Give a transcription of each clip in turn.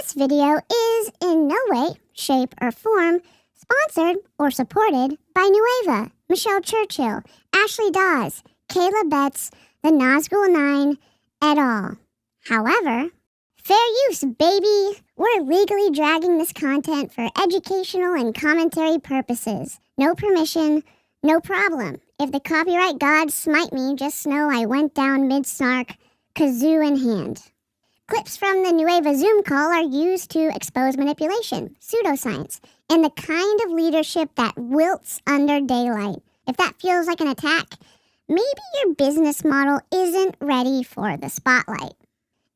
This video is in no way, shape, or form sponsored or supported by Nueva, Michelle Churchill, Ashley Dawes, Kayla Betts, the Nazgul 9, et al. However, fair use, baby! We're legally dragging this content for educational and commentary purposes. No permission, no problem. If the copyright gods smite me, just know I went down mid-snark, kazoo in hand. Clips from the Nueva Zoom call are used to expose manipulation, pseudoscience, and the kind of leadership that wilts under daylight. If that feels like an attack, maybe your business model isn't ready for the spotlight.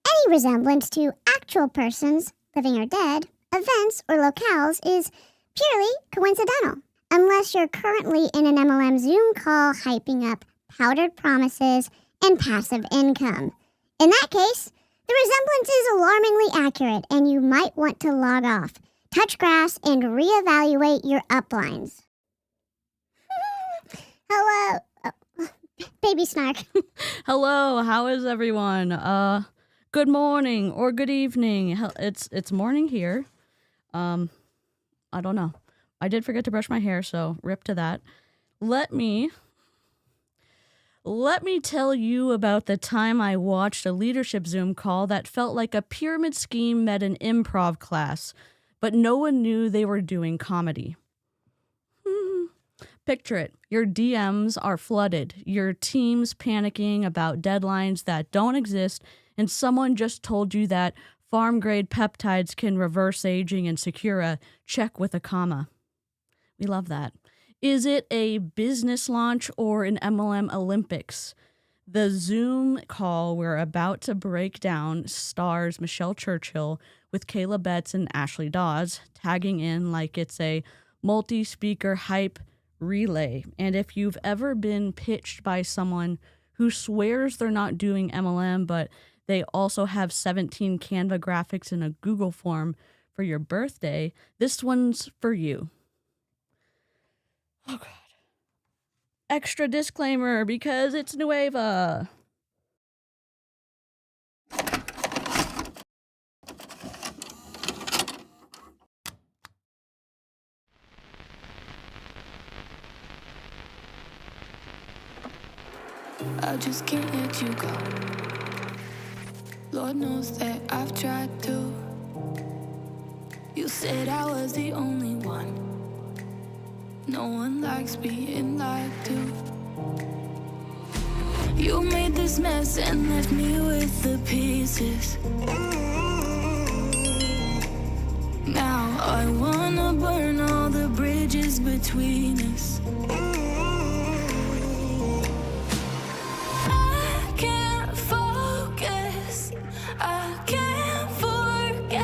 Any resemblance to actual persons, living or dead, events, or locales is purely coincidental, unless you're currently in an MLM Zoom call hyping up powdered promises and passive income. In that case, the resemblance is alarmingly accurate, and you might want to log off, touch grass, and reevaluate your uplines. Hello. Oh, baby snark. Hello, how is everyone? Good morning or good evening. It's morning here. I don't know. I did forget to brush my hair, so rip to that. Let me tell you about the time I watched a leadership Zoom call that felt like a pyramid scheme met an improv class, but no one knew they were doing comedy. Picture it. Your DMs are flooded, your team's panicking about deadlines that don't exist, and someone just told you that farm-grade peptides can reverse aging and secure a check with a comma. We love that. Is it a business launch or an MLM Olympics? The Zoom call we're about to break down stars Michelle Churchill with Kayla Betts and Ashley Dawes, tagging in like it's a multi-speaker hype relay. And if you've ever been pitched by someone who swears they're not doing MLM, but they also have 17 Canva graphics in a Google form for your birthday, this one's for you. Oh, God. Extra disclaimer because it's Nueva. I just can't let you go. Lord knows that I've tried to. You said I was the only one. No one likes being lied to. You made this mess and left me with the pieces. Now I wanna burn all the bridges between us. I can't focus, I can't forget.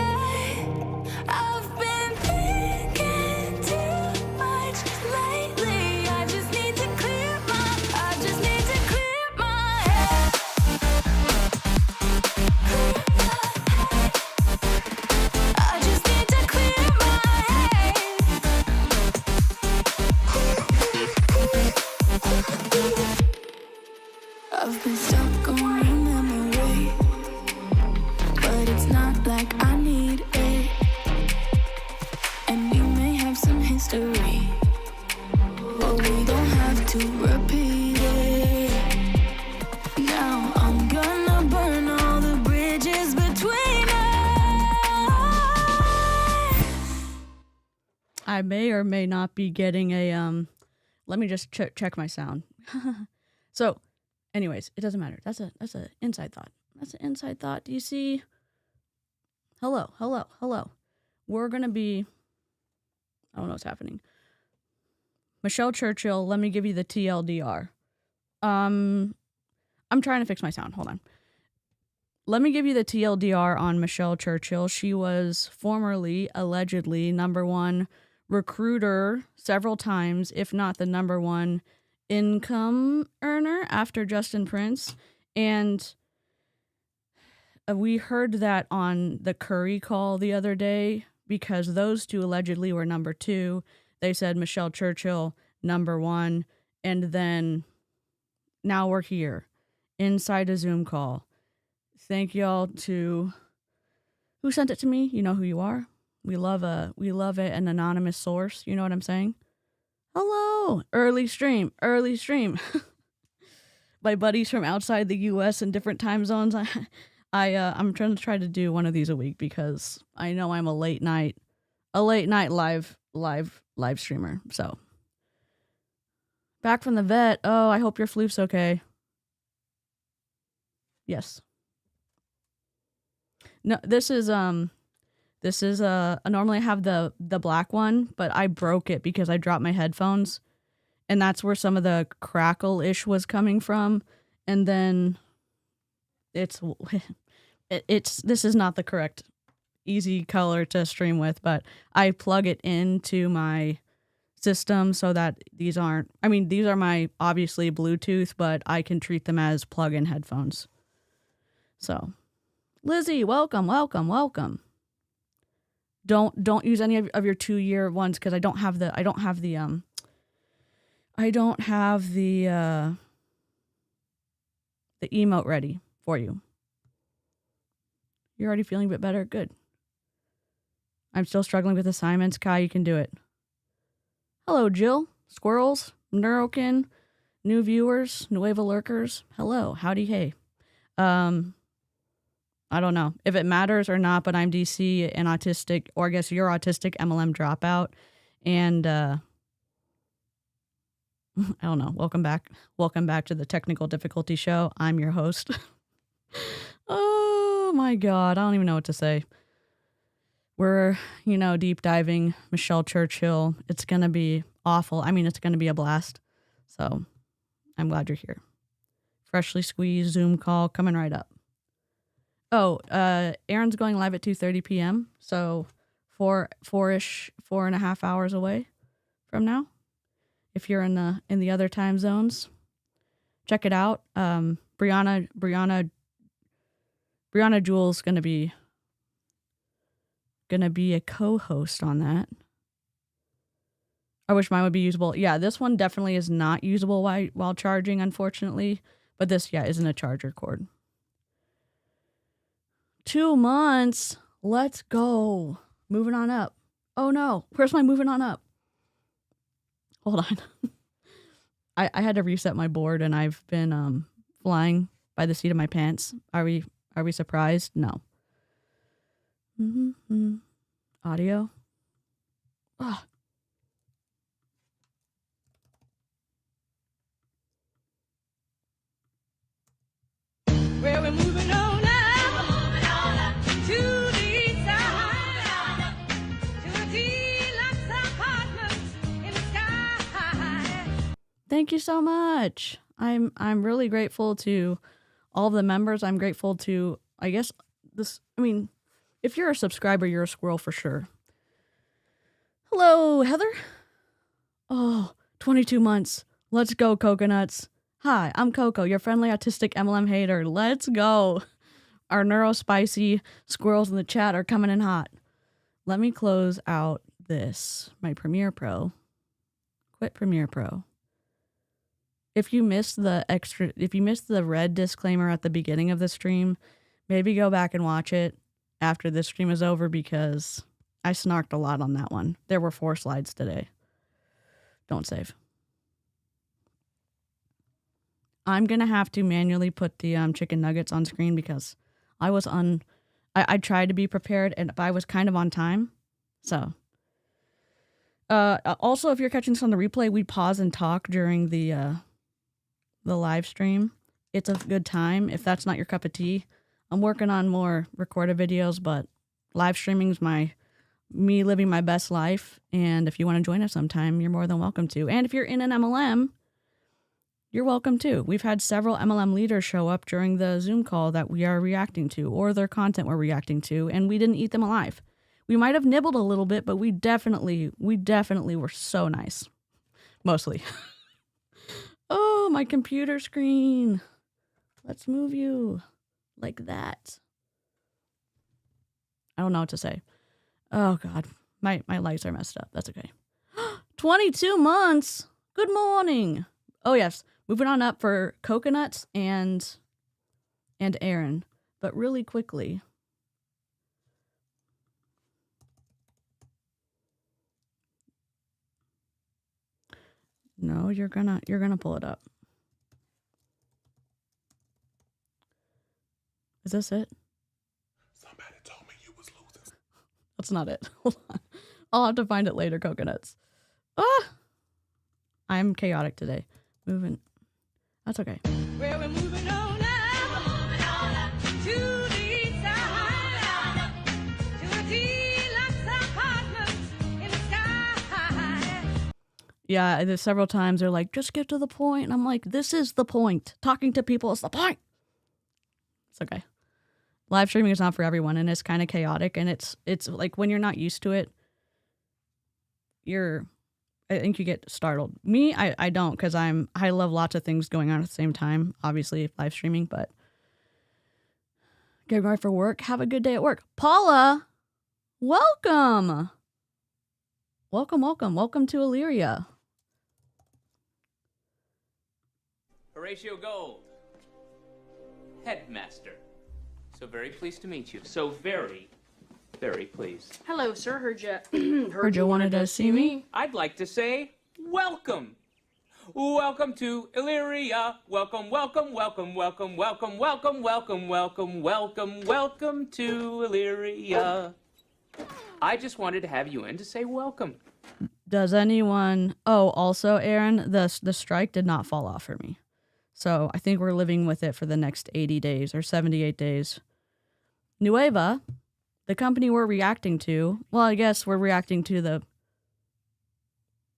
I've been thinking too much lately. I just need to clear my head. I just need to clear my head. I've been stuck on your memory, but it's not like I need it. And we may have some history, but we don't have to repeat it. Now I'm gonna burn all the bridges between us. I may or may not be getting a, let me just check my sound. So, anyways, it doesn't matter. That's a inside thought. That's an inside thought. Do you see? Hello. We're going to be, I don't know what's happening. Michelle Churchill, let me give you the TLDR. I'm trying to fix my sound. Hold on. Let me give you the TLDR on Michelle Churchill. She was formerly, allegedly, #1 recruiter several times, if not the #1 income earner after Justin Prince. And we heard that on the Curry call the other day because those two allegedly were #2. They said Michelle Churchill #1. And then now we're here inside a Zoom call. Thank y'all to Who sent it to me? You know who you are. We love an anonymous source. You know what I'm saying? Hello, early stream. My buddies from outside the U.S. in different time zones. I'm trying to do one of these a week because I know I'm a late night live streamer. So back from the vet. Oh, I hope your floof's okay. Yes. No, this is normally I have the black one, but I broke it because I dropped my headphones, and that's where some of the crackle-ish was coming from. And then this is not the correct easy color to stream with, but I plug it into my system so that these are my obviously Bluetooth, but I can treat them as plug-in headphones. So Lizzie, welcome. Don't use any of your 2-year ones because I don't have the emote ready for you. You're already feeling a bit better? Good. I'm still struggling with assignments. Kai, you can do it. Hello, Jill. Squirrels, Neurokin, new viewers, Nueva lurkers. Hello, howdy, hey. I don't know if it matters or not, but I'm DC and autistic, or I guess you're autistic MLM dropout. And I don't know. Welcome back to the Technical Difficulty Show. I'm your host. Oh my God. I don't even know what to say. We're, deep diving Michelle Churchill. It's going to be awful. I mean, it's going to be a blast. So I'm glad you're here. Freshly squeezed Zoom call coming right up. Oh, Aaron's going live at 2:30 p.m. So 4.5 hours away from now. If you're in the other time zones, check it out. Brianna Jewel's gonna be a co-host on that. I wish mine would be usable. Yeah, this one definitely is not usable while charging, unfortunately. But this, isn't a charger cord. 2 months. Let's go. Moving on up. Oh no, where's my moving on up? Hold on. I had to reset my board and I've been flying by the seat of my pants. Are we surprised? No. Audio. Oh. Where we're moving on up to the side, to a deluxe apartment in the sky. Thank you so much. I'm really grateful to all of the members. I'm grateful to, I guess, if you're a subscriber, you're a squirrel for sure. Hello, Heather. Oh, 22 months. Let's go, coconuts. Hi, I'm Coco, your friendly autistic MLM hater. Let's go. Our neurospicy squirrels in the chat are coming in hot. Let me close out my Premiere Pro. Quit Premiere Pro. If you missed the red disclaimer at the beginning of the stream, maybe go back and watch it after this stream is over because I snarked a lot on that one. There were 4 slides today. Don't save. I'm going to have to manually put the chicken nuggets on screen because I tried to be prepared and I was kind of on time. So, also, if you're catching this on the replay, we pause and talk during the live stream. It's a good time. If that's not your cup of tea, I'm working on more recorded videos, but live streaming is me living my best life. And if you want to join us sometime, you're more than welcome to. And if you're in an MLM, you're welcome too. We've had several MLM leaders show up during the Zoom call that we are reacting to, or their content we're reacting to, and we didn't eat them alive. We might have nibbled a little bit, but we definitely were so nice. Mostly. Oh, my computer screen. Let's move you like that. I don't know what to say. Oh God, my lights are messed up. That's okay. 22 months. Good morning. Oh yes. Moving on up for coconuts and Aaron. But really quickly, No, you're gonna pull it up. Is this it? Somebody told me you was losing. That's not it. Hold on. I'll have to find it later, coconuts. Ah! I'm chaotic today. Moving. That's okay. Well, we're moving on up to the side, to a deluxe apartment in the sky. Yeah, there's several times they're like, just get to the point. And I'm like, this is the point. Talking to people is the point. It's okay. Live streaming is not for everyone, and it's kind of chaotic, and it's like when you're not used to it, I think you get startled. Me, I don't, because I love lots of things going on at the same time. Obviously, live streaming, but getting ready for work. Have a good day at work. Paula, welcome. Welcome to Illyria. Horatio Gold, headmaster. So very pleased to meet you. So very, very pleased. Hello, sir. Heard you wanted to see me. I'd like to say welcome. Welcome to Illyria. Welcome, welcome, welcome, welcome, welcome, welcome, welcome, welcome, welcome, welcome to Illyria. I just wanted to have you in to say welcome. Does anyone... Oh, also, Aaron, the strike did not fall off for me. So I think we're living with it for the next 80 days or 78 days. Nueva, the company we're reacting to... Well, I guess we're reacting to the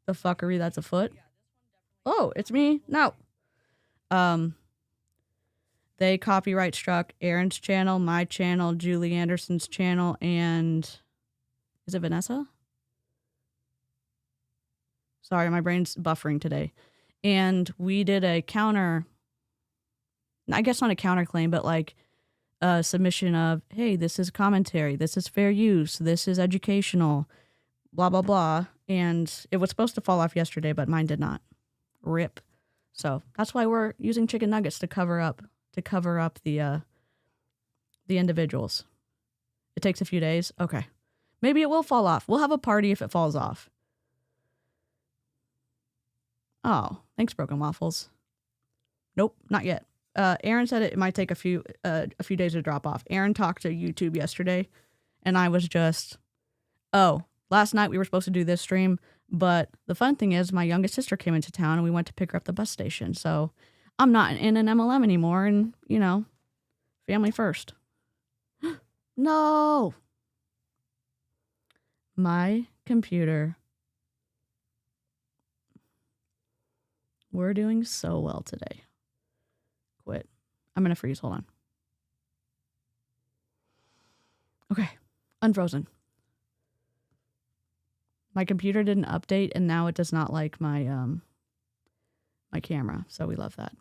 fuckery that's afoot. Oh, it's me? No. They copyright struck Aaron's channel, my channel, Julie Anderson's channel, and... Is it Vanessa? Sorry, my brain's buffering today. And we did a counter, I guess not a counterclaim, but like a submission of, hey, this is commentary, this is fair use, this is educational, blah, blah, blah. And it was supposed to fall off yesterday, but mine did not. RIP. So that's why we're using chicken nuggets to cover up the individuals. It takes a few days. Okay. Maybe it will fall off. We'll have a party if it falls off. Oh, thanks, Broken Waffles. Nope, not yet. Aaron said it might take a few days to drop off. Aaron talked to YouTube yesterday, and I was just, last night we were supposed to do this stream, but the fun thing is my youngest sister came into town, and we went to pick her up at the bus station. So I'm not in an MLM anymore, and, family first. No! My computer. We're doing so well today. Quit. I'm going to freeze. Hold on. Okay. Unfrozen. My computer didn't update, and now it does not like my my camera. So we love that.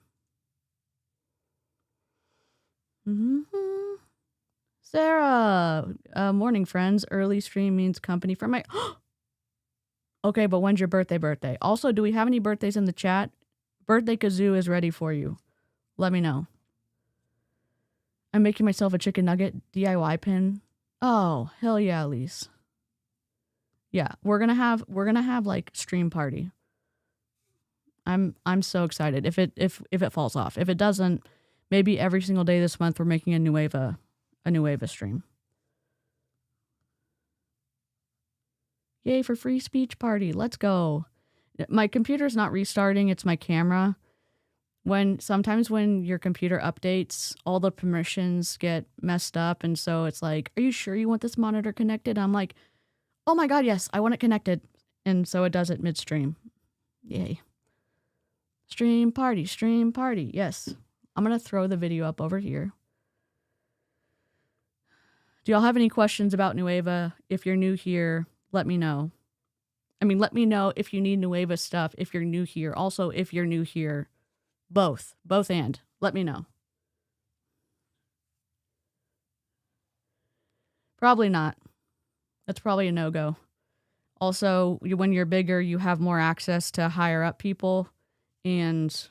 Sarah. Morning, friends. Early stream means company for my... Okay, but when's your birthday? Also, do we have any birthdays in the chat? Birthday kazoo is ready for you. Let me know. I'm making myself a chicken nugget DIY pin. Oh, hell yeah, Elise. Yeah, we're gonna have like stream party. I'm so excited. If it falls off. If it doesn't, maybe every single day this month we're making a Nueva stream. Yay for free speech party. Let's go. My computer's not restarting. It's my camera. Sometimes when your computer updates, all the permissions get messed up. And so it's like, are you sure you want this monitor connected? I'm like, oh my God, yes, I want it connected. And so it does it midstream. Yay. Stream party. Yes. I'm going to throw the video up over here. Do y'all have any questions about Nueva? If you're new here, let me know. Let me know if you need Nueva stuff, if you're new here. Also, if you're new here, both and let me know. Probably not. That's probably a no-go. Also, when you're bigger, you have more access to higher up people, and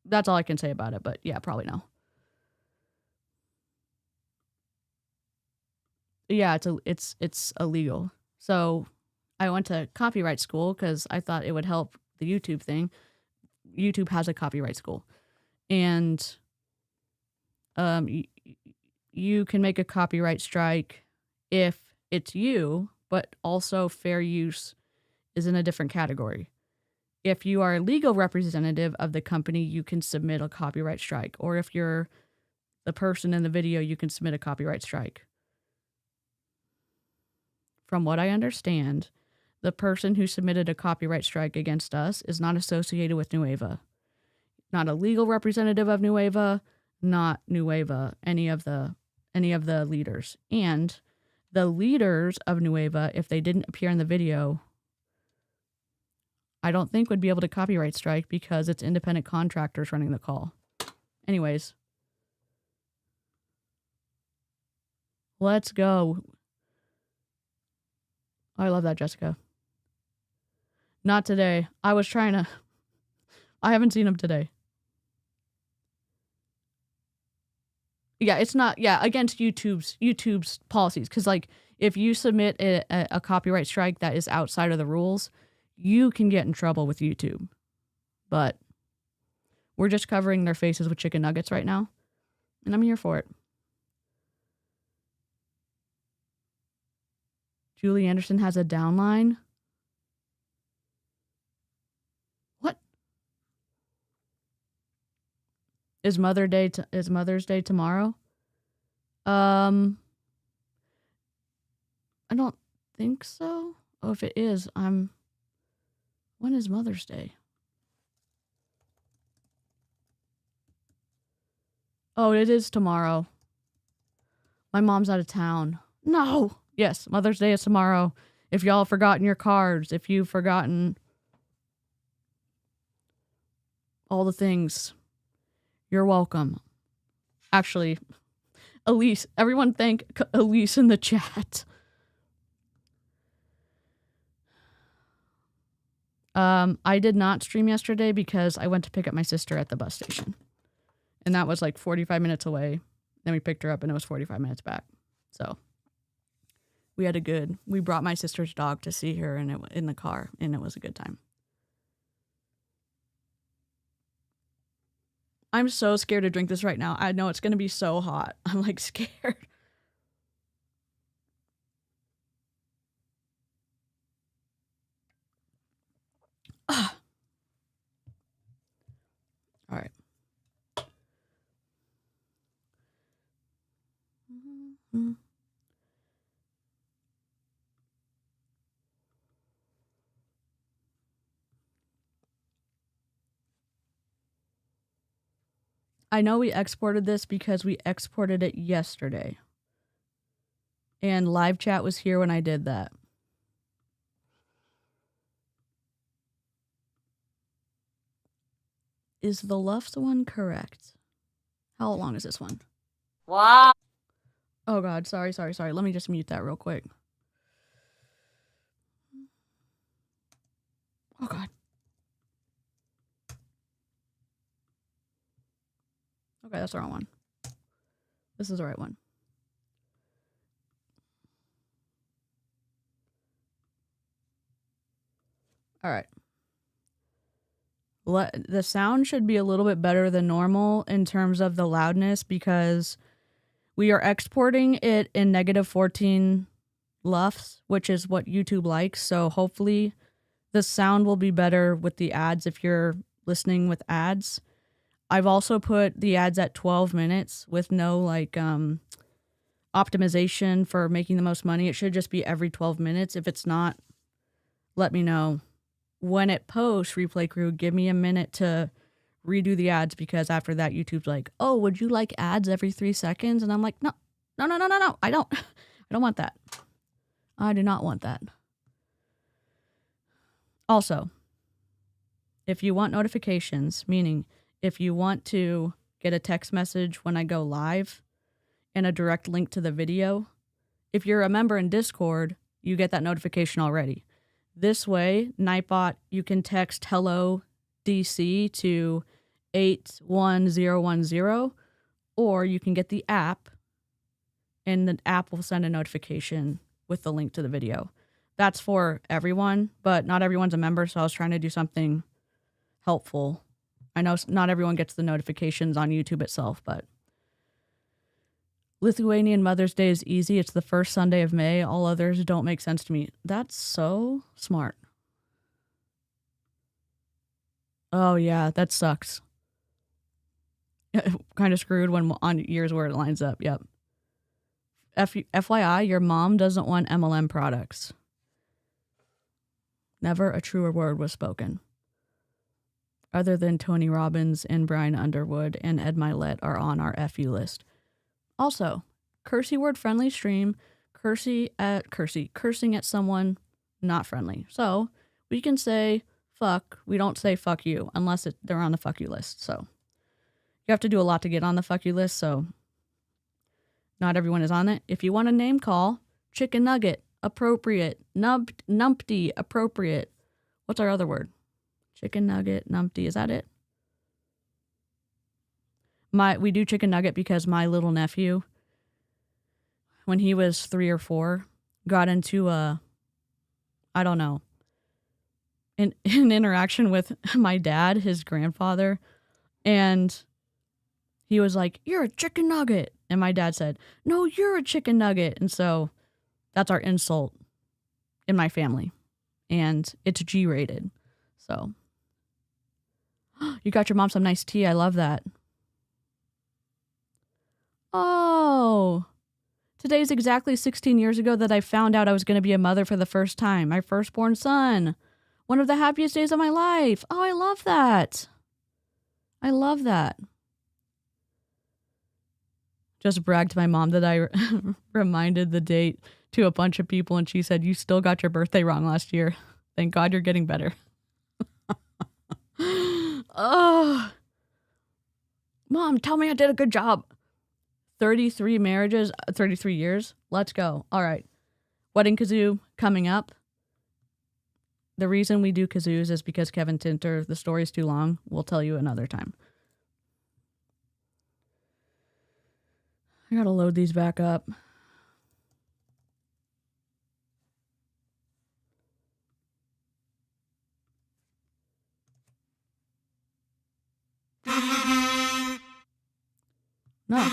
that's all I can say about it, but yeah, probably no. Yeah, it's illegal. So I went to copyright school because I thought it would help the YouTube thing. YouTube has a copyright school. And you can make a copyright strike if it's you, but also fair use is in a different category. If you are a legal representative of the company, you can submit a copyright strike. Or if you're the person in the video, you can submit a copyright strike. From what I understand, the person who submitted a copyright strike against us is not associated with Nueva. Not a legal representative of Nueva, not Nueva, any of the leaders. And the leaders of Nueva, if they didn't appear in the video, I don't think would be able to copyright strike because it's independent contractors running the call. Anyways. Let's go. I love that, Jessica. Not today. I haven't seen him today. Yeah, it's not, against YouTube's policies. Because, like, if you submit a copyright strike that is outside of the rules, you can get in trouble with YouTube. But we're just covering their faces with chicken nuggets right now. And I'm here for it. Julie Anderson has a downline. What? Is Mother's Day tomorrow? I don't think so. Oh, if it is, when is Mother's Day? Oh, it is tomorrow. My mom's out of town. No. Yes, Mother's Day is tomorrow. If y'all have forgotten your cards, if you've forgotten all the things, you're welcome. Actually, Elise, everyone thank Elise in the chat. I did not stream yesterday because I went to pick up my sister at the bus station. And that was like 45 minutes away. Then we picked her up and it was 45 minutes back. So we brought my sister's dog to see her in the car, and it was a good time. I'm so scared to drink this right now. I know it's going to be so hot. I'm like scared. All right. Mm-hmm. I know we exported this because we exported it yesterday. And live chat was here when I did that. Is the left one correct? How long is this one? Wow. Oh God, sorry. Let me just mute that real quick. Oh God. Okay, that's the wrong one. This is the right one. All right. The sound should be a little bit better than normal in terms of the loudness because we are exporting it in -14 LUFS, which is what YouTube likes. So hopefully the sound will be better with the ads if you're listening with ads. I've also put the ads at 12 minutes with no optimization for making the most money. It should just be every 12 minutes. If it's not, let me know. When it posts, Replay Crew, give me a minute to redo the ads because after that, YouTube's like, oh, would you like ads every 3 seconds? And I'm like, no. I don't want that. I do not want that. Also, if you want notifications, meaning if you want to get a text message when I go live and a direct link to the video, if you're a member in Discord, you get that notification already. This way, Nightbot, you can text hello DC to 81010, or you can get the app, and the app will send a notification with the link to the video. that's for everyone, but not everyone's a member, so I was trying to do something helpful. I know not everyone gets the notifications on YouTube itself, but Lithuanian Mother's Day is easy. It's the first Sunday of May. All others don't make sense to me. That's so smart. Oh, yeah, that sucks. Kind of screwed when on years where it lines up. Yep. FYI, your mom doesn't want MLM products. Never a truer word was spoken. Other than Tony Robbins and Brian Underwood and Ed Milet are on our FU list. Also, cursey word friendly stream, cursing at someone not friendly. So we can say fuck. We don't say fuck you unless they're on the fuck you list. So you have to do a lot to get on the fuck you list. So not everyone is on it. If you want a name call, Chicken Nugget, appropriate. Numpty, appropriate. What's our other word? Chicken Nugget, numpty. Is that it? We do Chicken Nugget because my little nephew, when he was 3 or 4, got into an interaction with my dad, his grandfather, and he was like, "You're a chicken nugget." And my dad said, "No, you're a chicken nugget." And so that's our insult in my family. And it's G-rated. So you got your mom some nice tea. I love that. Oh, today's exactly 16 years ago that I found out I was going to be a mother for the first time. My firstborn son. One of the happiest days of my life. Oh, I love that. I love that. Just bragged to my mom that I reminded the date to a bunch of people, and she said, "You still got your birthday wrong last year. Thank God you're getting better." Oh, Mom, tell me I did a good job. 33 marriages, 33 years. Let's go. All right. Wedding kazoo coming up. The reason we do kazoos is because Kevin Tinter, the story's too long. We'll tell you another time. I gotta load these back up. No.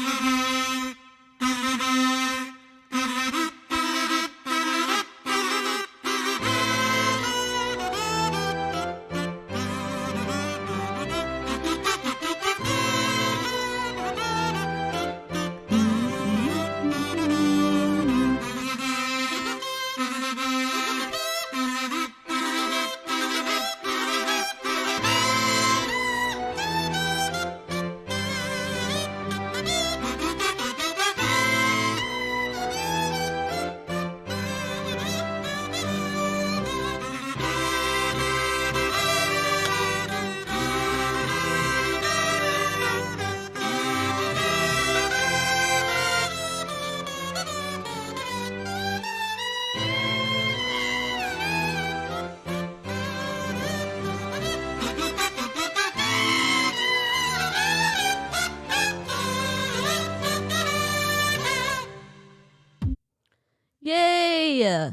Yay!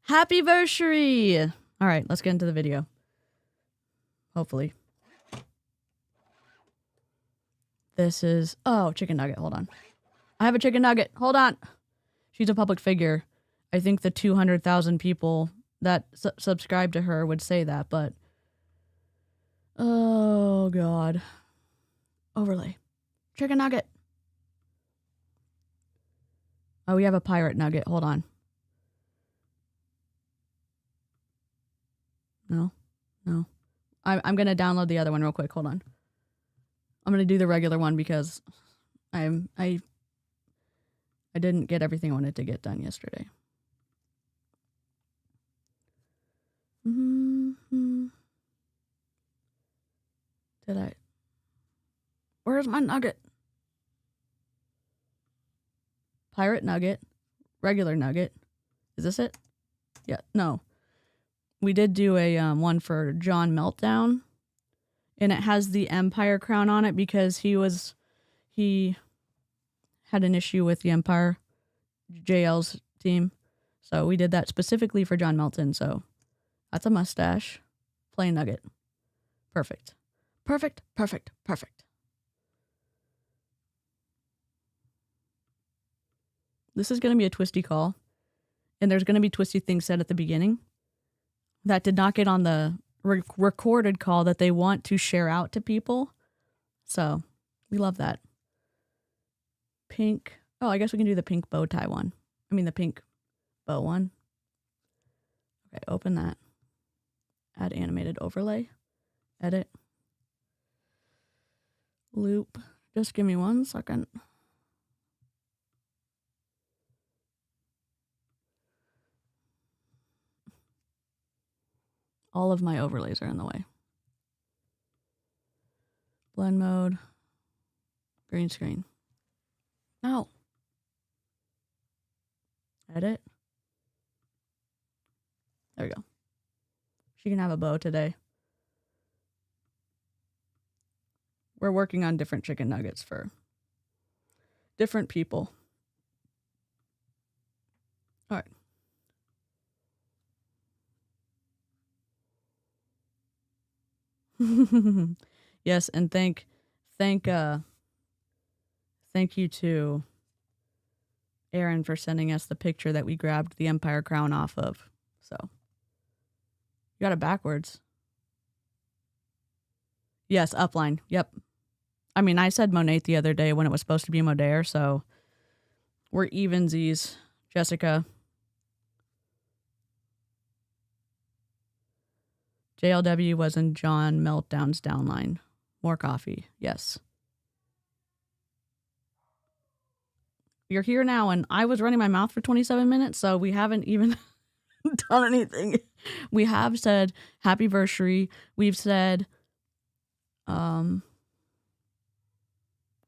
Happy versary! All right, let's get into the video. Hopefully. This is... Oh, chicken nugget. Hold on. I have a chicken nugget. Hold on. She's a public figure. I think the 200,000 people that subscribe to her would say that, but... Oh, God. Overlay. Chicken nugget. Oh, we have a pirate nugget. Hold on. No. I'm going to download the other one real quick. Hold on. I'm going to do the regular one because I didn't get everything I wanted to get done yesterday. Mm-hmm. Did I? Where's my nugget? Pirate nugget, regular nugget. Is this it? Yeah, no. We did do a one for John Meltdown, and it has the Empire crown on it because he had an issue with the Empire, JL's team. So we did that specifically for John Melton. So that's a mustache. Plain nugget. Perfect. Perfect, perfect, perfect. This is going to be a twisty call. And there's going to be twisty things said at the beginning that did not get on the recorded call that they want to share out to people. So we love that. Pink. Oh, I guess we can do the pink bow tie one. I mean the pink bow one. Okay, open that. Add animated overlay. Edit. Loop. Just give me 1 second. All of my overlays are in the way. Blend mode. Green screen. No. Edit. There we go. She can have a bow today. We're working on different chicken nuggets for different people. All right. Yes, and thank you to Aaron for sending us the picture that we grabbed the Empire crown off of. So you got it backwards. Yes, upline. Yep. I mean, I said Monate the other day when it was supposed to be Modair, so we're evensies, Jessica. JLW was in John Meltdown's downline. More coffee. Yes. You're here now, and I was running my mouth for 27 minutes, so we haven't even done anything. We have said happy anniversary. We've said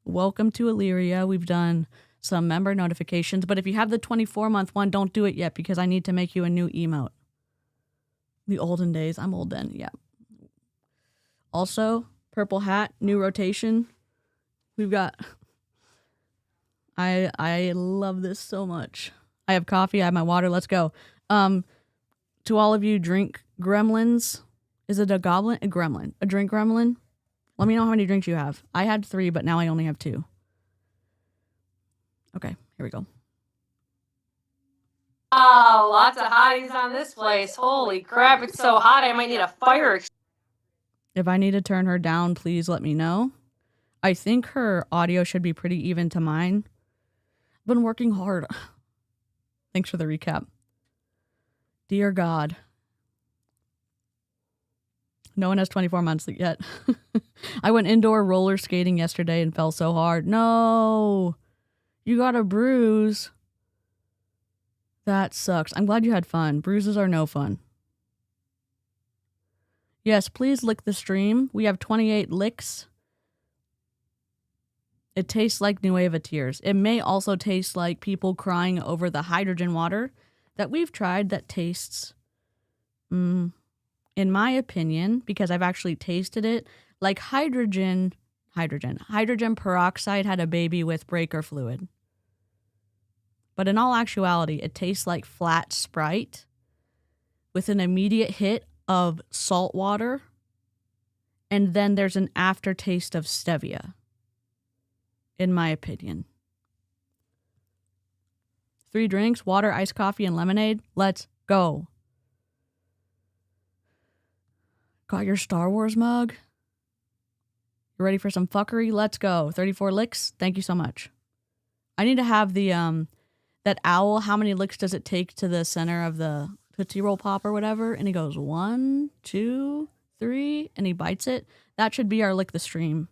welcome to Illyria. We've done some member notifications, but if you have the 24-month one, don't do it yet because I need to make you a new emote. The olden days. I'm old then. Yeah. Also, purple hat, new rotation. We've got... I love this so much. I have coffee. I have my water. Let's go. To all of you drink gremlins. Is it a goblin? A gremlin. A drink gremlin? Let me know how many drinks you have. I had 3, but now I only have 2. Okay, here we go. Oh, lots of hotties on this place. Holy crap, it's so hot I might need a fire extinguisher. If I need to turn her down, please let me know. I think her audio should be pretty even to mine. I've been working hard. Thanks for the recap. Dear God. No one has 24 months yet. I went indoor roller skating yesterday and fell so hard. No. You got a bruise. That sucks. I'm glad you had fun. Bruises are no fun. Yes, please lick the stream. We have 28 licks. It tastes like Nueva tears. It may also taste like people crying over the hydrogen water that we've tried that tastes, in my opinion, because I've actually tasted it, like hydrogen peroxide had a baby with breaker fluid. But in all actuality, it tastes like flat Sprite with an immediate hit of salt water, and then there's an aftertaste of stevia, in my opinion. 3 drinks, water, iced coffee, and lemonade. Let's go. Got your Star Wars mug? You ready for some fuckery? Let's go. 34 licks. Thank you so much. I need to have the that owl. How many licks does it take to the center of the Tootsie Roll Pop or whatever? And he goes 1, 2, 3, and he bites it. That should be our lick the stream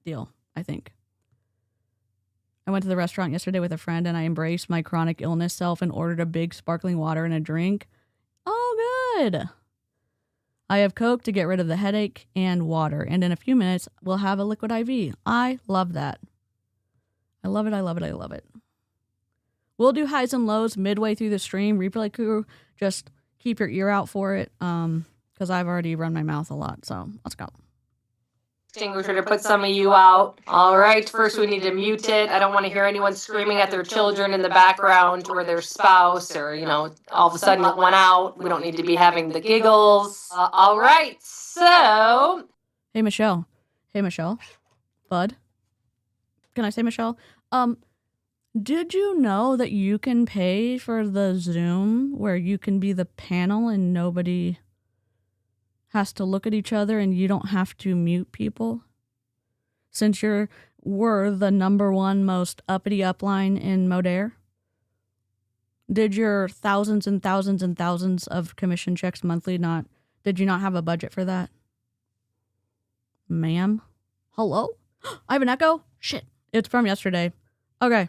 deal, I think. I went to the restaurant yesterday with a friend and I embraced my chronic illness self and ordered a big sparkling water and a drink. Oh, good. I have Coke to get rid of the headache and water. And in a few minutes, we'll have a liquid IV. I love that. I love it. I love it. I love it. We'll do highs and lows midway through the stream. Replay crew, just keep your ear out for it because I've already run my mouth a lot. So let's go. extinguisher to put some of you out. All right, first we need to mute it. I don't want to hear anyone screaming at their children in the background or their spouse or, all of a sudden it went out. We don't need to be having the giggles. All right, so. Hey, Michelle. Bud. Can I say Michelle? Did you know that you can pay for the Zoom where you can be the panel and nobody has to look at each other and you don't have to mute people? Since we're the #1 most uppity upline in Modere? Did your thousands and thousands and thousands of commission checks monthly did you not have a budget for that? Ma'am? Hello? I have an echo? Shit. It's from yesterday. Okay.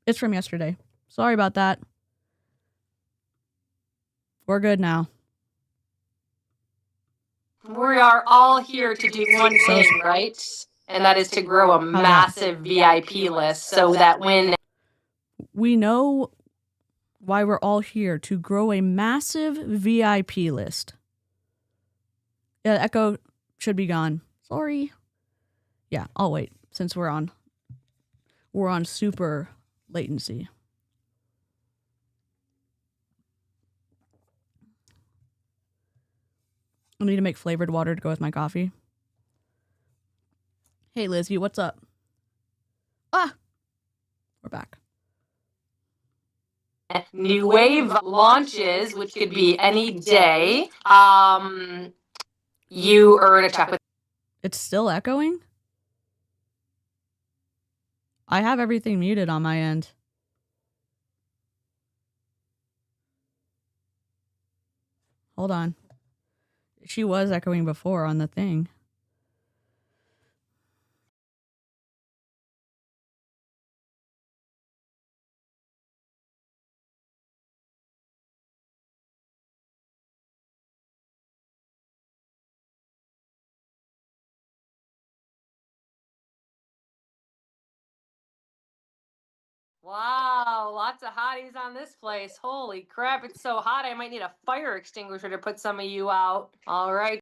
It's from yesterday. Sorry about that. We're good now. We are all here to do one thing, right? And that is to grow a massive VIP list so that when... We know why we're all here, to grow a massive VIP list. Yeah, the echo should be gone. Sorry. Yeah, I'll wait since we're on super latency. I need to make flavored water to go with my coffee. Hey, Lizzie, what's up? Ah! We're back. New wave launches, which could be any day, you earn a check with... It's still echoing? I have everything muted on my end. Hold on. She was echoing before on the thing. Wow, lots of hotties on this place. Holy crap, it's so hot I might need a fire extinguisher to put some of you out. All right.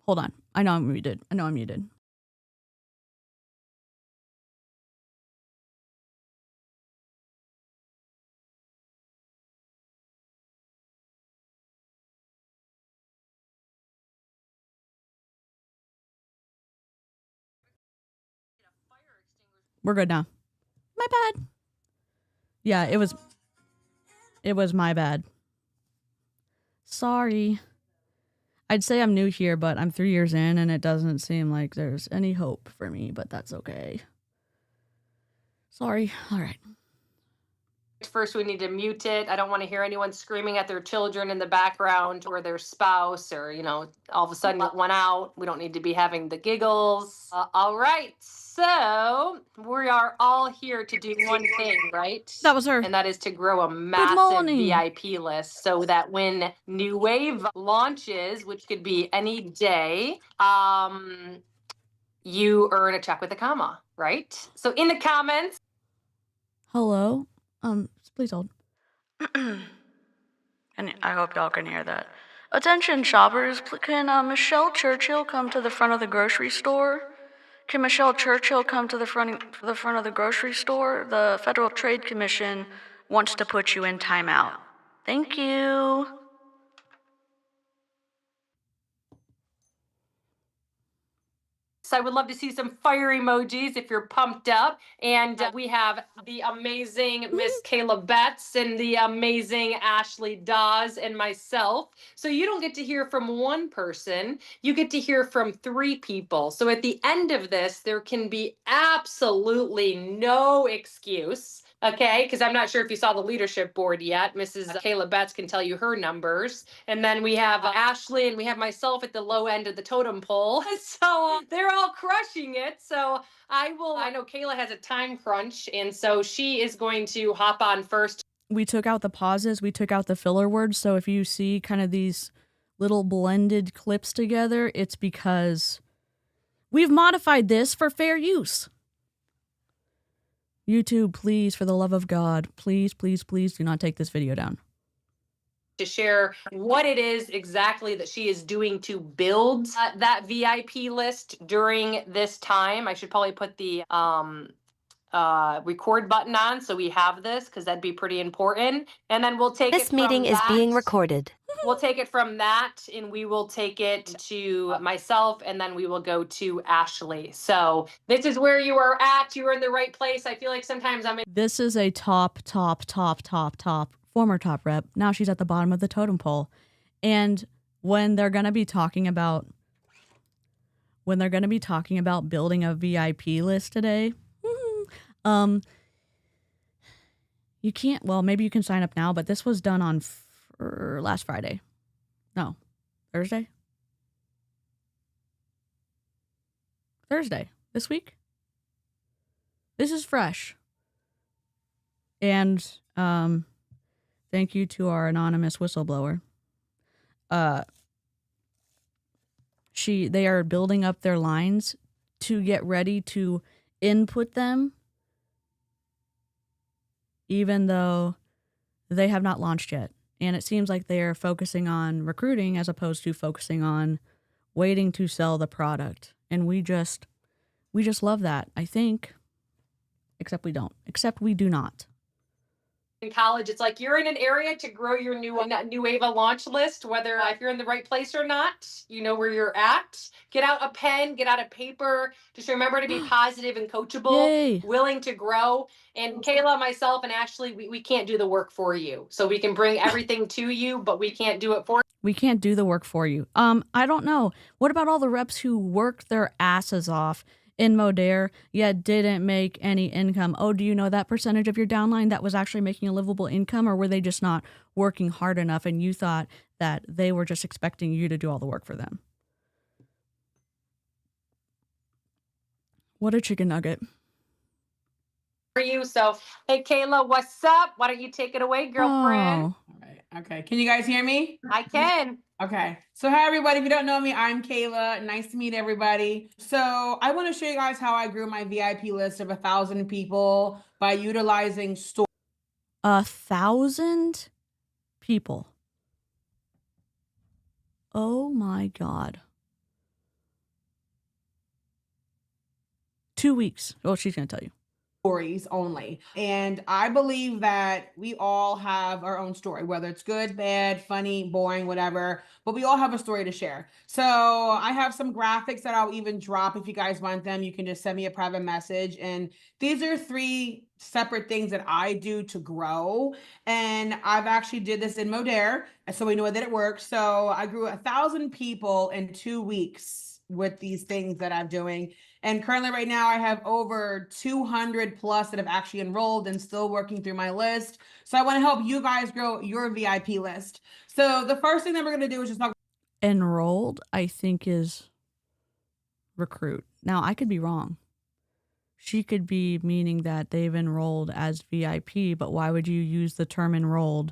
Hold on. I know I'm muted. We're good now. My bad. Yeah, it was my bad. Sorry. I'd say I'm new here, but I'm 3 years in and it doesn't seem like there's any hope for me, but that's okay. Sorry. All right. First, we need to mute it. I don't want to hear anyone screaming at their children in the background or their spouse or, all of a sudden it went out. We don't need to be having the giggles. All right. So we are all here to do one thing, right? That was her. And that is to grow a massive VIP list so that when New Wave launches, which could be any day, you earn a check with a comma, right? So in the comments. Hello? Please hold. And I hope y'all can hear that. Attention shoppers, can Michelle Churchill come to the front of the grocery store? Can Michelle Churchill come to the front of the grocery store? The Federal Trade Commission wants to put you in timeout. Thank you. I would love to see some fire emojis if you're pumped up. And we have the amazing Miss Kayla Betts and the amazing Ashley Dawes and myself. So you don't get to hear from one person, you get to hear from 3 people. So at the end of this, there can be absolutely no excuse. Okay, because I'm not sure if you saw the leadership board yet. Mrs. Kayla Betts can tell you her numbers. And then we have Ashley and we have myself at the low end of the totem pole. So they're all crushing it. So I know Kayla has a time crunch. And so she is going to hop on first. We took out the pauses. We took out the filler words. So if you see kind of these little blended clips together, it's because we've modified this for fair use. YouTube, please, for the love of God, please, please, please do not take this video down. to share what it is exactly that she is doing to build that VIP list during this time. I should probably put the record button on so we have this, because that'd be pretty important. And then we'll take This it from meeting is that. being recorded. We'll take it from that and we will take it to myself, and then we will go to Ashley. So this is where you are at. You are in the right place. I feel like sometimes I'm in. This is a top former top rep. Now she's at the bottom of the totem pole. And when they're going to be talking about building a VIP list today, you can't, well, maybe you can sign up now, but this was done on last Friday. No, Thursday this week. This is fresh. And thank you to our anonymous whistleblower. They are building up their lines to get ready to input them, even though they have not launched yet. And it seems like they are focusing on recruiting as opposed to focusing on waiting to sell the product. And we just love that, I think. Except we don't. Except we do not. In college, it's like you're in an area to grow your new Nueva launch list, whether if you're in the right place or not, you know where you're at. Get out a pen, get out a paper. Just remember to be positive and coachable, Yay. willing to grow. And Kayla, myself, and Ashley, we can't do the work for you. So we can bring everything to you, but we can't do it for you. We can't do the work for you. I don't know. What about all the reps who worked their asses off in Modere, yet didn't make any income? Oh, do you know that percentage of your downline that was actually making a livable income, or were they just not working hard enough and you thought that they were just expecting you to do all the work for them? What a chicken nugget. For you. So, hey, Kayla, what's up? Why don't you take it away, girlfriend? Oh. All right. Okay. Can you guys hear me? I can. Okay. So hi everybody. If you don't know me, I'm Kayla. Nice to meet everybody. So I want to show you guys how I grew my VIP list of 1,000 people by utilizing 1,000 people. Oh my God. 2 weeks. Oh, she's going to tell you. stories only. And I believe that we all have our own story, whether it's good, bad, funny, boring, whatever, but we all have a story to share. So I have some graphics that I'll even drop. If you guys want them, you can just send me a private message. And these are 3 separate things that I do to grow. And I've actually did this in Modere, so we know that it works. So I grew 1,000 people in 2 weeks with these things that I'm doing. And currently right now I have over 200 plus that have actually enrolled and still working through my list. So I want to help you guys grow your VIP list. So the first thing that we're going to do is just talk. Enrolled, I think, is recruit. Now, I could be wrong. She could be meaning that they've enrolled as VIP, but why would you use the term enrolled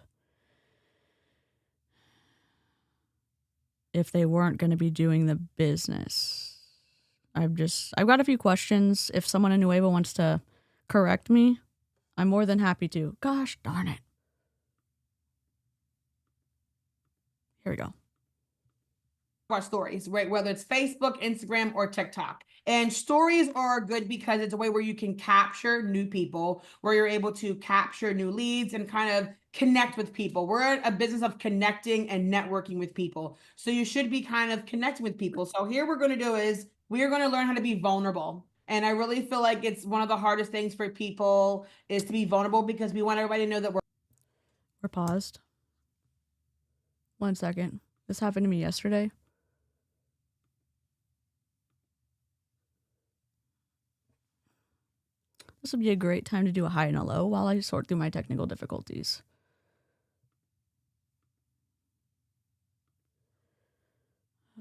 if they weren't going to be doing the business? I've got a few questions. If someone in Nueva wants to correct me, I'm more than happy to. Gosh darn it. Here we go. Our stories, right? Whether it's Facebook, Instagram, or TikTok. And stories are good because it's a way where you can capture new people, where you're able to capture new leads and kind of connect with people. We're a business of connecting and networking with people. So you should be kind of connecting with people. So here we're going to do is we are going to learn how to be vulnerable. And I really feel like it's one of the hardest things for people is to be vulnerable because we want everybody to know that We're paused. 1 second. This happened to me yesterday. This would be a great time to do a high and a low while I sort through my technical difficulties.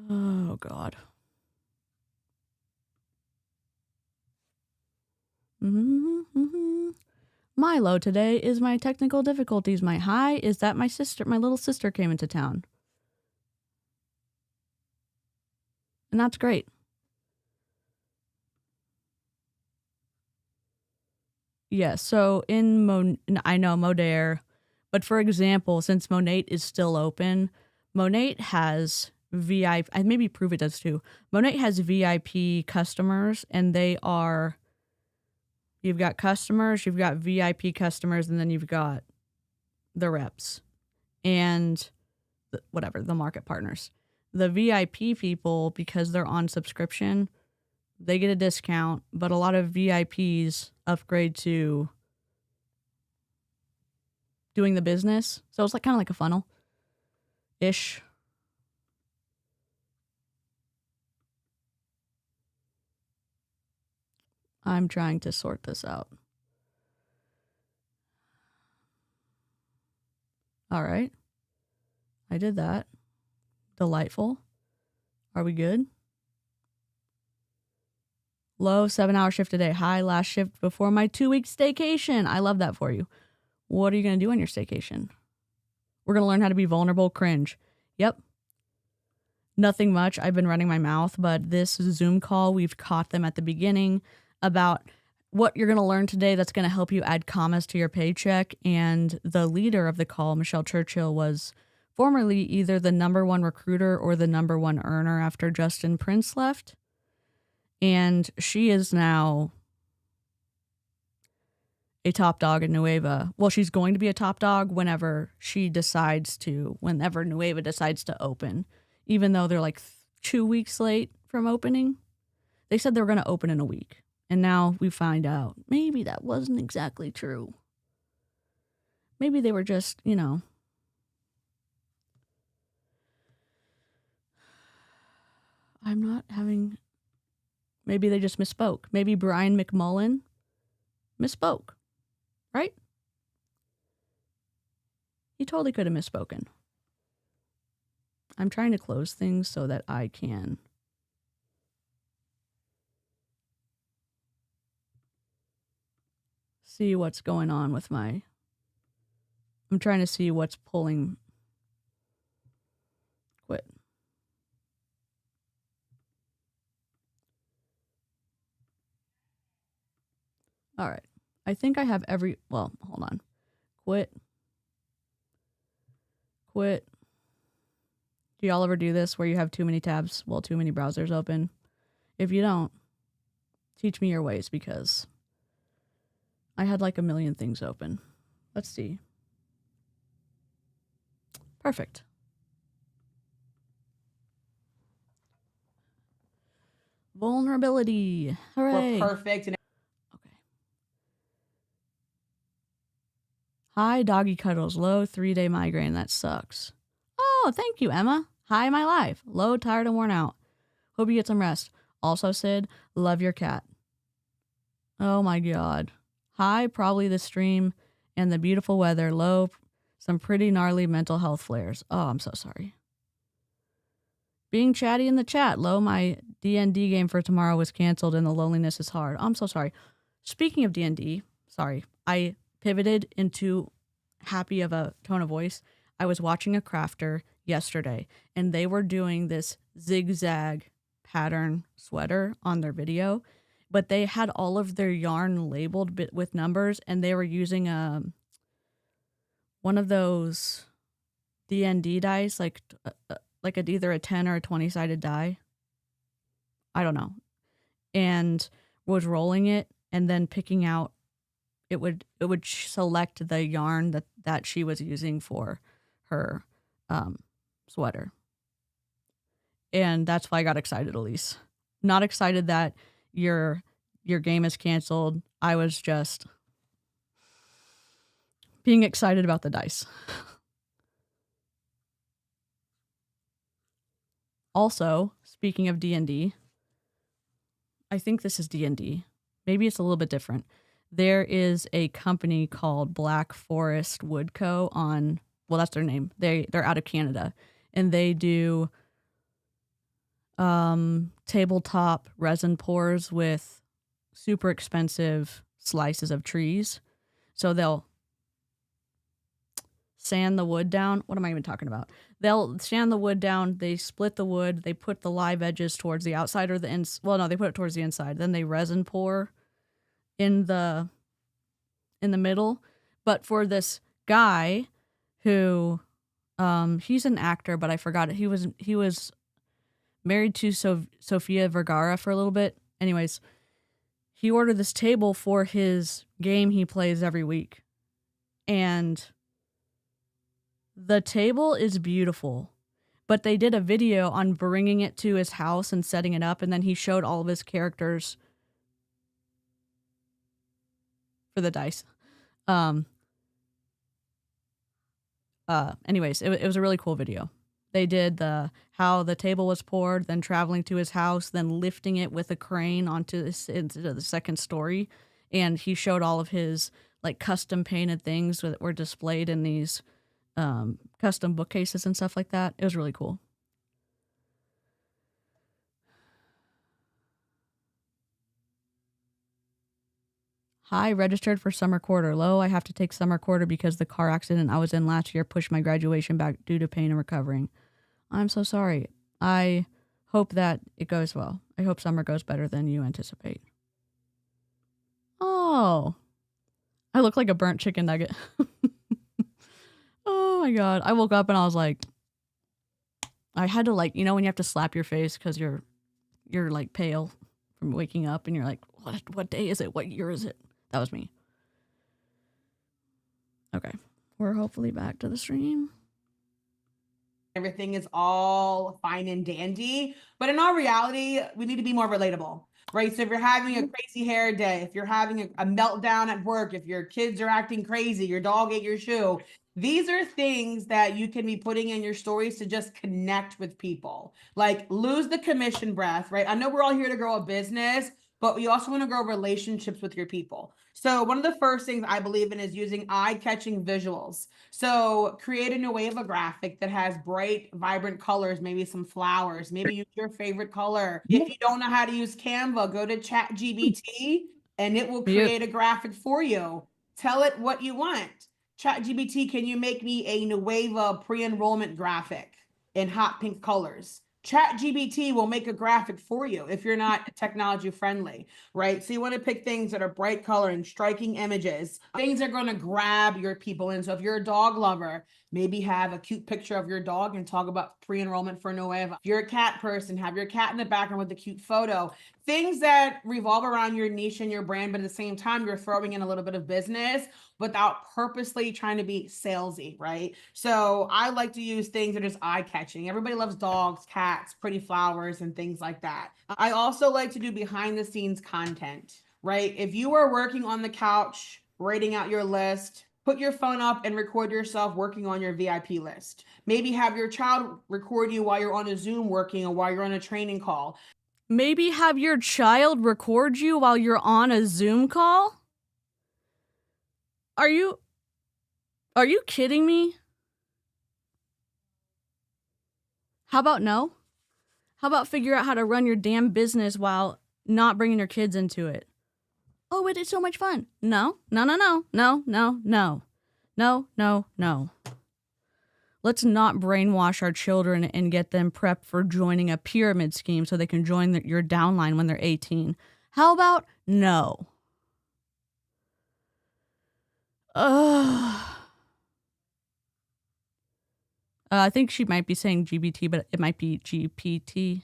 Oh, God. My low today is my technical difficulties. My high is that my little sister came into town. And that's great. Yeah, so I know Modere, But for example, since Monate is still open, Monate has VIP, maybe Prove It does too. Monate has VIP customers, and they are, you've got customers, you've got VIP customers, and then you've got the reps and the market partners. The VIP people, because they're on subscription, they get a discount, but a lot of VIPs upgrade to doing the business. So it's like kind of like a funnel-ish. I'm trying to sort this out. All right. I did that. Delightful. Are we good? Low, 7-hour shift a day. High, last shift before my 2-week staycation. I love that for you. What are you going to do on your staycation? We're going to learn how to be vulnerable, cringe. Yep. Nothing much. I've been running my mouth, but this Zoom call, we've caught them at the beginning about what you're going to learn today that's going to help you add commas to your paycheck. And the leader of the call, Michelle Churchill, was formerly either the #1 recruiter or the #1 earner after Justin Prince left. And she is now a top dog in Nueva. Well, she's going to be a top dog whenever Nueva decides to open, even though they're like 2 weeks late from opening. They said they were going to open in a week. And now we find out maybe that wasn't exactly true. Maybe they were just, maybe they just misspoke. Maybe Brian McMullen misspoke, right? He totally could have misspoken. I'm trying to close things so that I can see what's going on with I'm trying to see what's pulling. Quit. All right. I think I have hold on. Quit. Do y'all ever do this where you have too many tabs? Well, too many browsers open? If you don't, teach me your ways, because I had like a million things open. Let's see. Perfect. Vulnerability. Hooray. We're perfect. And okay. High doggy cuddles. Low 3-day migraine. That sucks. Oh, thank you, Emma. Hi, my life. Low, tired, and worn out. Hope you get some rest. Also, Sid, love your cat. Oh my God. High, probably the stream and the beautiful weather. Low, some pretty gnarly mental health flares. Oh, I'm so sorry. Being chatty in the chat. Low, my D&D game for tomorrow was canceled and the loneliness is hard. I'm so sorry. Speaking of D&D, sorry, I pivoted into happy of a tone of voice. I was watching a crafter yesterday and they were doing this zigzag pattern sweater on their video, but they had all of their yarn labeled with numbers, and they were using one of those D&D dice, like either a 10 or a 20-sided die. I don't know. And was rolling it and then picking out, it would select the yarn that she was using for her sweater. And that's why I got excited, Elise. Not excited that your game is canceled. I was just being excited about the dice. Also, speaking of D&D, I think this is D&D. Maybe it's a little bit different. There is a company called Black Forest Wood Co. That's their name. They're out of Canada, and they do tabletop resin pours with super expensive slices of trees. So they'll sand the wood down. What am I even talking about? They'll sand the wood down. They split the wood. They put the live edges towards the outside or the ins. Well, no, they put it towards the inside. Then they resin pour in the middle. But for this guy, who, he's an actor, but I forgot it. He was married to Sofia Vergara for a little bit. Anyways, he ordered this table for his game he plays every week. And the table is beautiful, but they did a video on bringing it to his house and setting it up, and then he showed all of his characters for the dice. Anyways, it was a really cool video. They did how the table was poured, then traveling to his house, then lifting it with a crane into the second story, and he showed all of his like custom painted things that were displayed in these custom bookcases and stuff like that. It was really cool. Hi, registered for summer quarter. Low, I have to take summer quarter because the car accident I was in last year pushed my graduation back due to pain and recovering. I'm so sorry. I hope that it goes well. I hope summer goes better than you anticipate. Oh, I look like a burnt chicken nugget. Oh my God. I woke up and I was like, I had to like, you know, when you have to slap your face because you're like pale from waking up and you're like, what day is it? What year is it? That was me. Okay. We're hopefully back to the stream. Everything is all fine and dandy, but in all reality, we need to be more relatable, right? So if you're having a crazy hair day, if you're having a meltdown at work, if your kids are acting crazy, your dog ate your shoe, these are things that you can be putting in your stories to just connect with people. Like lose the commission breath, right? I know we're all here to grow a business, but we also want to grow relationships with your people. So one of the first things I believe in is using eye-catching visuals. So create a Nueva graphic that has bright, vibrant colors, maybe some flowers, maybe use your favorite color. If you don't know how to use Canva, go to ChatGPT and it will create a graphic for you. Tell it what you want. ChatGPT, can you make me a Nueva pre-enrollment graphic in hot pink colors? ChatGPT will make a graphic for you if you're not technology friendly, right? So you want to pick things that are bright color and striking images, things that are going to grab your people in. So if you're a dog lover, maybe have a cute picture of your dog and talk about pre-enrollment for Nueva. If you're a cat person, have your cat in the background with a cute photo. Things that revolve around your niche and your brand, but at the same time, you're throwing in a little bit of business without purposely trying to be salesy, right? So I like to use things that is eye-catching. Everybody loves dogs, cats, pretty flowers, and things like that. I also like to do behind-the-scenes content, right? If you are working on the couch, writing out your list, put your phone up and record yourself working on your VIP list. Maybe have your child record you while you're on a Zoom working or while you're on a training call. Maybe have your child record you while you're on a Zoom call? Are you kidding me? How about no? How about figure out how to run your damn business while not bringing your kids into it? Oh, but it's so much fun. No. Let's not brainwash our children and get them prepped for joining a pyramid scheme so they can join your downline when they're 18. How about no? I think she might be saying GBT, but it might be GPT.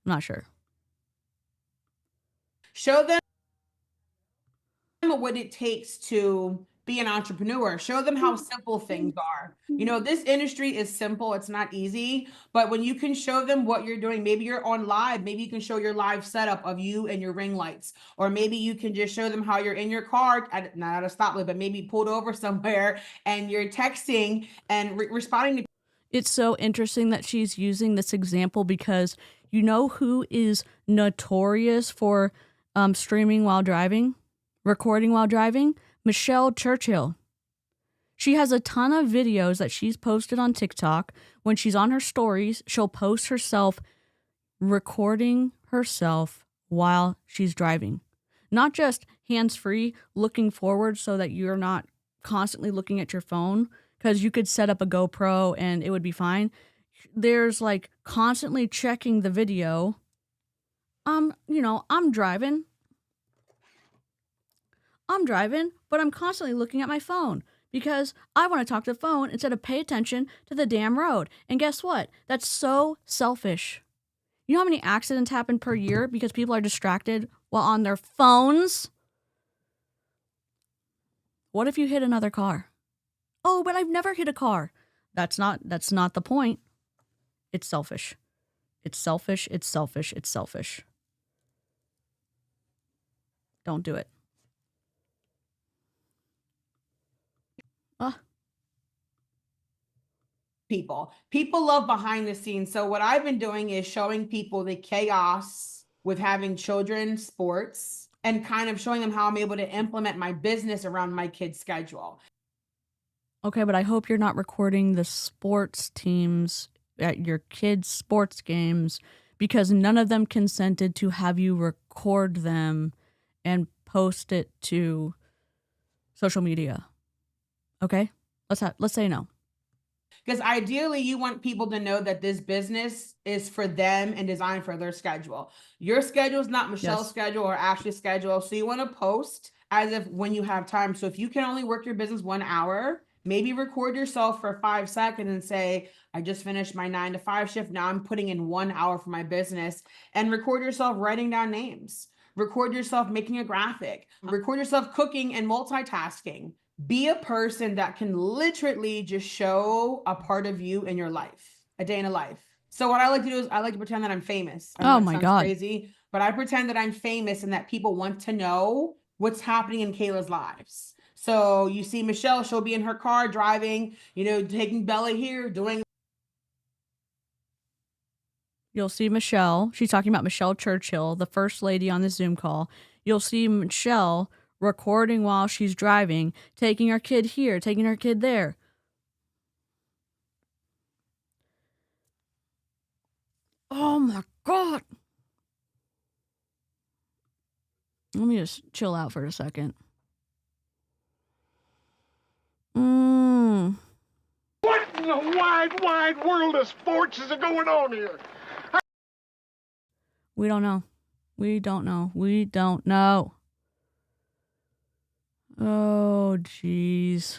I'm not sure. Show them what it takes to be an entrepreneur. Show them how simple things are. You know, this industry is simple. It's not easy, but when you can show them what you're doing, maybe you're on live, maybe you can show your live setup of you and your ring lights, or maybe you can just show them how you're in your car, not at a stoplight, but maybe pulled over somewhere and you're texting and responding to. It's so interesting that she's using this example because you know who is notorious for streaming while driving, recording while driving? Michelle Churchill. She has a ton of videos that she's posted on TikTok. When she's on her stories, she'll post herself recording herself while she's driving. Not just hands-free, looking forward so that you're not constantly looking at your phone, because you could set up a GoPro and it would be fine. There's like constantly checking the video. I'm driving, but I'm constantly looking at my phone. because I want to talk to the phone instead of pay attention to the damn road. And guess what? That's so selfish. You know how many accidents happen per year because people are distracted while on their phones? What if you hit another car? Oh, but I've never hit a car. That's not the point. It's selfish. It's selfish. It's selfish. It's selfish. Don't do it. People love behind the scenes. So what I've been doing is showing people the chaos with having children's sports and kind of showing them how I'm able to implement my business around my kids' schedule. Okay, but I hope you're not recording the sports teams at your kids' sports games because none of them consented to have you record them and post it to social media. Okay? Let's say no. Because ideally, you want people to know that this business is for them and designed for their schedule. Your schedule is not Michelle's schedule or Ashley's schedule. So you want to post as if when you have time. So if you can only work your business 1 hour, maybe record yourself for 5 seconds and say, I just finished my 9 to 5 shift. Now I'm putting in 1 hour for my business, and record yourself writing down names. Record yourself making a graphic. Record yourself cooking and multitasking. Be a person that can literally just show a part of you in your life, a day in a life. So what I like to do is I like to pretend that I'm famous. I know Oh that my sounds God. crazy, but I pretend that I'm famous and that people want to know what's happening in Kayla's lives. So you see Michelle, she'll be in her car driving, taking Bella here, doing. You'll see Michelle. She's talking about Michelle Churchill, the first lady on the Zoom call. You'll see Michelle recording while she's driving, taking her kid here, taking her kid there. Oh my God. Let me just chill out for a second. What in the wide, wide world of sports is going on here? We don't know. We don't know. We don't know. Oh, jeez.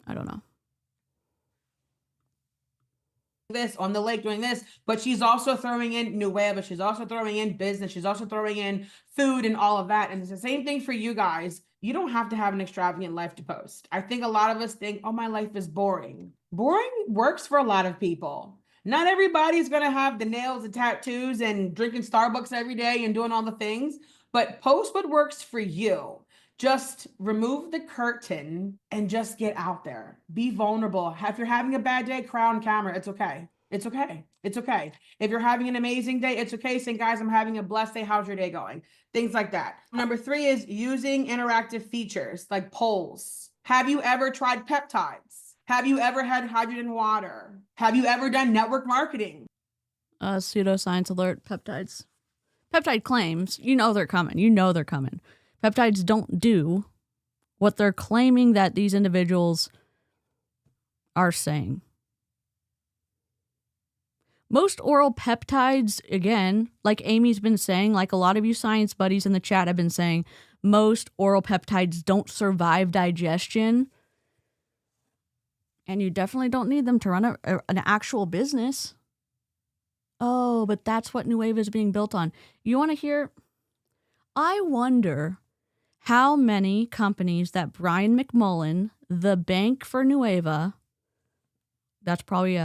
I don't know. This on the lake doing this, but she's also throwing in Nueva, she's also throwing in business, she's also throwing in food and all of that. And it's the same thing for you guys. You don't have to have an extravagant life to post. I think a lot of us think, oh, my life is boring. Boring works for a lot of people. Not everybody's gonna have the nails and tattoos and drinking Starbucks every day and doing all the things, but post what works for you. Just remove the curtain and just get out there. Be vulnerable. If you're having a bad day, cry on camera. It's okay. It's okay. It's okay. If you're having an amazing day, it's okay. Saying, guys, I'm having a blessed day. How's your day going? Things like that. Number 3 is using interactive features like polls. Have you ever tried peptides? Have you ever had hydrogen water? Have you ever done network marketing? Pseudoscience alert, peptides. Peptide claims, they're coming. They're coming. Peptides don't do what they're claiming that these individuals are saying. Most oral peptides, again, like Amy's been saying, like a lot of you science buddies in the chat have been saying, most oral peptides don't survive digestion. And you definitely don't need them to run an actual business. Oh, but that's what Nueva is being built on. You want to hear? I wonder how many companies that Brian McMullen, the bank for Nueva, that's probably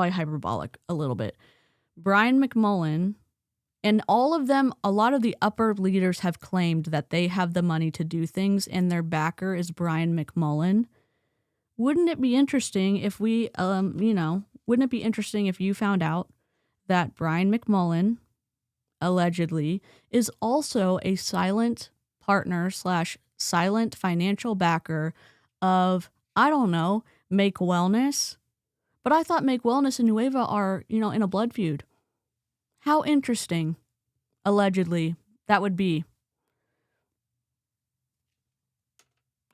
hyperbolic a little bit. Brian McMullen and all of them, a lot of the upper leaders have claimed that they have the money to do things and their backer is Brian McMullen. Wouldn't it be interesting if wouldn't it be interesting if you found out that Brian McMullen allegedly is also a silent partner / silent financial backer of, I don't know, Make Wellness. But I thought Make Wellness and Nueva are, in a blood feud. How interesting, allegedly, that would be.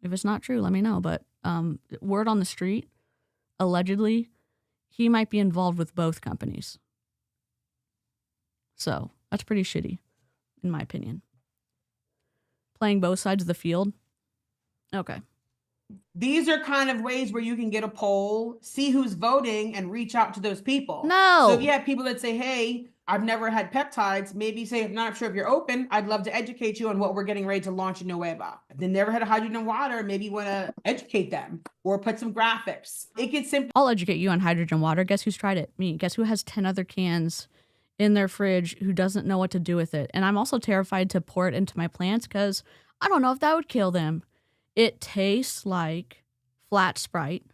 If it's not true, let me know. But word on the street, allegedly, he might be involved with both companies. So that's pretty shitty, in my opinion. playing both sides of the field. Okay. These are kind of ways where you can get a poll, see who's voting, and reach out to those people. No. So if you have people that say, hey, I've never had peptides, maybe say, I'm not sure if you're open, I'd love to educate you on what we're getting ready to launch in Nueva. If they never had a hydrogen water, maybe you want to educate them or put some graphics. It gets simple. I'll educate you on hydrogen water. Guess who's tried it? Me. Guess who has 10 other cans in their fridge who doesn't know what to do with it? And I'm also terrified to pour it into my plants because I don't know if that would kill them. It tastes like flat Sprite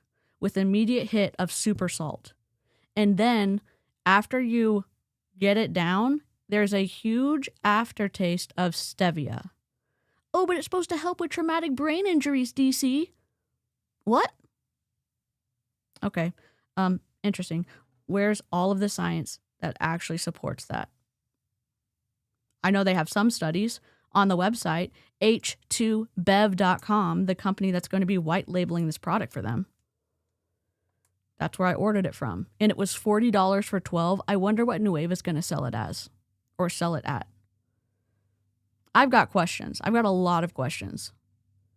with immediate hit of super salt. And then after you get it down, there's a huge aftertaste of stevia. Oh, but it's supposed to help with traumatic brain injuries, DC. What? Okay. Interesting. Where's all of the science that actually supports that? I know they have some studies on the website, h2bev.com, the company that's going to be white labeling this product for them. That's where I ordered it from. And it was $40 for 12. I wonder what Nueva's going to sell it as or sell it at. I've got questions. I've got a lot of questions.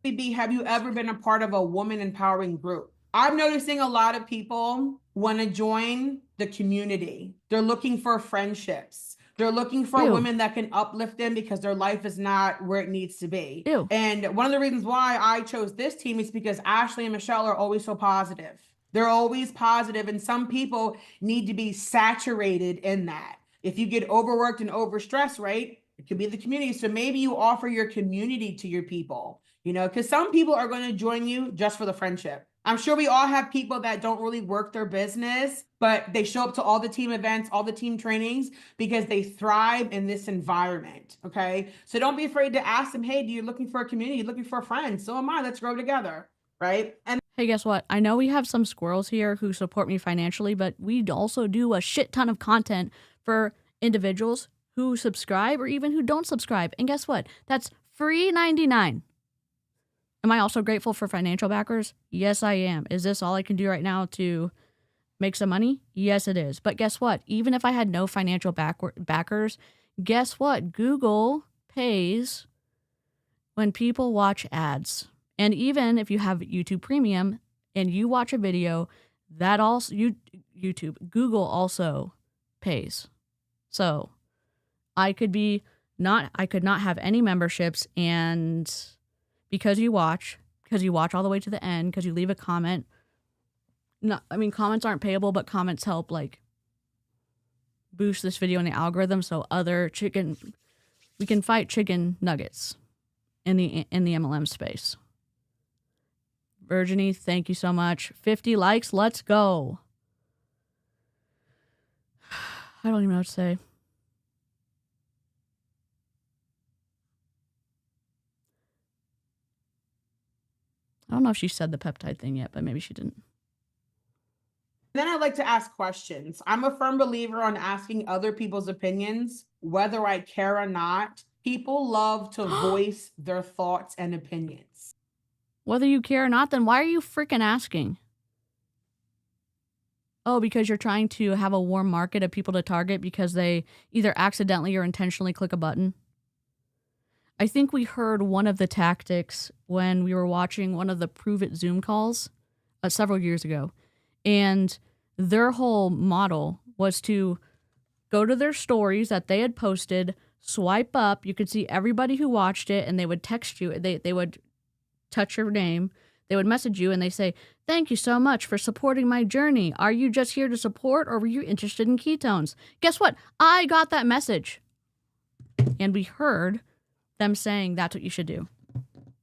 Have you ever been a part of a woman empowering group? I'm noticing a lot of people want to join the community. They're looking for friendships. They're looking for Ew. women that can uplift them because their life is not where it needs to be. Ew. And one of the reasons why I chose this team is because Ashley and Michelle are always so positive. They're always positive, and some people need to be saturated in that. If you get overworked and overstressed, right, it could be the community. So maybe you offer your community to your people, you know, because some people are going to join you just for the friendship. I'm sure we all have people that don't really work their business, but they show up to all the team events, all the team trainings, because they thrive in this environment, okay? So don't be afraid to ask them, hey, do you looking for a community? Looking for a friend? So am I. Let's grow together, right? And Hey, guess what? I know we have some squirrels here who support me financially, but we also do a shit ton of content for individuals who subscribe or even who don't subscribe. And guess what? That's free 99. Am I also grateful for financial backers? Yes, I am. Is this all I can do right now to make some money? Yes, it is. But guess what? Even if I had no financial backers, guess what? Google pays when people watch ads. And even if you have YouTube Premium and you watch a video, that also Google also pays. So I could not have any memberships, and because you watch all the way to the end, because you leave a comment. No, I mean, comments aren't payable, but comments help like boost this video in the algorithm so we can fight chicken nuggets in the MLM space. Virginie, thank you so much. 50 likes, let's go. I don't even know what to say. I don't know if she said the peptide thing yet, but maybe she didn't. then I like to ask questions. I'm a firm believer on asking other people's opinions, whether I care or not. People love to voice their thoughts and opinions. Whether you care or not, then why are you freaking asking? Oh, because you're trying to have a warm market of people to target because they either accidentally or intentionally click a button. I think we heard one of the tactics when we were watching one of the Prove It Zoom calls several years ago. And their whole model was to go to their stories that they had posted, swipe up, you could see everybody who watched it, and they would text you. They would touch your name. They would message you and they say, thank you so much for supporting my journey. Are you just here to support, or were you interested in ketones? Guess what? I got that message. And we heard them saying that's what you should do.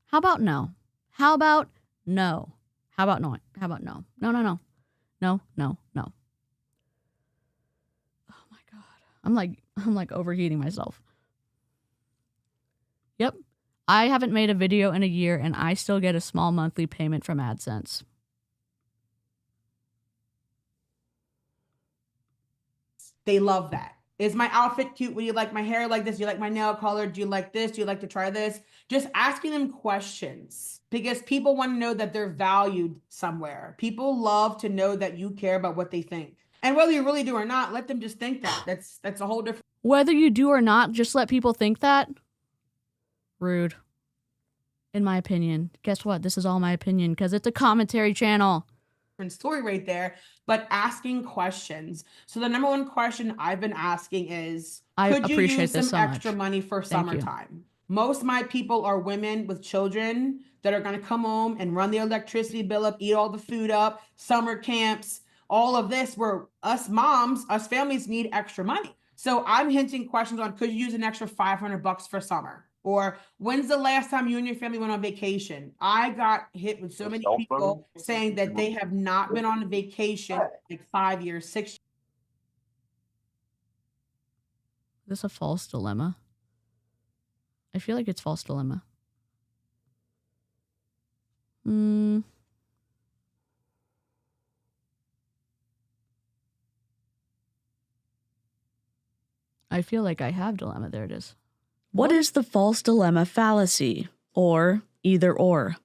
How about no? How about no? How about no? How about no? No, no, no. No, no, no. Oh my God. I'm like overheating myself. Yep. I haven't made a video in a year and I still get a small monthly payment from AdSense. They love that. Is my outfit cute? Would you like my hair like this? Do you like my nail color? Do you like this? Do you like to try this? Just asking them questions, because people want to know that they're valued somewhere. People love to know that you care about what they think. And whether you really do or not, let them just think that. That's a whole different. Whether you do or not, just let people think that? Rude. in my opinion. Guess what? This is all my opinion because it's a commentary channel. Story right there, but asking questions. So the number one question I've been asking is, I could you appreciate use this some so extra much. money for Thank you. summertime? Most of my people are women with children that are going to come home and run the electricity bill up, eat all the food up, summer camps, all of this, where us moms, us families need extra money. So I'm hinting questions on, could you use an extra $500 for summer? Or when's the last time you and your family went on vacation? I got hit with so many people saying that they have not been on a vacation like 5 years, 6 years. Is this a false dilemma? I feel like it's false dilemma. I feel like I have dilemma. There it is. What is the false dilemma fallacy, or either or?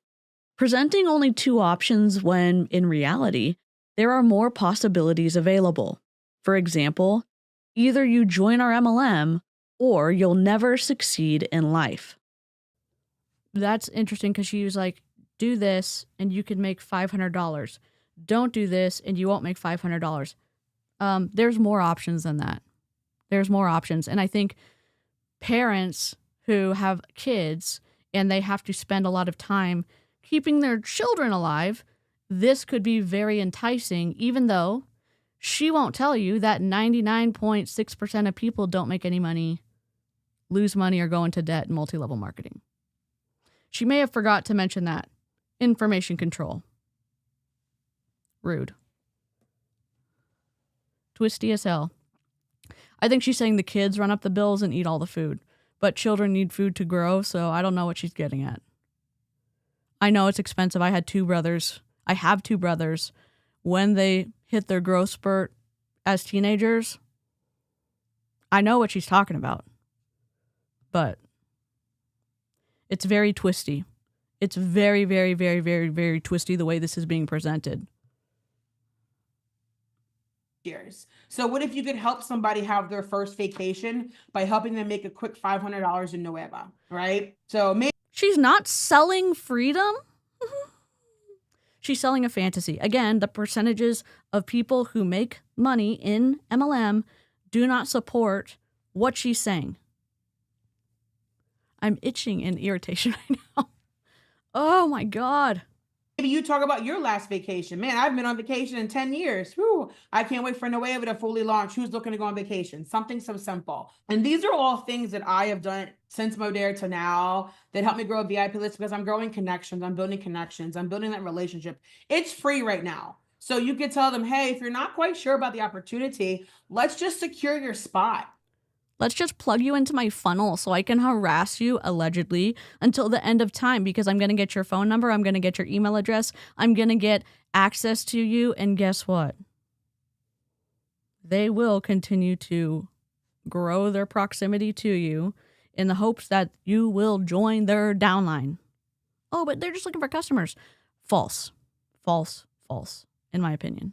Presenting only two options when, in reality, there are more possibilities available. For example, either you join our MLM or you'll never succeed in life. That's interesting because she was like, do this and you can make $500. Don't do this and you won't make $500. There's more options than that. There's more options. And I think parents who have kids and they have to spend a lot of time keeping their children alive, this could be very enticing, even though she won't tell you that 99.6% of people don't make any money, lose money, or go into debt in multi-level marketing. She may have forgot to mention that. Information control. Rude. Twisty as hell. I think she's saying the kids run up the bills and eat all the food, but children need food to grow, so I don't know what she's getting at. I know it's expensive. I have two brothers. When they hit their growth spurt as teenagers, I know what she's talking about. But it's very twisty. It's very, very, very, very, very twisty the way this is being presented. Years. So what if you could help somebody have their first vacation by helping them make a quick $500 in Nueva, right? So maybe she's not selling freedom. She's selling a fantasy. Again, the percentages of people who make money in MLM do not support what she's saying. I'm itching in irritation right now. Oh my God. maybe you talk about your last vacation. Man, I've been on vacation in 10 years. Whew, I can't wait for Nueva to fully launch. Who's looking to go on vacation? Something so simple. And these are all things that I have done since Modere to now that help me grow a VIP list because I'm growing connections. I'm building connections. I'm building that relationship. It's free right now. So you could tell them, hey, if you're not quite sure about the opportunity, let's just secure your spot. Let's just plug you into my funnel so I can harass you, allegedly, until the end of time because I'm going to get your phone number. I'm going to get your email address. I'm going to get access to you. And guess what? They will continue to grow their proximity to you in the hopes that you will join their downline. Oh, but they're just looking for customers. False. False. False, in my opinion.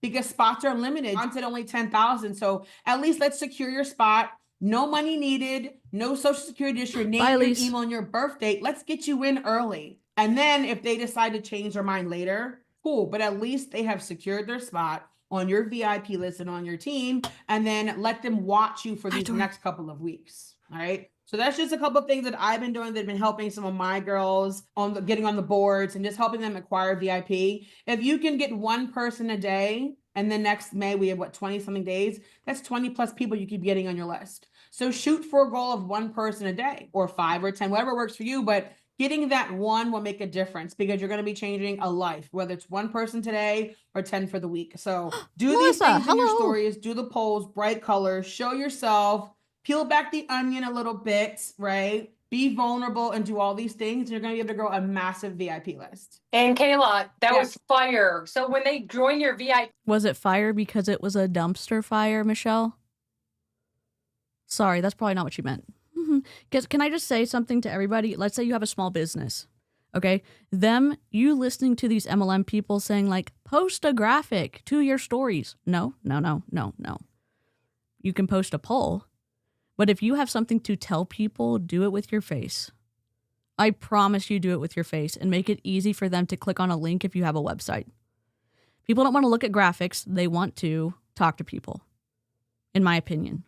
Because spots are limited. I'm at only 10,000. So at least let's secure your spot. No money needed. No social security, just your name, your email, and your birth date. Let's get you in early. And then if they decide to change their mind later, cool. But at least they have secured their spot on your VIP list and on your team. And then let them watch you for these next couple of weeks. All right. So that's just a couple of things that I've been doing that have been helping some of my girls on getting on the boards and just helping them acquire VIP. If you can get one person a day, and then next May we have 20 something days, that's 20 plus people you keep getting on your list. So shoot for a goal of one person a day or 5 or 10, whatever works for you. But getting that one will make a difference because you're going to be changing a life, whether it's one person today or 10 for the week. So do these things in your stories, do the polls, bright colors, show yourself. Peel back the onion a little bit, right? Be vulnerable and do all these things. And you're going to be able to grow a massive VIP list. And Kayla, that was fire. So when they join your VIP. Was it fire because it was a dumpster fire, Michelle? Sorry, that's probably not what you meant. Can I just say something to everybody? Let's say you have a small business, okay? You listening to these MLM people saying like, post a graphic to your stories. No. You can post a poll. But if you have something to tell people, do it with your face. I promise you do it with your face and make it easy for them to click on a link if you have a website. People don't want to look at graphics. They want to talk to people, in my opinion.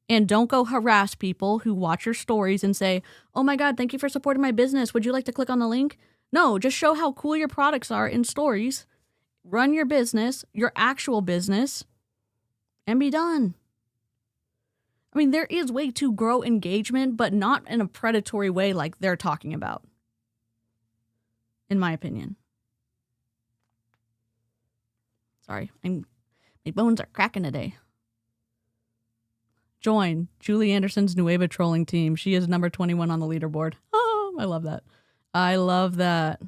And don't go harass people who watch your stories and say, oh my God, thank you for supporting my business. Would you like to click on the link? No, just show how cool your products are in stories. Run your business, your actual business, and be done. I mean, there is way to grow engagement, but not in a predatory way like they're talking about, in my opinion. Sorry, my bones are cracking today. Join Julie Anderson's Nueva trolling team. She is number 21 on the leaderboard. Oh, I love that. I love that.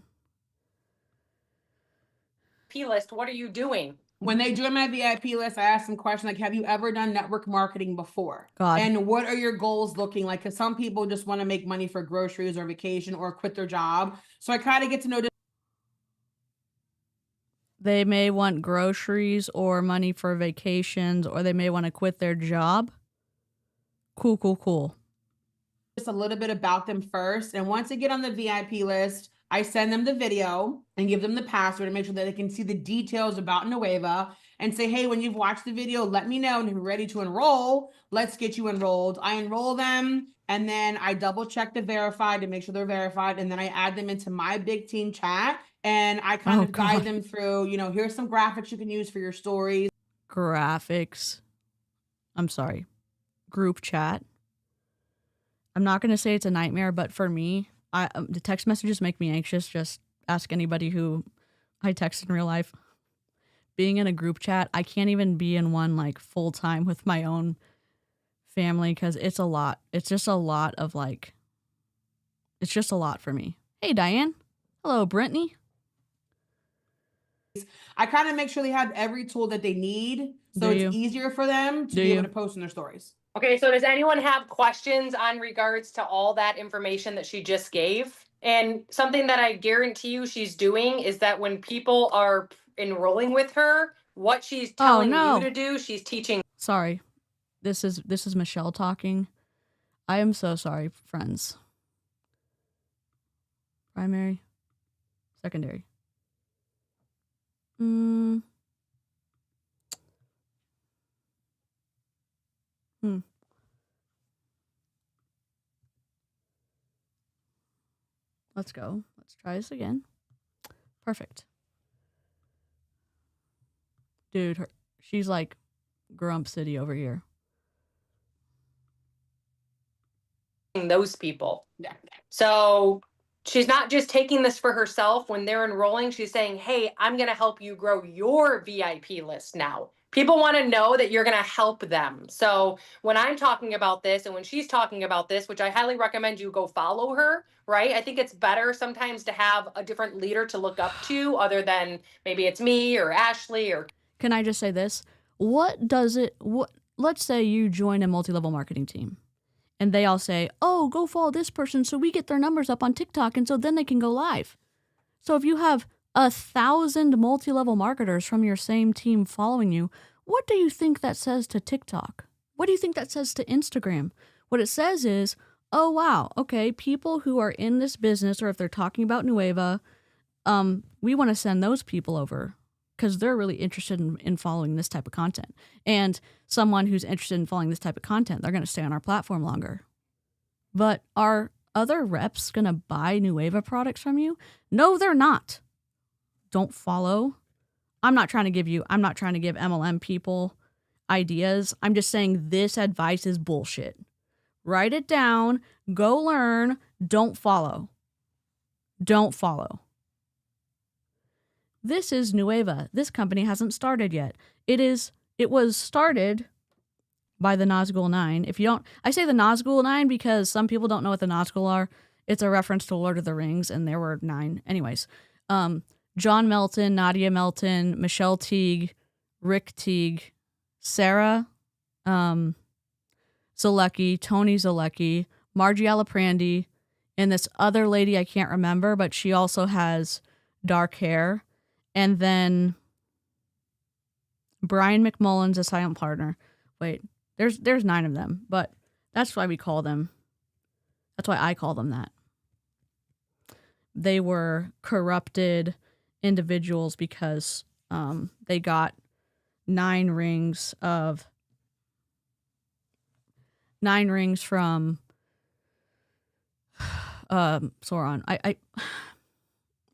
List, what are you doing? When they join my VIP list, I ask them questions like, have you ever done network marketing before? God. And what are your goals looking like? Because some people just want to make money for groceries or vacation or quit their job. So I kind of get to know. They may want groceries or money for vacations, or they may want to quit their job. Cool. Just a little bit about them first. And once they get on the VIP list, I send them the video and give them the password to make sure that they can see the details about Nueva and say, hey, when you've watched the video, let me know. And if you're ready to enroll, let's get you enrolled. I enroll them and then I double check the verified to make sure they're verified. And then I add them into my big team chat and I kind of guide them through, here's some graphics you can use for your stories. Graphics. I'm sorry. Group chat. I'm not going to say it's a nightmare, but for me, the text messages make me anxious. Just ask anybody who I text in real life. Being in a group chat, I can't even be in one like full time with my own family because it's a lot. It's just a lot of it's just a lot for me. Hey, Diane. Hello, Brittany. I kind of make sure they have every tool that they need so it's easier for them to be able to post in their stories. Okay, so does anyone have questions on regards to all that information that she just gave? And something that I guarantee you she's doing is that when people are enrolling with her, what she's telling you to do, she's teaching. Sorry. This is Michelle talking. I am so sorry, friends. Primary, secondary. Let's go. Let's try this again. Perfect. Dude, she's like Grump City over here. Those people. Yeah. So she's not just taking this for herself when they're enrolling. She's saying, hey, I'm going to help you grow your VIP list now. People want to know that you're going to help them. So when I'm talking about this and when she's talking about this, which I highly recommend you go follow her, right? I think it's better sometimes to have a different leader to look up to other than maybe it's me or Ashley or. Can I just say this? Let's say you join a multi-level marketing team and they all say, oh, go follow this person so we get their numbers up on TikTok and so then they can go live. So if you have 1,000 multi-level marketers from your same team following you, what do you think that says to TikTok? What do you think that says to Instagram? What it says is, oh, wow, okay, people who are in this business or if they're talking about Nueva, we want to send those people over because they're really interested in following this type of content. And someone who's interested in following this type of content, they're going to stay on our platform longer. But are other reps going to buy Nueva products from you? No, they're not. Don't follow. I'm not trying to give MLM people ideas. I'm just saying this advice is bullshit. Write it down. Go learn. Don't follow. Don't follow. This is Nueva. This company hasn't started yet. It was started by the Nazgul 9. I say the Nazgul 9 because some people don't know what the Nazgul are. It's a reference to Lord of the Rings, and there were 9. Anyways, John Melton, Nadia Melton, Michelle Teague, Rick Teague, Sarah Zalecki, Tony Zalecki, Margie Alaprandi, and this other lady I can't remember, but she also has dark hair. And then Brian McMullen's a silent partner. Wait, there's 9 of them, but that's why I call them that. they were corrupted individuals because they got 9 rings from Sauron.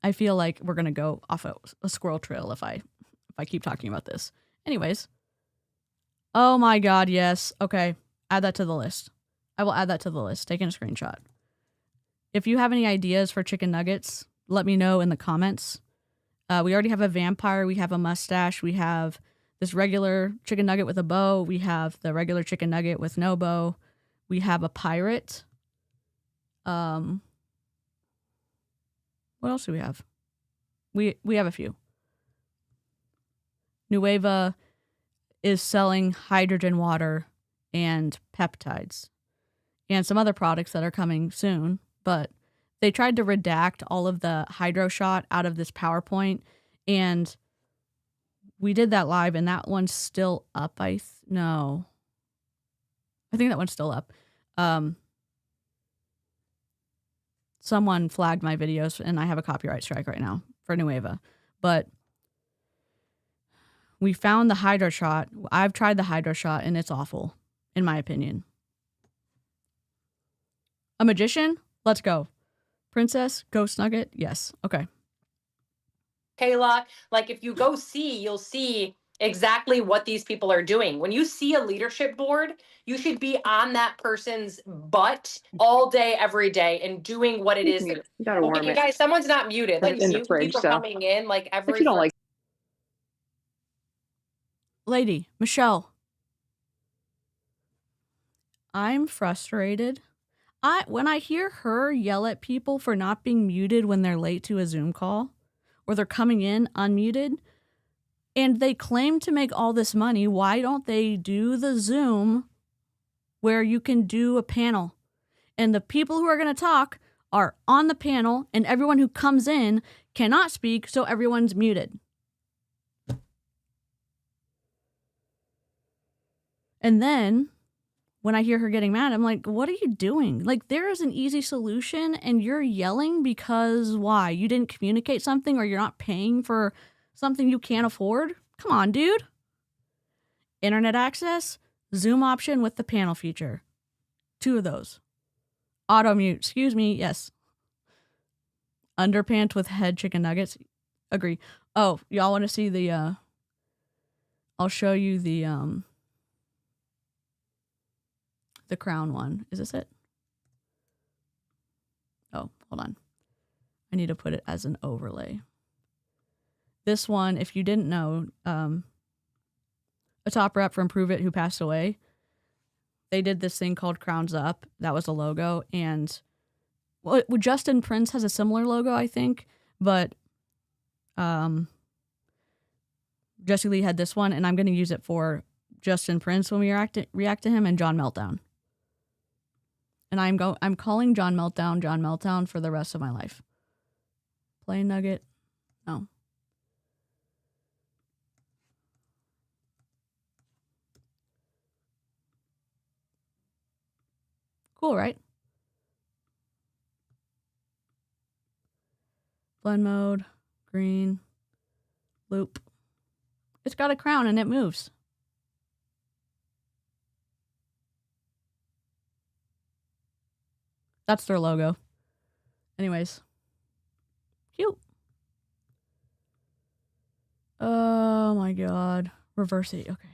I feel like we're gonna go off a squirrel trail if I keep talking about this. Anyways. Oh my god, yes. Okay. Add that to the list. I will add that to the list. Taking a screenshot. If you have any ideas for chicken nuggets, let me know in the comments. We already have a vampire. We have a mustache. We have this regular chicken nugget with a bow. We have the regular chicken nugget with no bow. We have a pirate. What else do we have? We have a few. Nueva is selling hydrogen water and peptides and some other products that are coming soon, but they tried to redact all of the hydro shot out of this PowerPoint, and we did that live, and that one's still up. No. I think that one's still up. Someone flagged my videos, and I have a copyright strike right now for Nueva, but we found the hydro shot. I've tried the hydro shot, and it's awful, in my opinion. A magician? Let's go. Princess? Ghost Nugget? Yes. Okay. Kayla, like if you go see, you'll see exactly what these people are doing. When you see a leadership board, you should be on that person's butt all day, every day, and doing what it is. You gotta warm Okay, it. guys, someone's not muted. Like It's in the you fridge, people so coming in like if every. you don't like. Lady, Michelle. I'm frustrated. When I hear her yell at people for not being muted when they're late to a Zoom call, or they're coming in unmuted, and they claim to make all this money, why don't they do the Zoom where you can do a panel? And the people who are going to talk are on the panel, and everyone who comes in cannot speak, so everyone's muted. And then when I hear her getting mad, I'm like, what are you doing? Like, there is an easy solution, and you're yelling because why? You didn't communicate something, or you're not paying for something you can't afford? Come on, dude. Internet access, Zoom option with the panel feature. 2 of those. Auto mute, excuse me, yes. Underpants with head chicken nuggets. Agree. Oh, y'all want to see the, I'll show you the crown one. Is this it? Oh, hold on. I need to put it as an overlay. This one, if you didn't know, a top rep from Prove It who passed away, they did this thing called Crowns Up. That was a logo. And well, Justin Prince has a similar logo, I think. But Jesse Lee had this one, and I'm going to use it for Justin Prince when we react to him, and John Meltdown. And I'm calling John Meltdown for the rest of my life. Play Nugget. No. Cool, right? Blend mode, green, loop. It's got a crown and it moves. That's their logo. Anyways. Cute. Oh my god. Reverse it. Okay.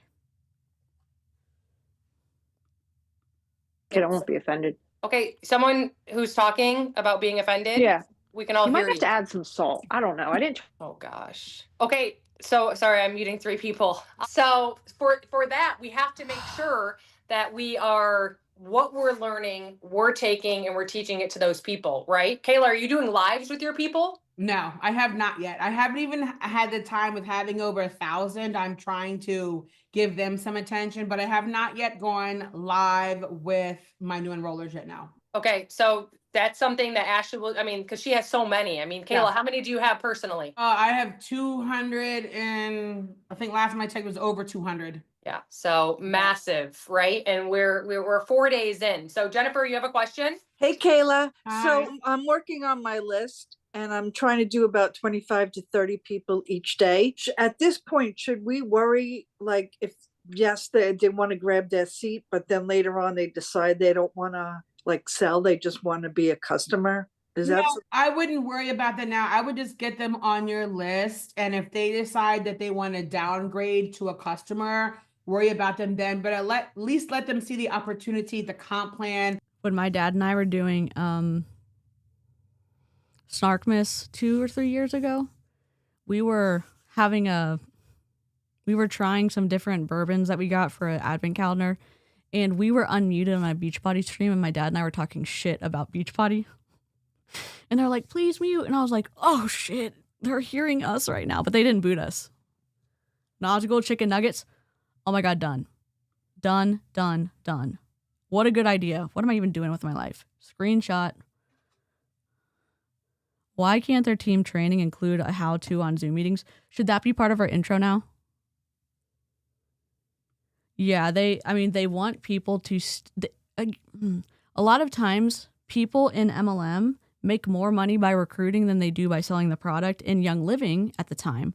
Kid, I won't be offended. Okay, someone who's talking about being offended. Yeah. We can all You hear might have to add some salt. I don't know. I didn't. Oh gosh. Okay, so sorry, I'm muting 3 people. So for that, we have to make sure that we are what we're learning, we're taking, and we're teaching it to those people, right? Kayla, are you doing lives with your people? No, I have not yet. I haven't even had the time with having over 1,000. I'm trying to give them some attention, but I have not yet gone live with my new enrollers yet now. Okay, so that's something that Ashley will, I mean, because she has so many. I mean, Kayla, Yeah. how many do you have personally? I have 200 and I think last time I checked was over 200. Yeah, so massive, right? And we're 4 days in. So Jennifer, you have a question? Hey, Kayla. Hi. So I'm working on my list and I'm trying to do about 25 to 30 people each day. At this point, should we worry, like, if yes, they want to grab their seat, but then later on they decide they don't want to like sell, they just want to be a customer? Is that No, I wouldn't worry about that now. I would just get them on your list. And if they decide that they want to downgrade to a customer, worry about them then. But at least let them see the opportunity, the comp plan. When my dad and I were doing Snarkmas 2 or 3 years ago, we were trying some different bourbons that we got for an advent calendar, and we were unmuted on a Beachbody stream, and my dad and I were talking shit about Beachbody. And they're like, please mute. And I was like, oh shit, they're hearing us right now. But they didn't boot us. Nazgul chicken nuggets. Oh my God, done. Done. What a good idea. What am I even doing with my life? Screenshot. Why can't their team training include a how-to on Zoom meetings? Should that be part of our intro now? Yeah, they want people to... a lot of times, people in MLM make more money by recruiting than they do by selling the product. In Young Living at the time,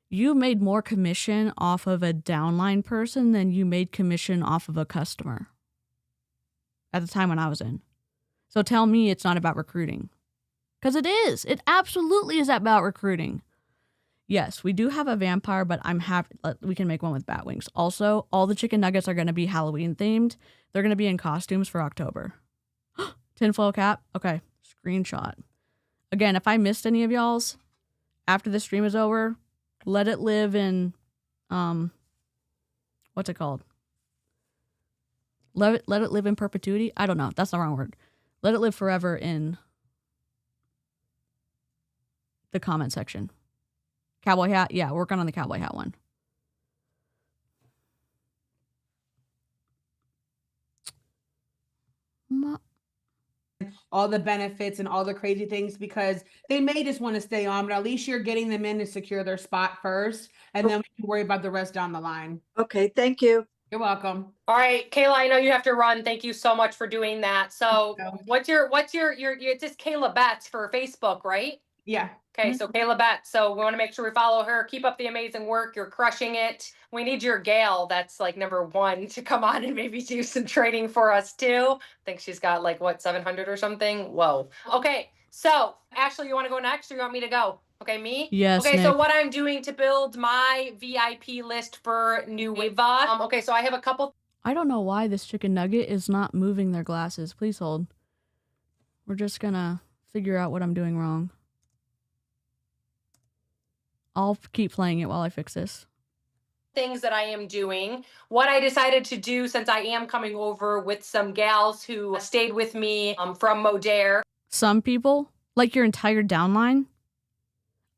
you made more commission off of a downline person than you made commission off of a customer at the time when I was in. So tell me it's not about recruiting. Because it is. It absolutely is about recruiting. Yes, we do have a vampire, but I'm happy we can make one with bat wings. Also, all the chicken nuggets are going to be Halloween themed. They're going to be in costumes for October. Tinfoil cap. Okay. Screenshot. Again, if I missed any of y'all's after the stream is over, let it live in, what's it called? Let it live in perpetuity. I don't know. That's the wrong word. Let it live forever in the comment section. Cowboy hat. Yeah, working on the cowboy hat one. All the benefits and all the crazy things, because they may just want to stay on, but at least you're getting them in to secure their spot first, and then we can worry about the rest down the line. Okay, thank you. You're welcome. All right, Kayla, I know you have to run. Thank you so much for doing that. So what's your it's just Kayla Betts for Facebook, right? Yeah. Okay, so Kayla Betts. So we want to make sure we follow her. Keep up the amazing work. You're crushing it. We need your gal that's like #1 to come on and maybe do some training for us too. I think she's got like 700 or something. Whoa. Okay, so Ashley, you want to go next or you want me to go? Okay, me? Yes. Okay, Nick. so what I'm doing to build my VIP list for Nueva. Okay, so I have a couple. I don't know why this chicken nugget is not moving their glasses. Please hold. We're just gonna figure out what I'm doing wrong. I'll keep playing it while I fix this. Things that I am doing. What I decided to do, since I am coming over with some gals who stayed with me from Modere. Some people, like your entire downline.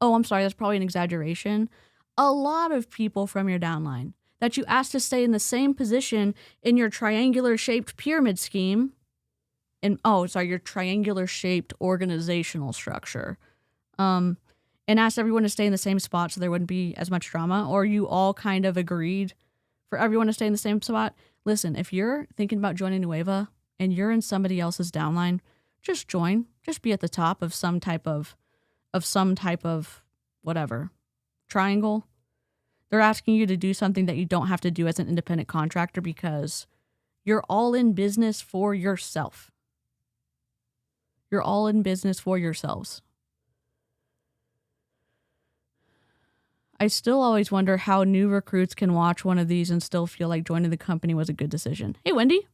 Oh, I'm sorry, that's probably an exaggeration. A lot of people from your downline that you asked to stay in the same position in your triangular-shaped pyramid scheme. Your triangular-shaped organizational structure. And asked everyone to stay in the same spot so there wouldn't be as much drama, or you all kind of agreed for everyone to stay in the same spot. Listen, if you're thinking about joining Nueva and you're in somebody else's downline, just join. Just be at the top of some type of whatever triangle. They're asking you to do something that you don't have to do as an independent contractor because you're all in business for yourself. You're all in business for yourselves. I still always wonder how new recruits can watch one of these and still feel like joining the company was a good decision. Hey, Wendy.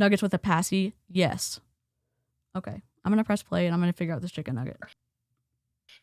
Nuggets with a passy? Yes. Okay. I'm going to press play and I'm going to figure out this chicken nugget.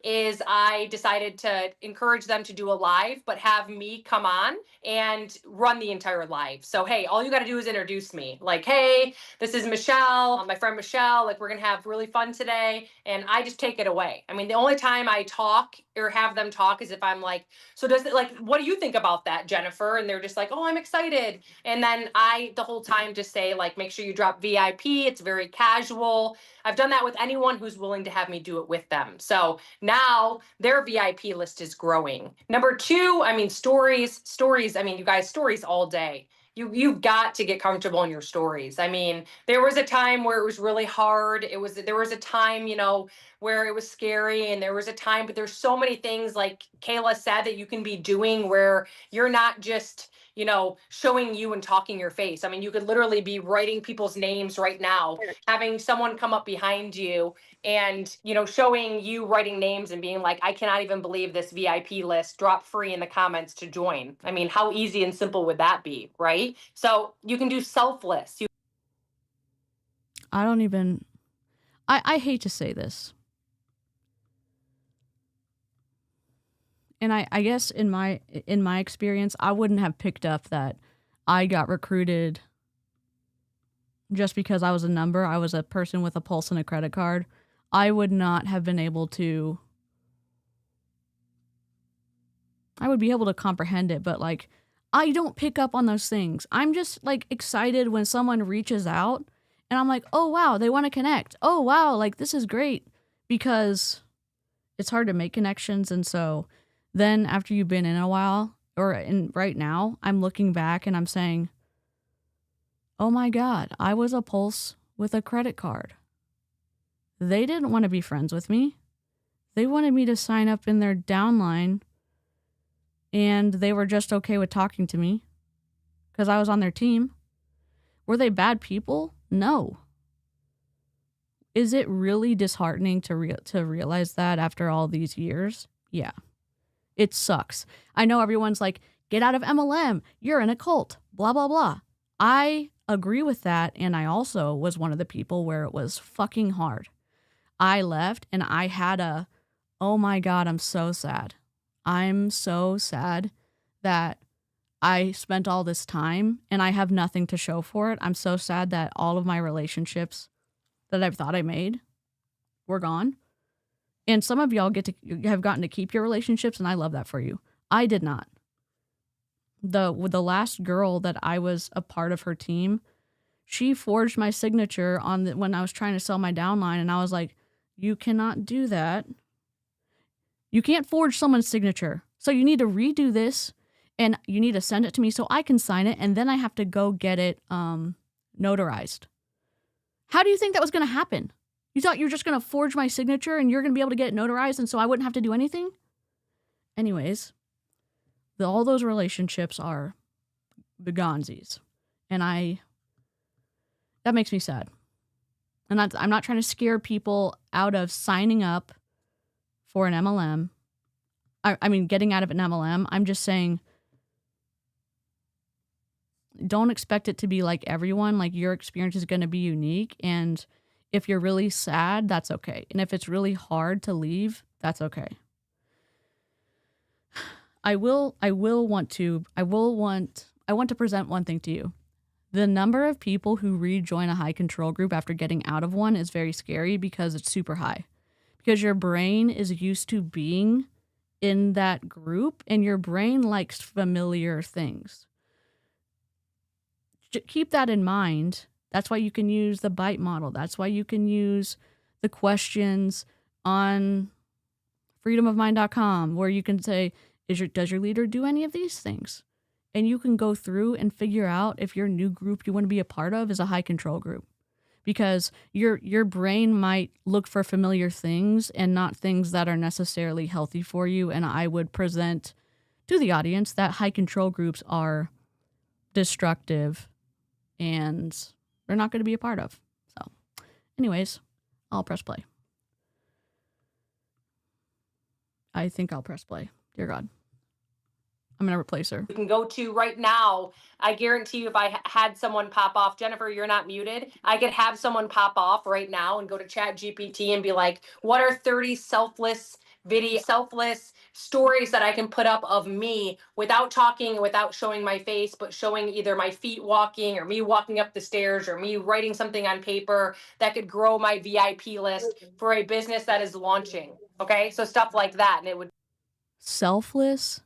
Is I decided to encourage them to do a live, but have me come on and run the entire live. So, hey, all you got to do is introduce me. Like, hey, this is Michelle, my friend Michelle. Like, we're going to have really fun today. And I just take it away. I mean, the only time I talk or have them talk is if I'm like, so does it, like, what do you think about that, Jennifer? And they're just like, oh, I'm excited. And then I, the whole time, just say, like, make sure you drop VIP. It's very casual. I've done that with anyone who's willing to have me do it with them. So now their VIP list is growing. #2, I mean, stories. I mean, you guys, stories all day. you've got to get comfortable in your stories. I mean, there was a time where it was really hard. There was a time, you know, where it was scary, and there was a time, but there's so many things like Kayla said that you can be doing where you're not just, you know, showing you and talking your face. I mean, you could literally be writing people's names right now, having someone come up behind you and, you know, showing you writing names and being like, I cannot even believe this VIP list, drop free in the comments to join. I mean, how easy and simple would that be, right? So you can do selfless. I hate to say this. And I guess in my experience, I wouldn't have picked up that I got recruited just because I was a number. I was a person with a pulse and a credit card. I would not have been able to. I would be able to comprehend it, but like, I don't pick up on those things. I'm just like excited when someone reaches out and I'm like, oh wow, they want to connect. Oh wow, like this is great, because it's hard to make connections. And so then after you've been in a while, or in right now, I'm looking back and I'm saying, oh my God, I was a pulse with a credit card. They didn't want to be friends with me. They wanted me to sign up in their downline, and they were just okay with talking to me because I was on their team. Were they bad people? No. Is it really disheartening to realize that after all these years? Yeah. It sucks. I know everyone's like, get out of MLM. You're in a cult. Blah, blah, blah. I agree with that, and I also was one of the people where it was fucking hard. I left and I had oh my God, I'm so sad. I'm so sad that I spent all this time and I have nothing to show for it. I'm so sad that all of my relationships that I thought I made were gone. And some of y'all have gotten to keep your relationships, and I love that for you. I did not. The last girl that I was a part of her team, she forged my signature when I was trying to sell my downline, and I was like, you cannot do that. You can't forge someone's signature. So you need to redo this, and you need to send it to me so I can sign it, and then I have to go get it notarized. How do you think that was going to happen? You thought you were just going to forge my signature and you're going to be able to get it notarized, and so I wouldn't have to do anything? Anyways, all those relationships are begonzies, and that makes me sad. And I'm not trying to scare people out of signing up for an MLM. I mean, getting out of an MLM. I'm just saying, don't expect it to be like everyone. Like, your experience is going to be unique. And if you're really sad, that's okay. And if it's really hard to leave, that's okay. I want to present one thing to you. The number of people who rejoin a high control group after getting out of one is very scary, because it's super high. Because your brain is used to being in that group, and your brain likes familiar things. Keep that in mind. That's why you can use the bite model. That's why you can use the questions on freedomofmind.com, where you can say, does your leader do any of these things? And you can go through and figure out if your new group you want to be a part of is a high control group. Because your brain might look for familiar things and not things that are necessarily healthy for you. And I would present to the audience that high control groups are destructive and they're not going to be a part of. So anyways, I'll press play. I think I'll press play. Dear God. I'm going to replace her. You can go to right now. I guarantee you, if I had someone pop off, Jennifer, you're not muted. I could have someone pop off right now and go to ChatGPT and be like, what are 30 selfless stories that I can put up of me without talking and without showing my face, but showing either my feet walking or me walking up the stairs or me writing something on paper that could grow my VIP list for a business that is launching. Okay. So stuff like that. And it would. Selfless.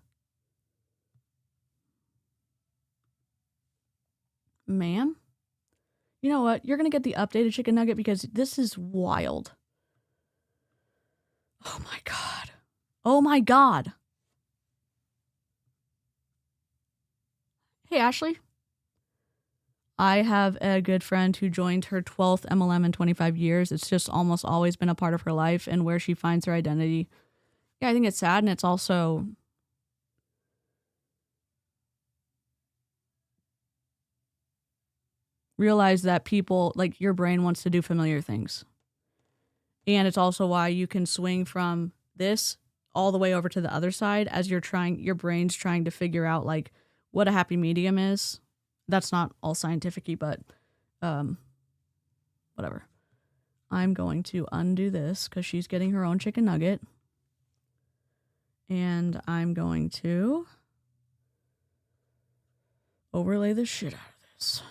Ma'am, you know what? You're going to get the updated Chicken Nugget, because this is wild. Oh my God. Oh my God. Hey, Ashley. I have a good friend who joined her 12th MLM in 25 years. It's just almost always been a part of her life and where she finds her identity. Yeah, I think it's sad, and it's also realize that people, like, your brain wants to do familiar things. And it's also why you can swing from this all the way over to the other side as your brain's trying to figure out, like, what a happy medium is. That's not all scientific-y, but whatever. I'm going to undo this because she's getting her own chicken nugget. And I'm going to overlay the shit out of this.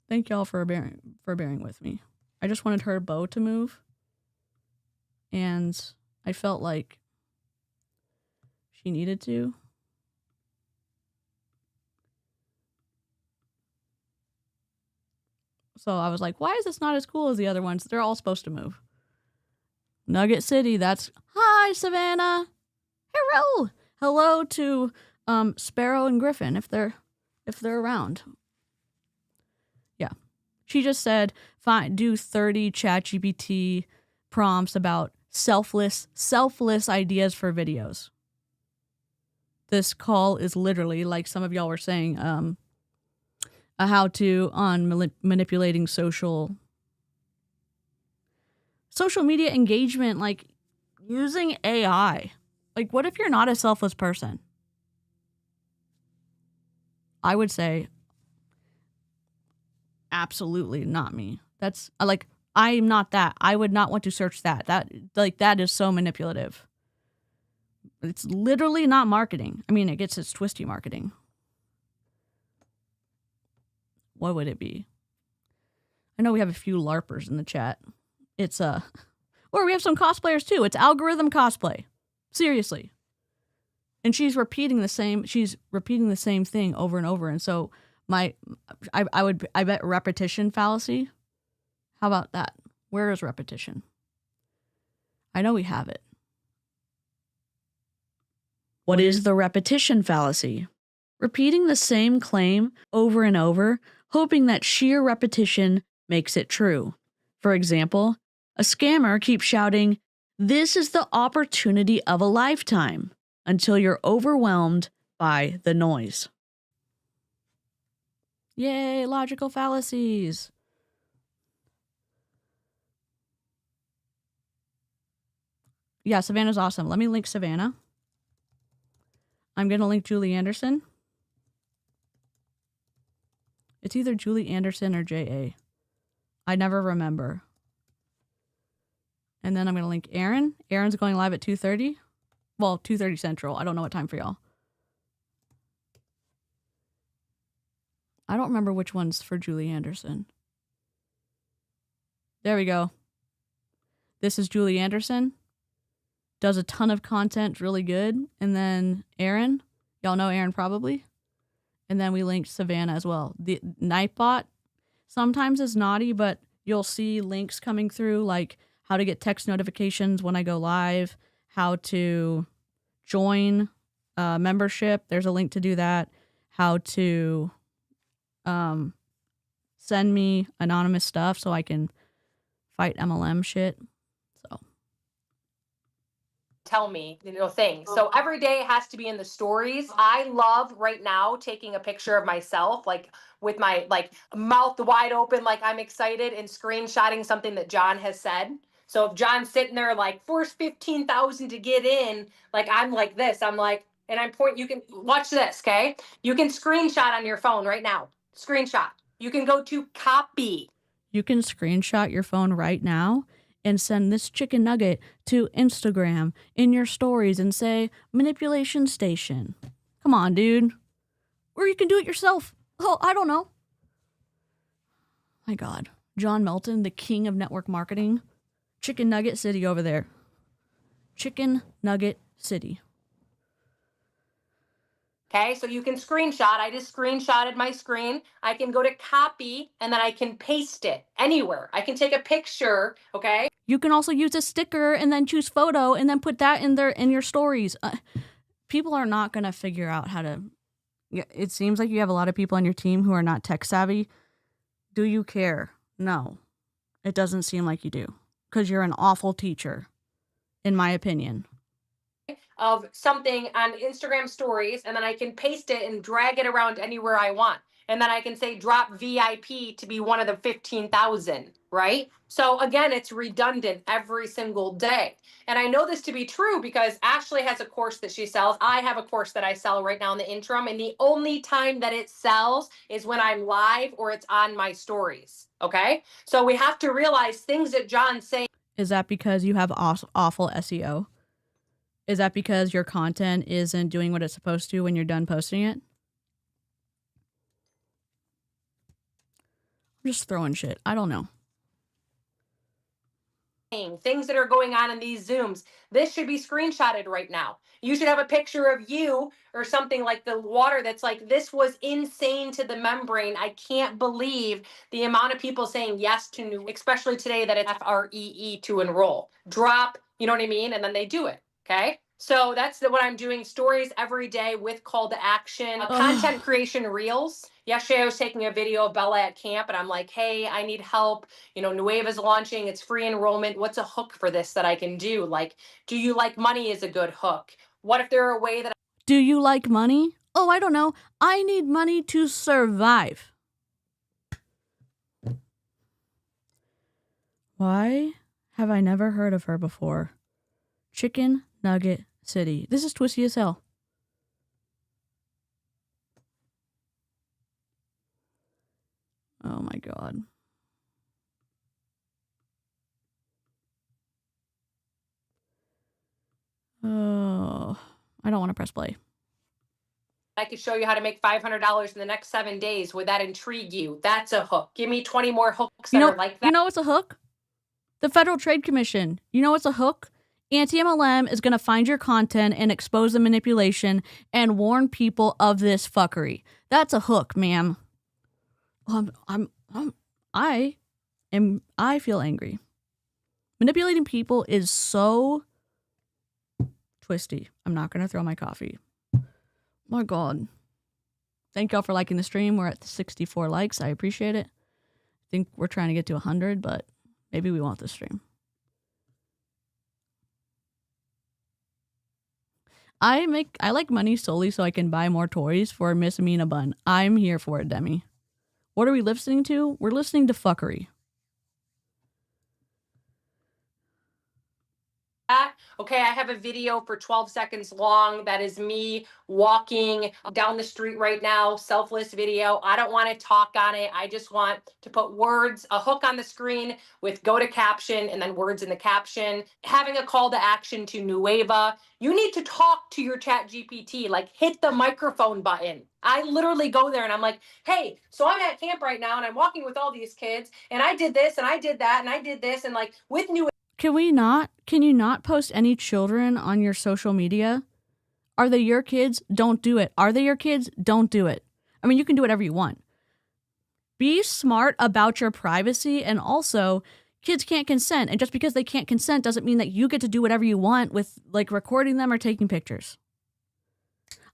Thank y'all for bearing with me. I just wanted her bow to move. And I felt like she needed to. So I was like, why is this not as cool as the other ones? They're all supposed to move. Nugget City, that's... Hi, Savannah! Hello! Hello to Sparrow and Griffin, if they're around. Yeah. She just said, fine, do 30 ChatGPT prompts about selfless ideas for videos. This call is literally, like some of y'all were saying, a how-to on manipulating social media engagement, like using AI. Like, what if you're not a selfless person? I would say, absolutely not me. That's like, I am not that. I would not want to search that. That is so manipulative. It's literally not marketing. I mean, it gets its twisty marketing. What would it be? I know we have a few LARPers in the chat. It's or we have some cosplayers too. It's algorithm cosplay. Seriously. And she's repeating the same thing over and over. And so I bet repetition fallacy. How about that? Where is repetition? I know we have it. What is the repetition fallacy? Repeating the same claim over and over, hoping that sheer repetition makes it true. For example, a scammer keeps shouting, "This is the opportunity of a lifetime," until you're overwhelmed by the noise. Yay, logical fallacies. Yeah, Savannah's awesome. Let me link Savannah. I'm going to link Julie Anderson. It's either Julie Anderson or J.A. I never remember. And then I'm going to link Aaron. Aaron's going live at 2:30. Well, 2:30 Central. I don't know what time for y'all. I don't remember which one's for Julie Anderson. There we go. This is Julie Anderson. Does a ton of content, really good. And then Aaron. Y'all know Aaron probably. And then we linked Savannah as well. The Nightbot sometimes is naughty, but you'll see links coming through, like how to get text notifications when I go live, how to join membership. There's a link to do that. How to send me anonymous stuff so I can fight MLM shit. So tell me, things. So every day has to be in the stories. I love right now taking a picture of myself, like with my mouth wide open, like I'm excited, and screenshotting something that John has said. So if John's sitting there like force 15,000 to get in, like I'm like this, I'm like, and I'm you can watch this, okay? You can screenshot on your phone right now. Screenshot. You can go to copy. You can screenshot your phone right now and send this chicken nugget to Instagram in your stories and say, manipulation station. Come on, dude. Or you can do it yourself. Oh, I don't know. My God. John Melton, the king of network marketing. Chicken Nugget City over there. Chicken Nugget City. Okay, so you can screenshot. I just screenshotted my screen. I can go to copy and then I can paste it anywhere. I can take a picture, okay? You can also use a sticker and then choose photo and then put that in your stories. People are not going to figure out how to Yeah, it seems like you have a lot of people on your team who are not tech savvy. Do you care? No, it doesn't seem like you do, because you're an awful teacher, in my opinion. Of something on Instagram stories, and then I can paste it and drag it around anywhere I want. And then I can say drop VIP to be one of the 15,000, right? So again, it's redundant every single day. And I know this to be true because Ashley has a course that she sells. I have a course that I sell right now in the interim. And the only time that it sells is when I'm live or it's on my stories. Okay. So we have to realize things that John's saying. Is that because you have awful SEO? Is that because your content isn't doing what it's supposed to when you're done posting it? I'm just throwing shit. I don't know. Things that are going on in these Zooms. This should be screenshotted right now. You should have a picture of you or something like the water that's like, this was insane to the membrane. I can't believe the amount of people saying yes to new, especially today that it's FREE to enroll. Drop, you know what I mean? And then they do it. Okay. So that's what I'm doing. Stories every day with call to action, content creation reels. Yesterday I was taking a video of Bella at camp and I'm like, hey, I need help. You know, Nueva's launching, it's free enrollment. What's a hook for this that I can do? Like, do you like money is a good hook? What if there are a way that Do you like money? Oh, I don't know. I need money to survive. Why have I never heard of her before? Chicken Nugget City. This is twisty as hell. Oh my god. Oh, I don't want to press play. I could show you how to make $500 in the next 7 days? Would that intrigue you? That's a hook. Give me 20 more hooks that are like that. You know what's a hook? The Federal Trade Commission. You know what's a hook? Anti-MLM is going to find your content and expose the manipulation and warn people of this fuckery. That's a hook, ma'am. I feel angry. Manipulating people is so twisty. I'm not going to throw my coffee. My God. Thank y'all for liking the stream. We're at 64 likes. I appreciate it. I think we're trying to get to 100, but maybe we want this stream. I like money solely so I can buy more toys for Miss Amina Bun. I'm here for it, Demi. What are we listening to? We're listening to fuckery. Okay, I have a video for 12 seconds long that is me walking down the street right now, selfless video. I don't want to talk on it. I just want to put words, a hook on the screen with go to caption and then words in the caption. Having a call to action to Nueva. You need to talk to your ChatGPT, like hit the microphone button. I literally go there and I'm like, hey, so I'm at camp right now and I'm walking with all these kids and I did this and I did that and I did this and like with Nueva. Can you not post any children on your social media? Are they your kids? Don't do it. Are they your kids? Don't do it. I mean, you can do whatever you want. Be smart about your privacy, and also, kids can't consent. And just because they can't consent doesn't mean that you get to do whatever you want with, like, recording them or taking pictures.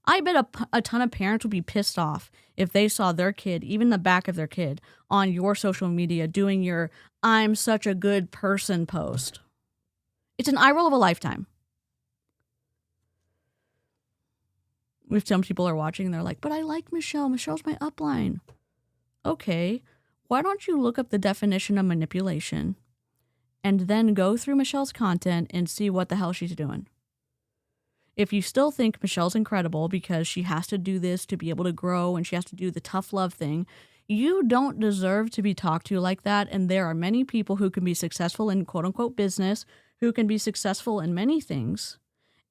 I bet a ton of parents would be pissed off if they saw their kid, even the back of their kid, on your social media doing your I'm such a good person post. It's an eye roll of a lifetime. If some people are watching and they're like, but I like Michelle. Michelle's my upline. Okay, why don't you look up the definition of manipulation and then go through Michelle's content and see what the hell she's doing? If you still think Michelle's incredible because she has to do this to be able to grow and she has to do the tough love thing, you don't deserve to be talked to like that. And there are many people who can be successful in quote unquote business, who can be successful in many things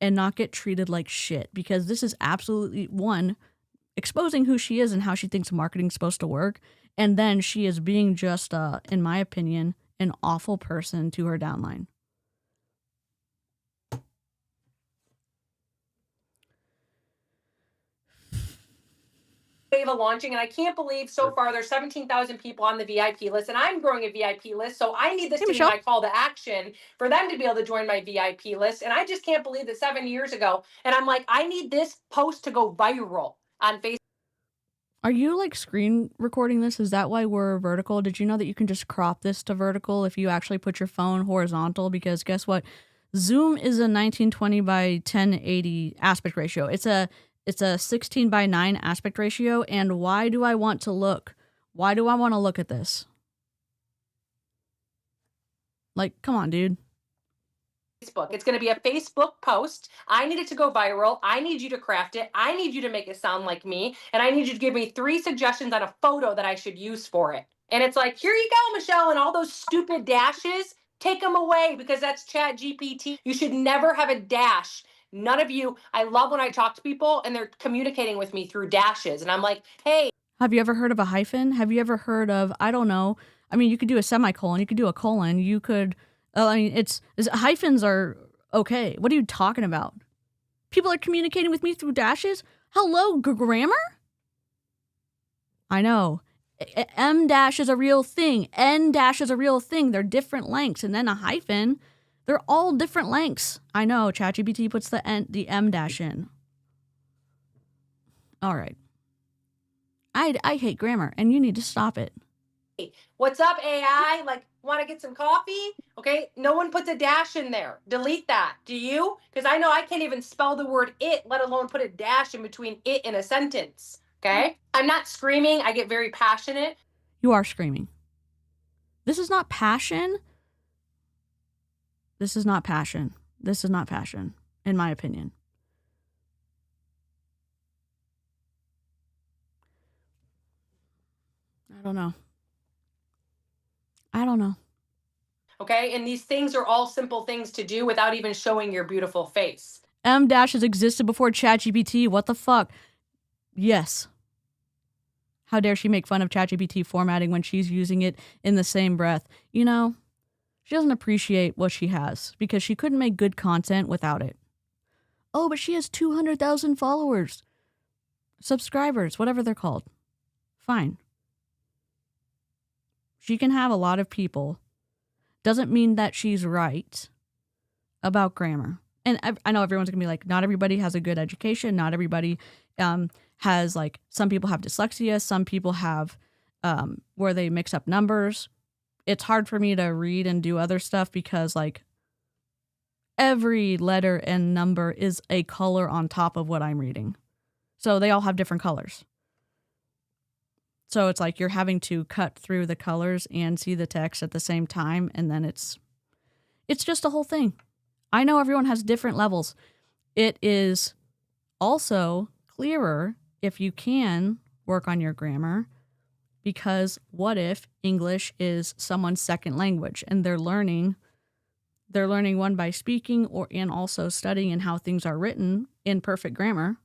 and not get treated like shit, because this is absolutely, one, exposing who she is and how she thinks marketing's supposed to work. And then she is being just, in my opinion, an awful person to her downline. Nueva launching, and I can't believe so far there's 17,000 people on the VIP list, and I'm growing a VIP list, so I need this to be my call to action for them to be able to join my VIP list. And I just can't believe that 7 years ago, and I'm like, I need this post to go viral on Facebook. Are you like screen recording this? Is that why we're vertical? Did you know that you can just crop this to vertical if you actually put your phone horizontal? Because guess what? Zoom is a 1920 by 1080 aspect ratio. It's a 16 by 9 aspect ratio. And why do I want to look? Why do I want to look at this? Like, come on, dude. Facebook. It's going to be a Facebook post. I need it to go viral. I need you to craft it. I need you to make it sound like me. And I need you to give me 3 suggestions on a photo that I should use for it. And it's like, here you go, Michelle. And all those stupid dashes, take them away because that's ChatGPT. You should never have a dash. None of you. I love when I talk to people and they're communicating with me through dashes. And I'm like, hey. Have you ever heard of a hyphen? Have you ever heard of, I don't know. I mean, you could do a semicolon. You could do a colon. You could... I mean, it's hyphens are okay. What are you talking about? People are communicating with me through dashes? Hello, grammar? I know. M dash is a real thing. N dash is a real thing. They're different lengths. And then a hyphen, they're all different lengths. I know. ChatGPT puts the M dash in. All right. I hate grammar, and you need to stop it. What's up, AI? Like, want to get some coffee? Okay, no one puts a dash in there. Delete that. Do you? Because I know I can't even spell the word it, let alone put a dash in between it in a sentence. Okay? I'm not screaming. I get very passionate. You are screaming. This is not passion. This is not passion. This is not passion, in my opinion. I don't know. Okay, and these things are all simple things to do without even showing your beautiful face. M dashes existed before ChatGPT. What the fuck? Yes. How dare she make fun of ChatGPT formatting when she's using it in the same breath? You know, she doesn't appreciate what she has because she couldn't make good content without it. Oh, but she has 200,000 followers. Subscribers, whatever they're called. Fine. She can have a lot of people. Doesn't mean that she's right about grammar. And I know everyone's going to be like, not everybody has a good education. Not everybody has, like, some people have dyslexia. Some people have where they mix up numbers. It's hard for me to read and do other stuff because, like, every letter and number is a color on top of what I'm reading. So they all have different colors. So it's like you're having to cut through the colors and see the text at the same time. And then it's just a whole thing. I know everyone has different levels. It is also clearer if you can work on your grammar, because what if English is someone's second language and they're learning one by speaking and also studying and how things are written in perfect grammar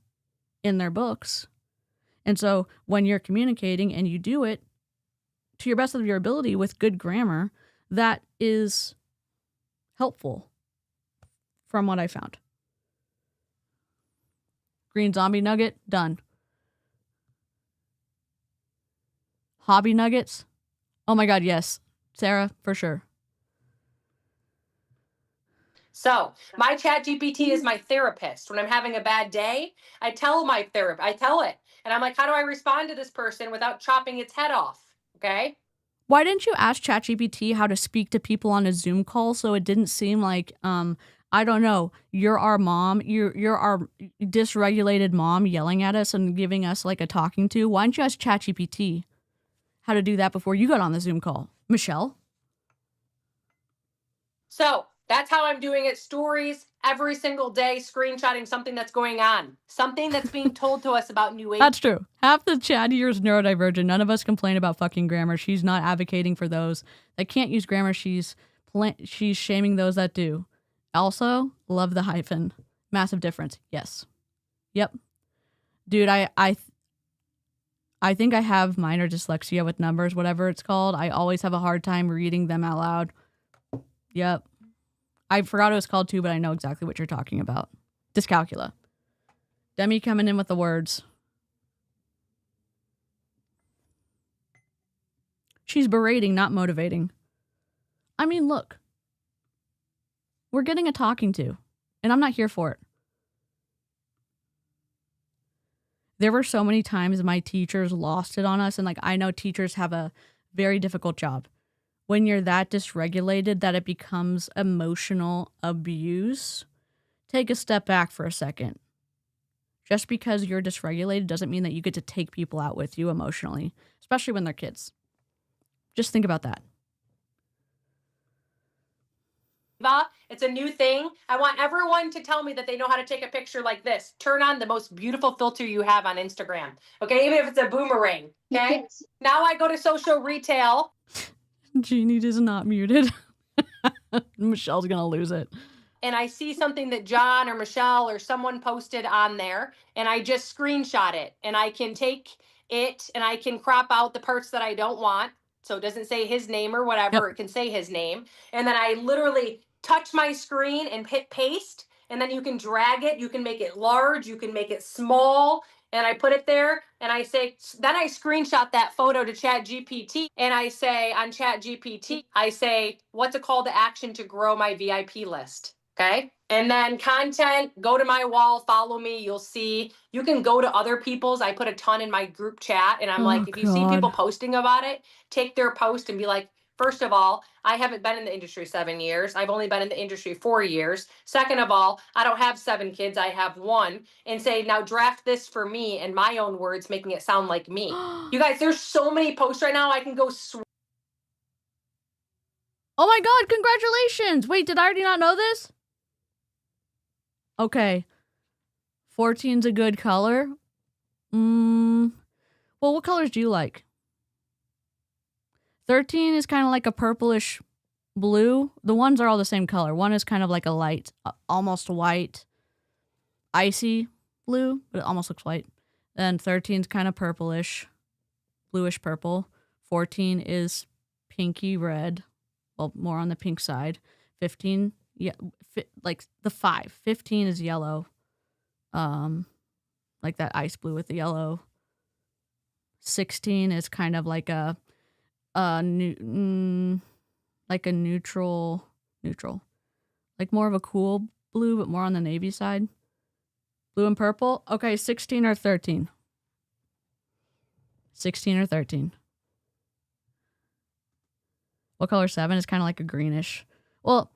in their books. And so when you're communicating and you do it to your best of your ability with good grammar, that is helpful from what I found. Green zombie nugget, done. Hobby nuggets? Oh my God, yes. Sarah, for sure. So my ChatGPT is my therapist. When I'm having a bad day, I tell my therapist, I tell it. And I'm like, how do I respond to this person without chopping its head off? Okay. Why didn't you ask ChatGPT how to speak to people on a Zoom call so it didn't seem like, I don't know, you're our mom, you're our dysregulated mom yelling at us and giving us like a talking to? Why didn't you ask ChatGPT how to do that before you got on the Zoom call? Michelle? So that's how I'm doing it. Stories every single day, screenshotting something that's going on, something that's being told to us about new age. That's true. Half the chat here is neurodivergent. None of us complain about fucking grammar. She's not advocating for those that can't use grammar. She's shaming those that do. Also, love the hyphen. Massive difference. Yes. Yep. Dude, I think I have minor dyslexia with numbers, whatever it's called. I always have a hard time reading them out loud. Yep. I forgot what it was called too, but I know exactly what you're talking about. Dyscalculia. Demi coming in with the words. She's berating, not motivating. I mean, look. We're getting a talking to, and I'm not here for it. There were so many times my teachers lost it on us. And like, I know teachers have a very difficult job. When you're that dysregulated that it becomes emotional abuse, take a step back for a second. Just because you're dysregulated doesn't mean that you get to take people out with you emotionally, especially when they're kids. Just think about that. It's a new thing. I want everyone to tell me that they know how to take a picture like this. Turn on the most beautiful filter you have on Instagram. Okay, even if it's a boomerang. Okay. Now I go to social retail. Jeannie is not muted. Michelle's gonna lose it. And I see something that John or Michelle or someone posted on there, and I just screenshot it. And I can take it and I can crop out the parts that I don't want. So it doesn't say his name or whatever. It can say his name. And then I literally touch my screen and hit paste. And then you can drag it. You can make it large. You can make it small. And I put it there and I say, then I screenshot that photo to ChatGPT and I say on ChatGPT, I say, what's a call to action to grow my VIP list? Okay. And then content, go to my wall, follow me. You'll see, you can go to other people's. I put a ton in my group chat and I'm like, if you see people posting about it, take their post and be like, first of all, I haven't been in the industry 7 years. I've only been in the industry 4 years. Second of all, I don't have 7 kids. I have 1. And say, now draft this for me in my own words, making it sound like me. You guys, there's so many posts right now. I can go. Oh my God, congratulations. Wait, did I already not know this? Okay. 14's a good color. Well, what colors do you like? 13 is kind of like a purplish blue. The ones are all the same color. One is kind of like a light, almost white, icy blue, but it almost looks white. Then 13 is kind of purplish, bluish purple. 14 is pinky red, well, more on the pink side. 15, yeah, like the 5. 15 is yellow, like that ice blue with the yellow. 16 is kind of like a neutral, like more of a cool blue, but more on the navy side. Blue and purple. Okay, 16 or 13. 16 or 13. What color 7 is kind of like a greenish. Well,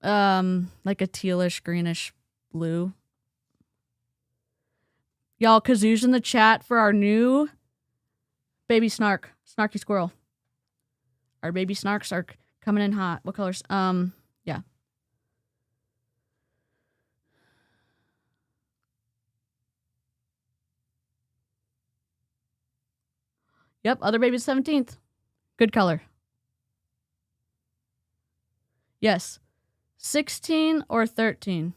like a tealish, greenish blue. Y'all, Kazoo's in the chat for our new baby snark. Snarky squirrel. Our baby snarks are coming in hot. What colors? Yeah. Yep, other baby's 17th. Good color. Yes. 16 or 13.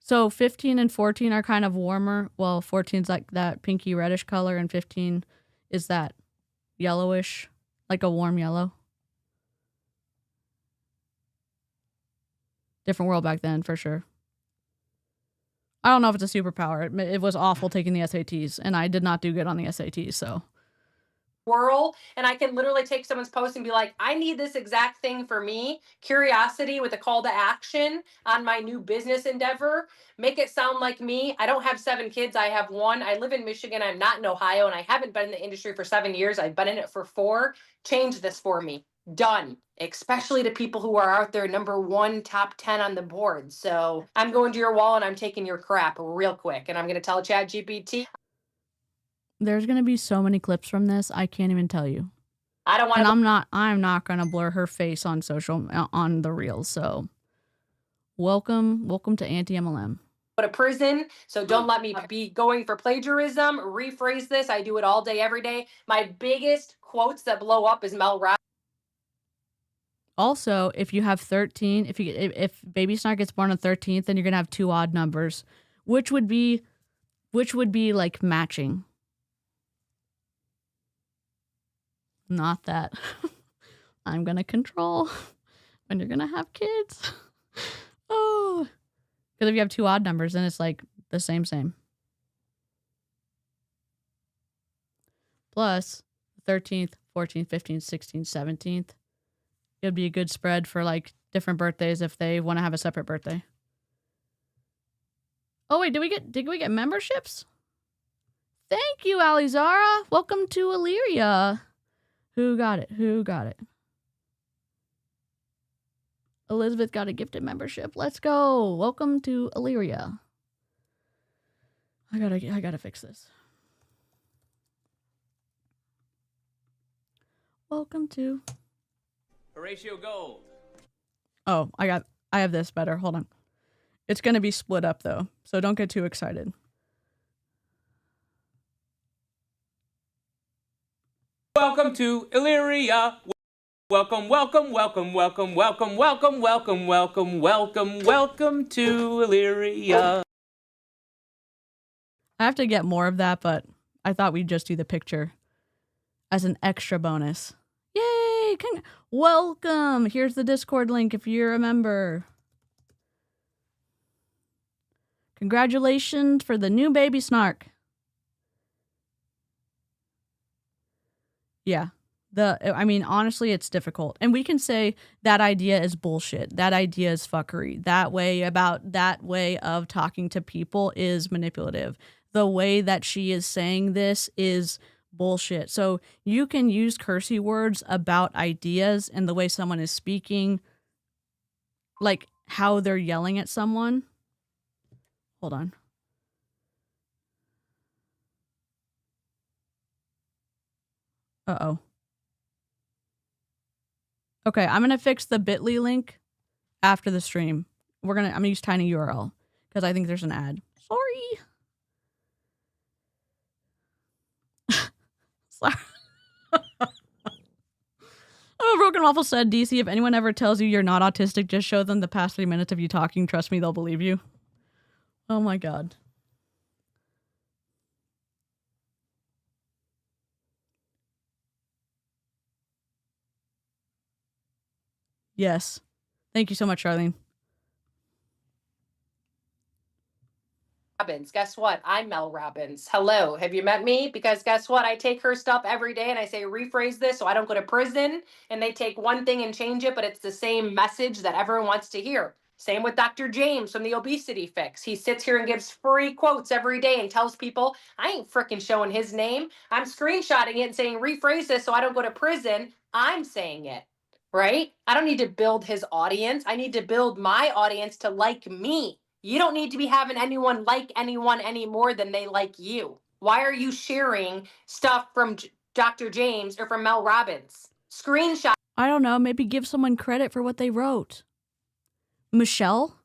So 15 and 14 are kind of warmer. Well, 14's like that pinky reddish color and 15 is that yellowish, like a warm yellow. Different world back then, for sure. I don't know if it's a superpower. It was awful taking the SATs, and I did not do good on the SATs, so. Whirl, and I can literally take someone's post and be like, I need this exact thing for me. Curiosity with a call to action on my new business endeavor. Make it sound like me. I don't have 7 kids. I have 1. I live in Michigan. I'm not in Ohio, and I haven't been in the industry for 7 years. I've been in it for 4. Change this for me. Done. Especially to people who are out there number 1, top 10 on the board. So I'm going to your wall and I'm taking your crap real quick. And I'm going to tell ChatGPT. There's going to be so many clips from this. I can't even tell you. I don't want to. And I'm not going to blur her face on on the reels. So welcome to anti-MLM. Go to prison, so don't let me be going for plagiarism. Rephrase this. I do it all day, every day. My biggest quotes that blow up is Mel Robbins. Also, if you have 13, if baby snark gets born on 13th, then you're going to have 2 odd numbers, which would be like matching. Not that I'm going to control when you're going to have kids. Oh, because if you have 2 odd numbers, then it's like the same. Plus 13th, 14th, 15th, 16th, 17th. It'd be a good spread for like different birthdays if they want to have a separate birthday. Oh wait, did we get memberships? Thank you, Alizara. Welcome to Illyria. Who got it? Who got it? Elizabeth got a gifted membership. Let's go. Welcome to Illyria. I gotta fix this. Welcome to Horatio Gold. Oh, I have this better. Hold on. It's gonna be split up though, so don't get too excited. Welcome to Illyria. Welcome, welcome, welcome, welcome, welcome, welcome, welcome, welcome, welcome, welcome to Illyria. I have to get more of that, but I thought we'd just do the picture as an extra bonus. Yay! Welcome! Here's the Discord link if you're a member. Congratulations for the new baby snark. Yeah. I mean, honestly, it's difficult. And we can say that idea is bullshit. That idea is fuckery. That way of talking to people is manipulative. The way that she is saying this is bullshit. So you can use cursey words about ideas and the way someone is speaking, like how they're yelling at someone. Hold on. Uh-oh. Okay, I'm gonna fix the bit.ly link after the stream. I'm gonna use tinyurl because I think there's an ad. Sorry. Sorry. Oh, Broken Waffle said, DC, if anyone ever tells you you're not autistic, just show them the past 3 minutes of you talking. Trust me, they'll believe you. Oh my god. Yes. Thank you so much, Charlene. Robbins. Guess what? I'm Mel Robbins. Hello. Have you met me? Because guess what? I take her stuff every day and I say, rephrase this so I don't go to prison. And they take one thing and change it, but it's the same message that everyone wants to hear. Same with Dr. James from the Obesity Fix. He sits here and gives free quotes every day and tells people, I ain't freaking showing his name. I'm screenshotting it and saying, rephrase this so I don't go to prison. I'm saying it, right? I don't need to build his audience. I need to build my audience to like me. You don't need to be having anyone like anyone any more than they like you. Why are you sharing stuff from Dr. James or from Mel Robbins? Screenshot. I don't know. Maybe give someone credit for what they wrote. Michelle?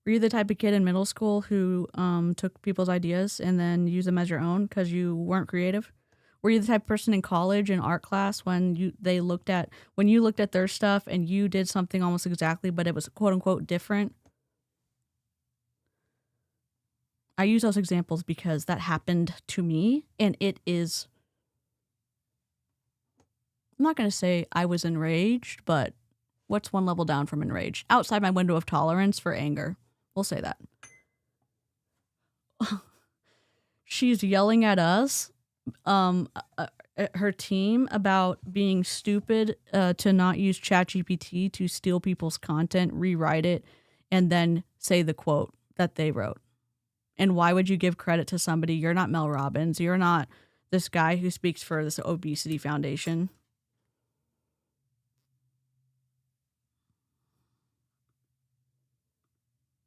Were you the type of kid in middle school who took people's ideas and then used them as your own because you weren't creative? Were you the type of person in college in art class when you looked at their stuff and you did something almost exactly, but it was quote unquote different? I use those examples because that happened to me, and it is, I'm not going to say I was enraged, but what's one level down from enraged? Outside my window of tolerance for anger. We'll say that. She's yelling at us, her team, about being stupid to not use ChatGPT to steal people's content, rewrite it, and then say the quote that they wrote. And why would you give credit to somebody? You're not Mel Robbins. You're not this guy who speaks for this obesity foundation.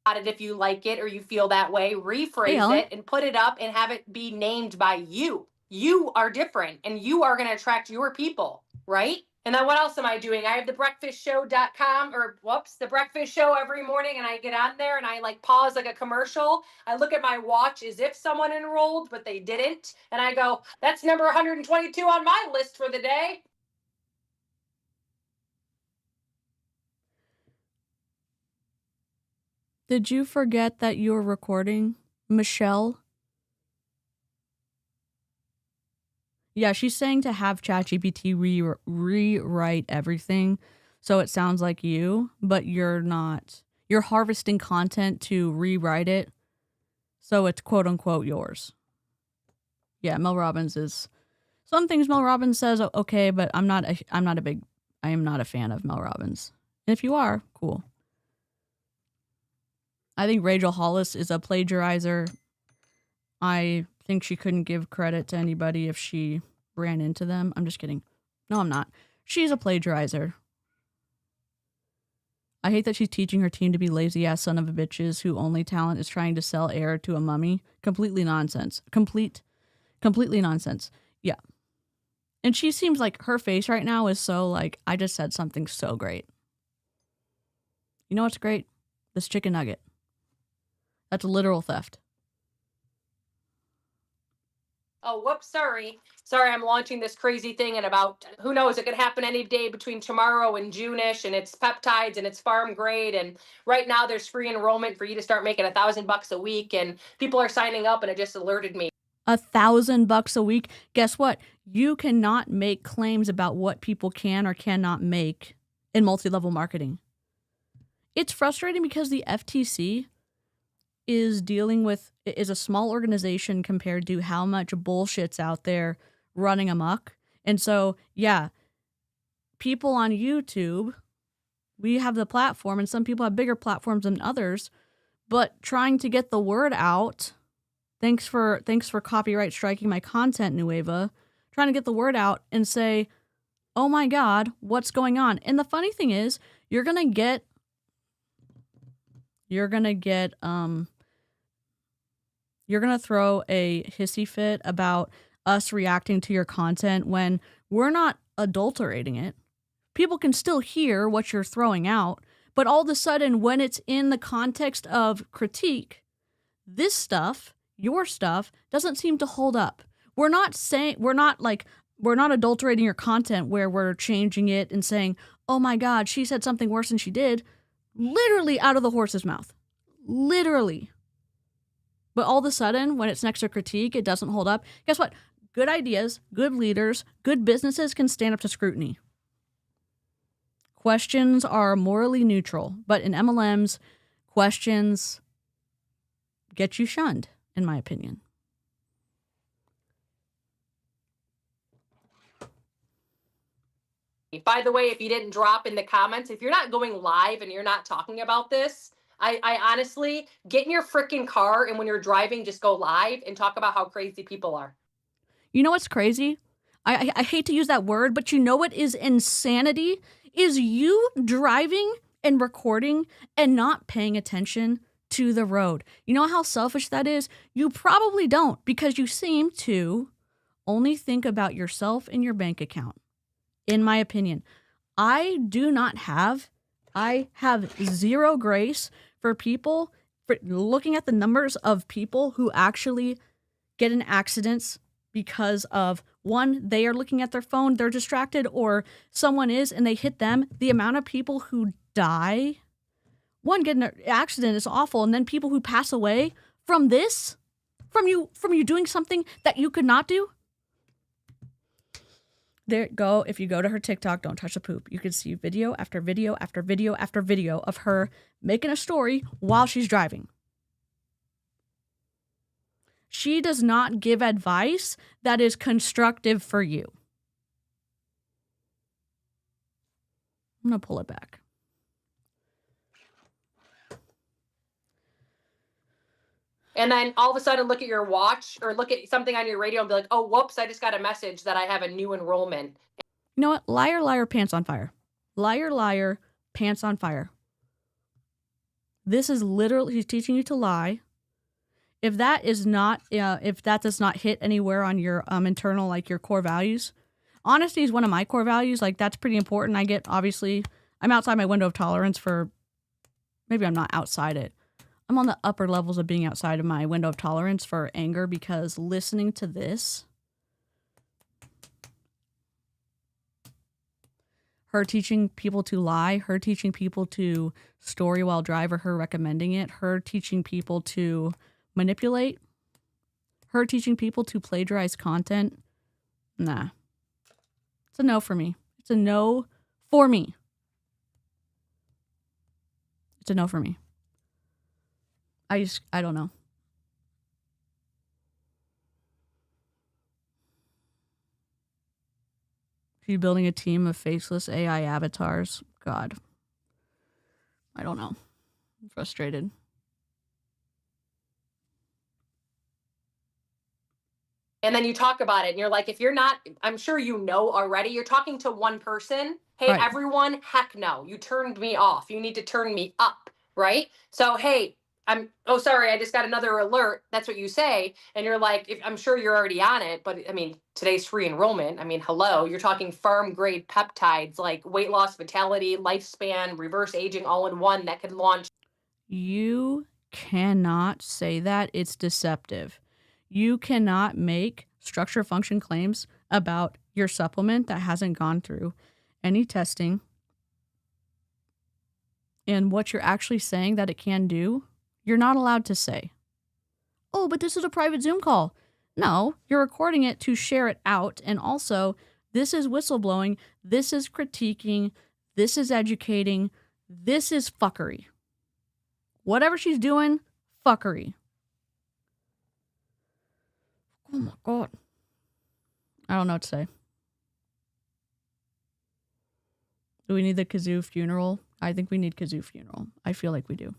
If you like it or you feel that way, rephrase it and put it up and have it be named by you. You are different and you are going to attract your people, right? And then what else am I doing? I have the breakfastshow.com the breakfast show every morning, and I get on there and I like pause like a commercial. I look at my watch as if someone enrolled, but they didn't. And I go, that's number 122 on my list for the day. Did you forget that you're recording, Michelle? Yeah, she's saying to have ChatGPT rewrite everything so it sounds like you, but you're not. You're harvesting content to rewrite it so it's quote unquote yours. Yeah, Mel Robbins is, some things Mel Robbins says okay, but I am not a fan of Mel Robbins. And if you are, cool. I think Rachel Hollis is a plagiarizer. I think she couldn't give credit to anybody if she ran into them. I'm just kidding. No, I'm not. She's a plagiarizer. I hate that she's teaching her team to be lazy-ass son of a bitches who only talent is trying to sell air to a mummy. Completely nonsense. Completely nonsense. Yeah. And she seems like her face right now is so like, I just said something so great. You know what's great? This chicken nugget. That's literal theft. Oh, whoops, sorry. Sorry, I'm launching this crazy thing in about, who knows, it could happen any day between tomorrow and June-ish, and it's peptides and it's farm grade, and right now there's free enrollment for you to start making $1,000 a week, and people are signing up, and it just alerted me. $1,000 a week. Guess what? You cannot make claims about what people can or cannot make in multi-level marketing. It's frustrating because the FTC is a small organization compared to how much bullshit's out there running amok. And so, yeah, people on YouTube, we have the platform, and some people have bigger platforms than others, but trying to get the word out, thanks for copyright striking my content, Nueva, trying to get the word out and say, oh my God, what's going on? And the funny thing is, you're going to get you're going to throw a hissy fit about us reacting to your content when we're not adulterating it. People can still hear what you're throwing out, but all of a sudden, when it's in the context of critique, this stuff, your stuff, doesn't seem to hold up. We're not adulterating your content where we're changing it and saying, oh my God, she said something worse than she did, literally out of the horse's mouth. Literally. But all of a sudden, when it's next to critique, it doesn't hold up. Guess what? Good ideas, good leaders, good businesses can stand up to scrutiny. Questions are morally neutral, but in MLMs, questions get you shunned, in my opinion. By the way, if you didn't drop in the comments, if you're not going live and you're not talking about this, I honestly, get in your freaking car, and when you're driving, just go live and talk about how crazy people are. You know what's crazy? I hate to use that word, but you know what is insanity? Is you driving and recording and not paying attention to the road. You know how selfish that is? You probably don't, because you seem to only think about yourself and your bank account. In my opinion, I have zero grace for people, for looking at the numbers of people who actually get in accidents because of, one, they are looking at their phone, they're distracted, or someone is and they hit them. The amount of people who die, one, get in an accident is awful, and then people who pass away from this, from you doing something that you could not do. There go. If you go to her TikTok, don't touch the poop. You can see video after video after video after video of her making a story while she's driving. She does not give advice that is constructive for you. I'm going to pull it back. And then all of a sudden look at your watch or look at something on your radio and be like, oh, whoops, I just got a message that I have a new enrollment. You know what? Liar, liar, pants on fire. Liar, liar, pants on fire. This is literally, he's teaching you to lie. If that does not hit anywhere on your internal, like your core values, honesty is one of my core values. Like, that's pretty important. I'm outside my window of tolerance for, maybe I'm not outside it. I'm on the upper levels of being outside of my window of tolerance for anger, because listening to this, her teaching people to lie, her teaching people to story while drive, or her recommending it, her teaching people to manipulate, her teaching people to plagiarize content, nah. It's a no for me. It's a no for me. It's a no for me. I don't know. She's building a team of faceless AI avatars. God. I don't know. I'm frustrated. And then you talk about it and you're like, if you're not, I'm sure you know already, you're talking to one person. Hey, Right. everyone, heck no, you turned me off. You need to turn me up, right? So, hey, oh, sorry, I just got another alert. That's what you say. And you're like, I'm sure you're already on it, but I mean, today's free enrollment. I mean, hello, you're talking farm grade peptides like weight loss, vitality, lifespan, reverse aging all in one that could launch. You cannot say that. It's deceptive. You cannot make structure function claims about your supplement that hasn't gone through any testing and what you're actually saying that it can do. You're not allowed to say, oh, but this is a private Zoom call. No, you're recording it to share it out. And also, this is whistleblowing. This is critiquing. This is educating. This is fuckery. Whatever she's doing, fuckery. Oh my God. I don't know what to say. Do we need the kazoo funeral? I think we need kazoo funeral. I feel like we do.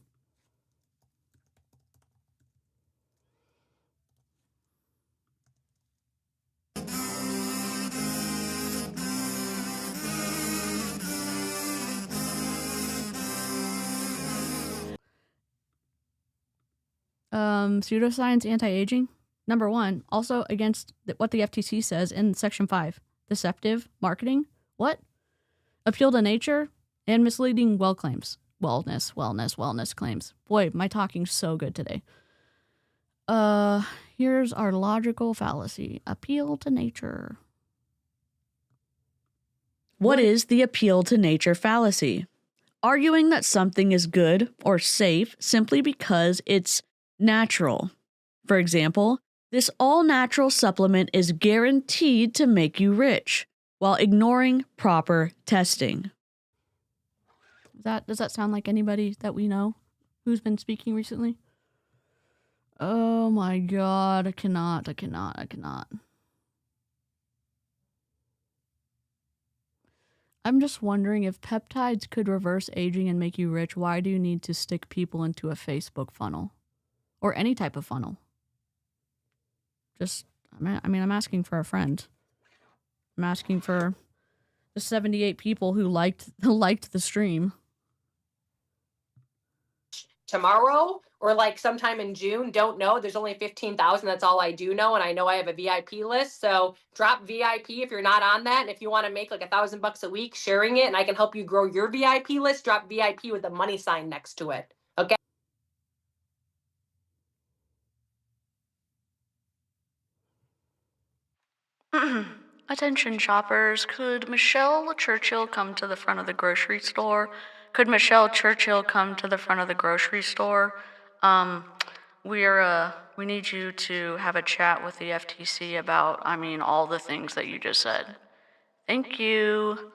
Pseudoscience anti-aging. Number one, also against what the FTC says in Section 5. Deceptive marketing. What? Appeal to nature and misleading claims. Wellness claims. Boy, my talking's so good today. Here's our logical fallacy. Appeal to nature. What is the appeal to nature fallacy? Arguing that something is good or safe simply because it's natural. For example, this all-natural supplement is guaranteed to make you while ignoring proper testing. Does that sound like anybody that we know who's been speaking recently? Oh my God, I cannot. I'm just wondering if peptides could reverse aging and make you rich, why do you need to stick people into a Facebook funnel? Or any type of funnel? I'm asking for a friend. I'm asking for the 78 people who liked the stream. Tomorrow or like sometime in June, don't know. There's only 15,000. That's all I do know. And I know I have a VIP list. So drop VIP if you're not on that. And if you want to make like $1,000 a week sharing it and I can help you grow your VIP list, drop VIP with the money sign next to it. Okay. Attention shoppers, could Michelle Churchill come to the front of the grocery store? Could Michelle Churchill come to the front of the grocery store? We need you to have a chat with the FTC about, all the things that you just said. Thank you.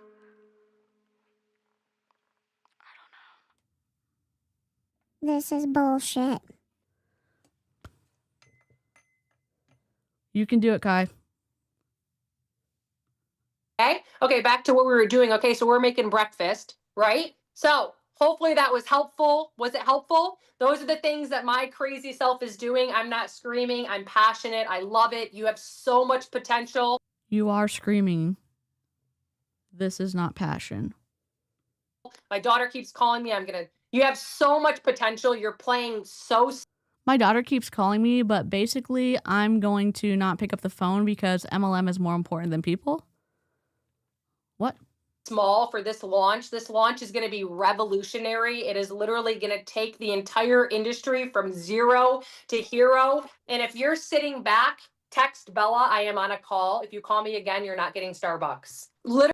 This is bullshit. You can do it, Kai. Okay, back to what we were doing. Okay, so we're making breakfast, right? So hopefully that was helpful. Was it helpful? Those are the things that my crazy self is doing. I'm not screaming. I'm passionate. I love it. You have so much potential. You are screaming. This is not passion. My daughter keeps calling me. You have so much potential. You're playing so. My daughter keeps calling me, but basically I'm going to not pick up the phone because MLM is more important than people. What? Small for this launch. This launch is going to be revolutionary. It is literally going to take the entire industry from zero to hero. And if you're sitting back, text Bella, I am on a call. If you call me again, you're not getting Starbucks. Literally.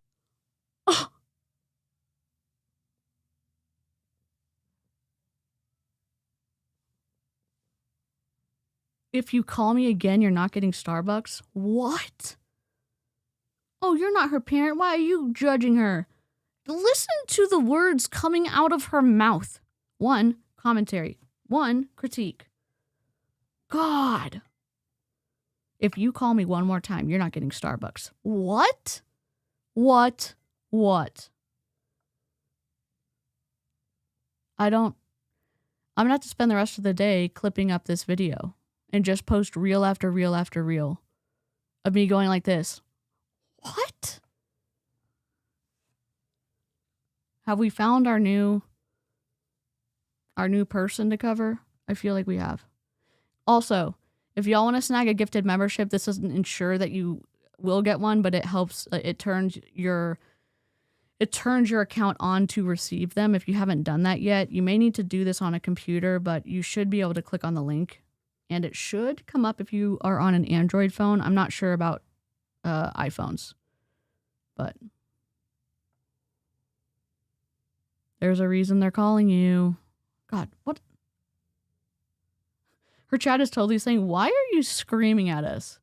If you call me again, you're not getting Starbucks? What? Oh, you're not her parent. Why are you judging her? Listen to the words coming out of her mouth. 1, commentary. 1, critique. God. If you call me one more time, you're not getting Starbucks. What? I'm going to have to spend the rest of the day clipping up this video and just post reel after reel after reel of me going like this. What? Have we found our new person to cover? I feel like we have. Also, if y'all want to snag a gifted membership, this doesn't ensure that you will get one, but it helps. It turns your account on to receive them. If you haven't done that yet, you may need to do this on a computer, but you should be able to click on the link, and it should come up if you are on an Android phone. I'm not sure about iPhones, but there's a reason they're calling you. God, what? Her chat is totally saying, why are you screaming at us?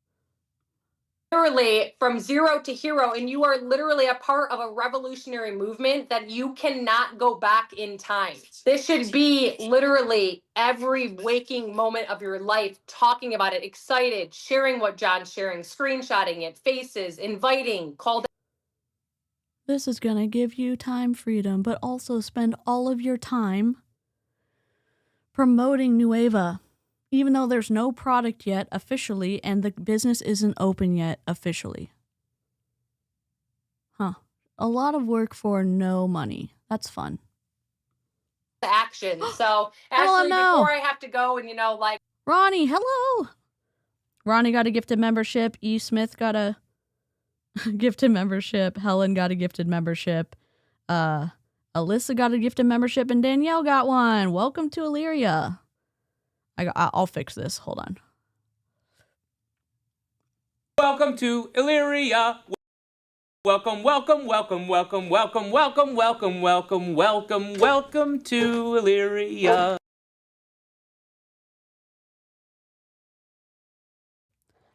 Literally from zero to hero, and you are literally a part of a revolutionary movement that you cannot go back in time. This should be literally every waking moment of your life, talking about it, excited, sharing what John's sharing, screenshotting it, faces, inviting, call. This is gonna give you time freedom, but also spend all of your time promoting Nueva. Even though there's no product yet officially and the business isn't open yet officially. Huh. A lot of work for no money. That's fun. Action. So, Hello, Ashley, no. before I have to go and, like. Ronnie, hello. Ronnie got a gifted membership. E. Smith got a gifted membership. Helen got a gifted membership. Alyssa got a gifted membership. And Danielle got one. Welcome to Illyria. I'll fix this. Hold on. Welcome to Illyria. Welcome, welcome, welcome, welcome, welcome, welcome, welcome, welcome, welcome, welcome to Illyria.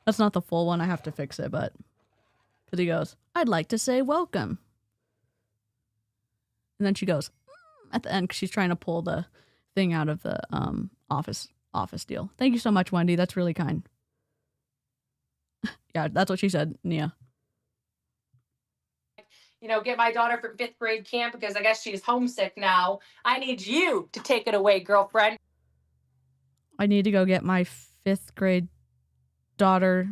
That's not the full one. I have to fix it, but because he goes, I'd like to say welcome. And then she goes, at the end, because she's trying to pull the thing out of the office deal. Thank you so much, Wendy. That's really kind. Yeah, that's what she said, Nia. Get my daughter from 5th grade camp because I guess she's homesick now. I need you to take it away, girlfriend. I need to go get my 5th grade daughter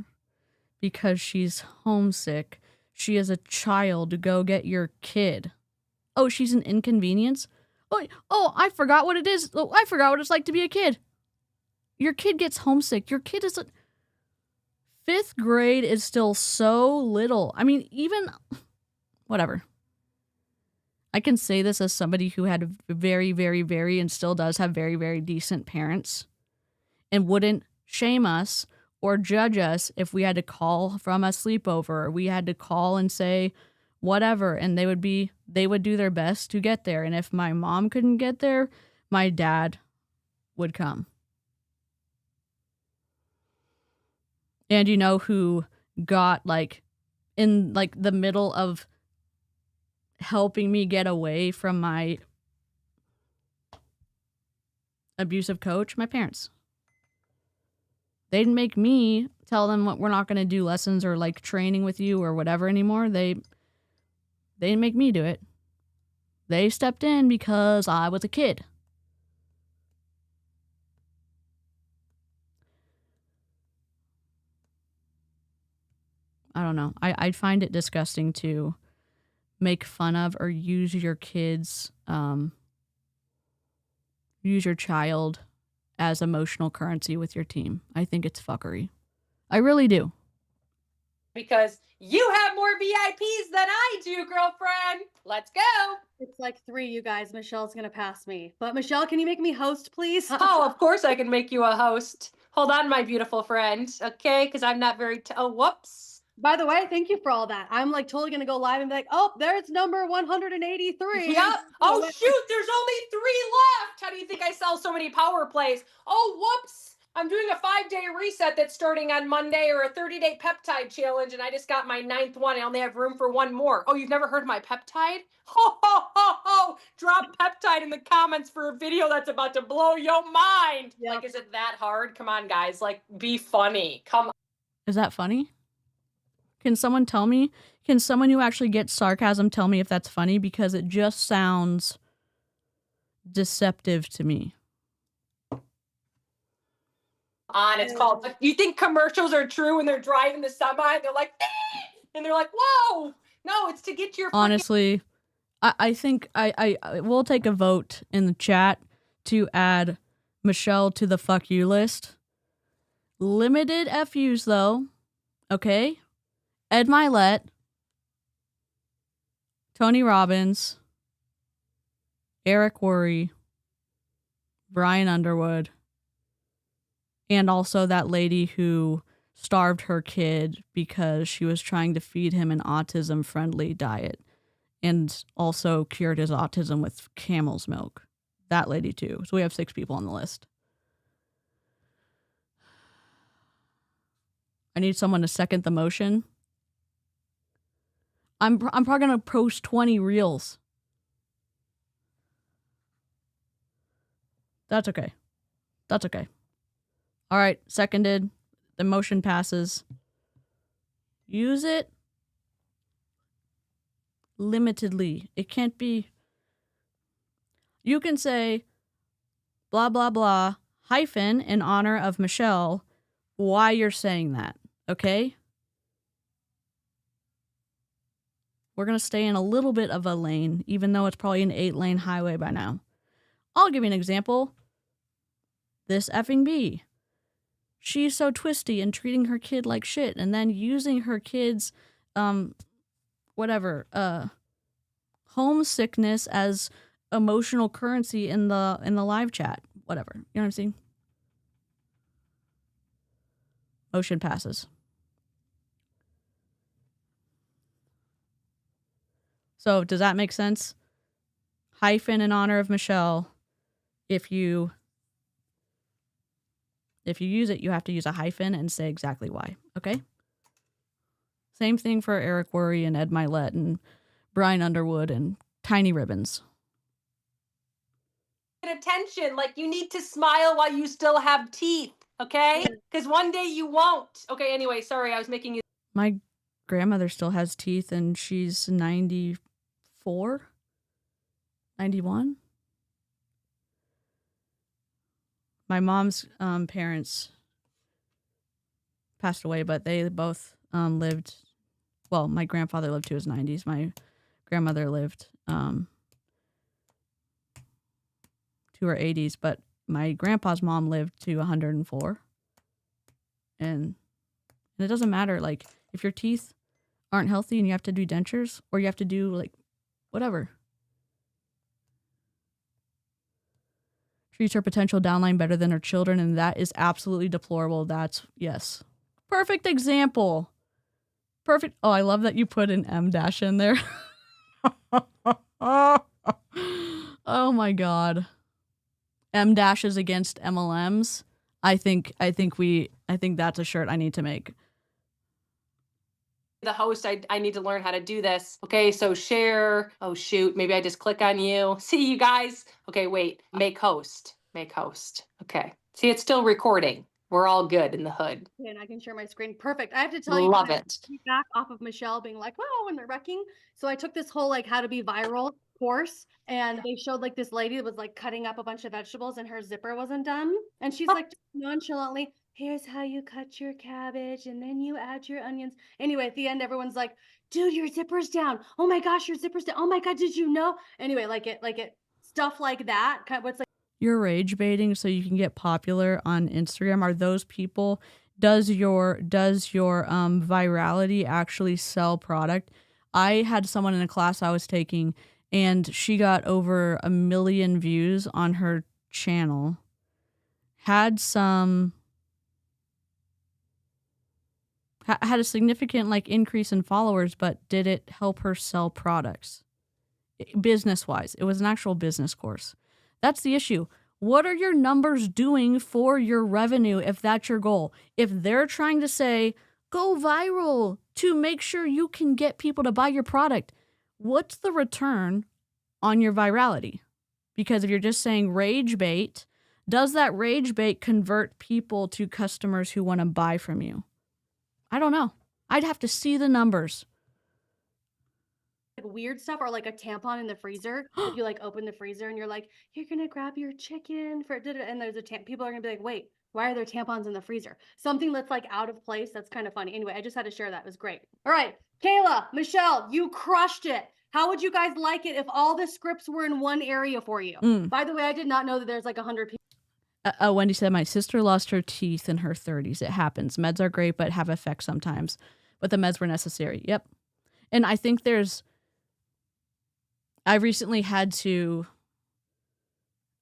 because she's homesick. She is a child. Go get your kid. Oh, she's an inconvenience? Oh, I forgot what it is. Oh, I forgot what it's like to be a kid. Your kid gets homesick. Your kid is 5th grade is still so little. I mean, even whatever. I can say this as somebody who had very, very, very, and still does have very, very decent parents and wouldn't shame us or judge us if we had to call from a sleepover or we had to call and say whatever, and they would do their best to get there. And if my mom couldn't get there, my dad would come. And you know who got in the middle of helping me get away from my abusive coach? My parents. They didn't make me tell them what we're not going to do lessons or training with you or whatever anymore. They didn't make me do it. They stepped in because I was a kid. I don't know. I find it disgusting to make fun of or use your kids, use your child as emotional currency with your team. I think it's fuckery. I really do. Because you have more VIPs than I do, girlfriend. Let's go. It's like 3, you guys. Michelle's going to pass me. But Michelle, can you make me host, please? Oh, of course I can make you a host. Hold on, my beautiful friend. Okay, because I'm not very... oh, whoops. By the way, thank you for all that. I'm totally going to go live and be like, oh, there's number 183. Yep. Oh, shoot, there's only 3 left. How do you think I sell so many power plays? Oh, whoops. I'm doing a 5-day reset that's starting on Monday, or a 30-day peptide challenge, and I just got my 9th one. I only have room for 1 more. Oh, you've never heard of my peptide? Ho, ho, ho, ho. Drop peptide in the comments for a video that's about to blow your mind. Yep. Is it that hard? Come on, guys. Be funny. Come on. Is that funny? Can someone tell me? Can someone who actually gets sarcasm tell me if that's funny? Because it just sounds deceptive to me. on. It's called, you think commercials are true when they're driving the semi? They're like, and they're like, whoa, no, it's to get your freaking Honestly, I think I will take a vote in the chat to add Michelle to the fuck you list. Limited FUs though. Okay? Ed Milet, Tony Robbins, Eric Worre, Brian Underwood, and also that lady who starved her kid because she was trying to feed him an autism-friendly diet and also cured his autism with camel's milk. That lady too. So we have 6 people on the list. I need someone to second the motion. I'm probably going to post 20 reels. That's okay. That's okay. All right, seconded. The motion passes. Use it limitedly. It can't be... You can say blah, blah, blah, hyphen in honor of Michelle, why you're saying that, okay? We're going to stay in a little bit of a lane, even though it's probably an 8-lane highway by now. I'll give you an example. This effing bee. She's so twisty and treating her kid like shit and then using her kid's, homesickness as emotional currency in the live chat. Whatever. You know what I'm saying? Motion passes. So does that make sense? Hyphen in honor of Michelle. If you use it, you have to use a hyphen and say exactly why. Okay? Same thing for Eric Worre and Ed Milet and Brian Underwood and Tiny Ribbons. attention. Like, you need to smile while you still have teeth, okay? Because one day you won't. Okay, anyway, sorry, I was making you. My grandmother still has teeth and she's 94? 91? My mom's parents passed away, but they both lived, well, my grandfather lived to his 90s. My grandmother lived to her 80s, but my grandpa's mom lived to 104. And it doesn't matter, like, if your teeth aren't healthy and you have to do dentures, or you have to do, like, whatever. Treats her potential downline better than her children, and that is absolutely deplorable. That's, yes. Perfect example. Perfect. Oh, I love that you put an M dash in there. Oh my God. M dashes against MLMs. I think that's a shirt I need to make. The host, I need to learn how to do this. Okay, so share. Oh, shoot. Maybe I just click on you. See you guys. Okay, wait. Make host. Make host. Okay. See, it's still recording. We're all good in the hood. And I can share my screen. Perfect. I have to tell you, Love guys, it. feedback off of Michelle being like, "Wow," when they're wrecking. So I took this whole like how to be viral course, and they showed like this lady that was like cutting up a bunch of vegetables, and her zipper wasn't done, and she's like nonchalantly, "Here's how you cut your cabbage, and then you add your onions." Anyway, at the end, everyone's like, "Dude, your zipper's down. Oh my gosh, your zipper's down. Oh my God, did you know?" Anyway, like it, stuff like that. What's like. You're rage baiting so you can get popular on Instagram. Are those people, does your virality actually sell product? I had someone in a class I was taking and she got over 1 million views on her channel. Had a significant like increase in followers, but did it help her sell products? Business wise, it was an actual business course. That's the issue. What are your numbers doing for your revenue if that's your goal? If they're trying to say, go viral to make sure you can get people to buy your product, what's the return on your virality? Because if you're just saying rage bait, does that rage bait convert people to customers who want to buy from you? I don't know. I'd have to see the numbers. Like weird stuff, or like a tampon in the freezer. If you like open the freezer and you're like, you're gonna grab your chicken for, and there's a people are gonna be like, wait, Why are there tampons in the freezer? Something that's like out of place. That's kind of funny. Anyway, I just had to share that. It was great. All right, Kayla, Michelle, you crushed it. How would you guys like it if all the scripts were in one area for you? By the way, I did not know that there's like 100 people. Wendy said, my sister lost her teeth in her 30s. It happens. Meds are great, but have effects sometimes. But the meds were necessary. Yep. And I think I recently had to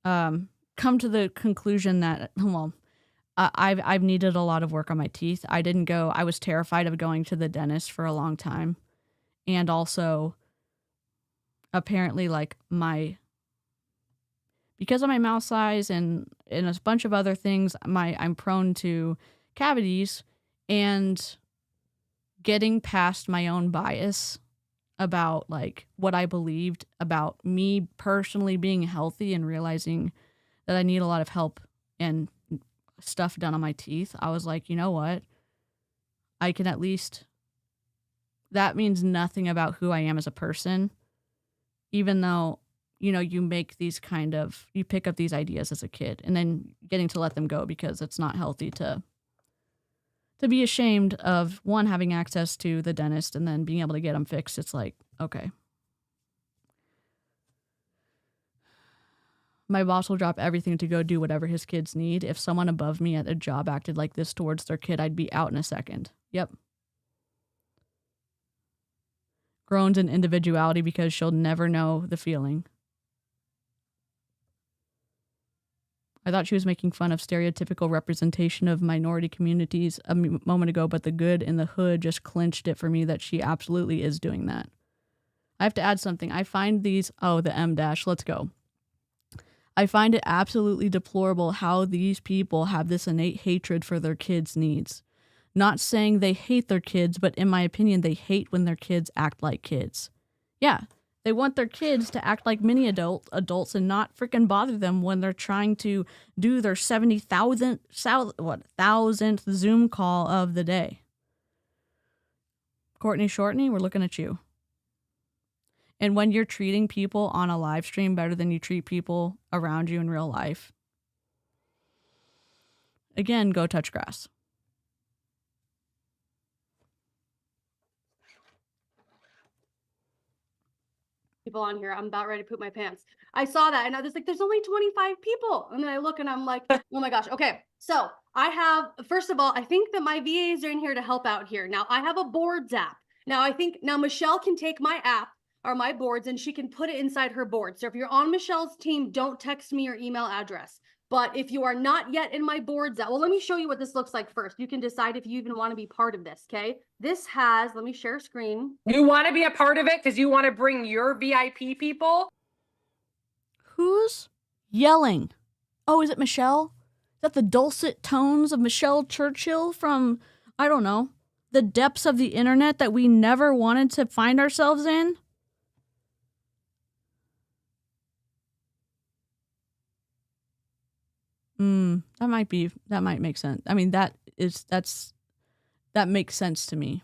come to the conclusion that, well, I've needed a lot of work on my teeth. I was terrified of going to the dentist for a long time. And also, apparently, like because of my mouth size and a bunch of other things, I'm prone to cavities, and getting past my own bias about like what I believed about me personally being healthy and realizing that I need a lot of help and stuff done on my teeth. I was like, you know what? I can at least, that means nothing about who I am as a person, even though, you know, you pick up these ideas as a kid and then getting to let them go because it's not healthy to be ashamed of, one, having access to the dentist and then being able to get them fixed. It's like, okay. My boss will drop everything to go do whatever his kids need. If someone above me at a job acted like this towards their kid, I'd be out in a second. Yep. Groans in individuality because she'll never know the feeling. I thought she was making fun of stereotypical representation of minority communities a moment ago, but the good in the hood just clinched it for me that she absolutely is doing that. I have to add something. I find the M dash, let's go. I find it absolutely deplorable how these people have this innate hatred for their kids' needs. Not saying they hate their kids, but in my opinion, they hate when their kids act like kids. Yeah, they want their kids to act like mini adults and not freaking bother them when they're trying to do their 70,000th Zoom call of the day. Courtney Shortney, we're looking at you. And when you're treating people on a live stream better than you treat people around you in real life, again, go touch grass. People on here. I'm about ready to poop my pants. I saw that and I was like, there's only 25 people. And then I look and I'm like, oh my gosh. Okay. So I have, first of all, I think that my VAs are in here to help out here. Now I have a boards app. Now Michelle can take my app or my boards and she can put it inside her board. So if you're on Michelle's team, don't text me your email address. But if you are not yet in my boards app, well, let me show you what this looks like first. You can decide if you even want to be part of this, okay? This has, let me share screen. You want to be a part of it because you want to bring your VIP people? Who's yelling? Oh, is it Michelle? Is that the dulcet tones of Michelle Churchill from, I don't know, the depths of the internet that we never wanted to find ourselves in? That might make sense. I mean, that makes sense to me.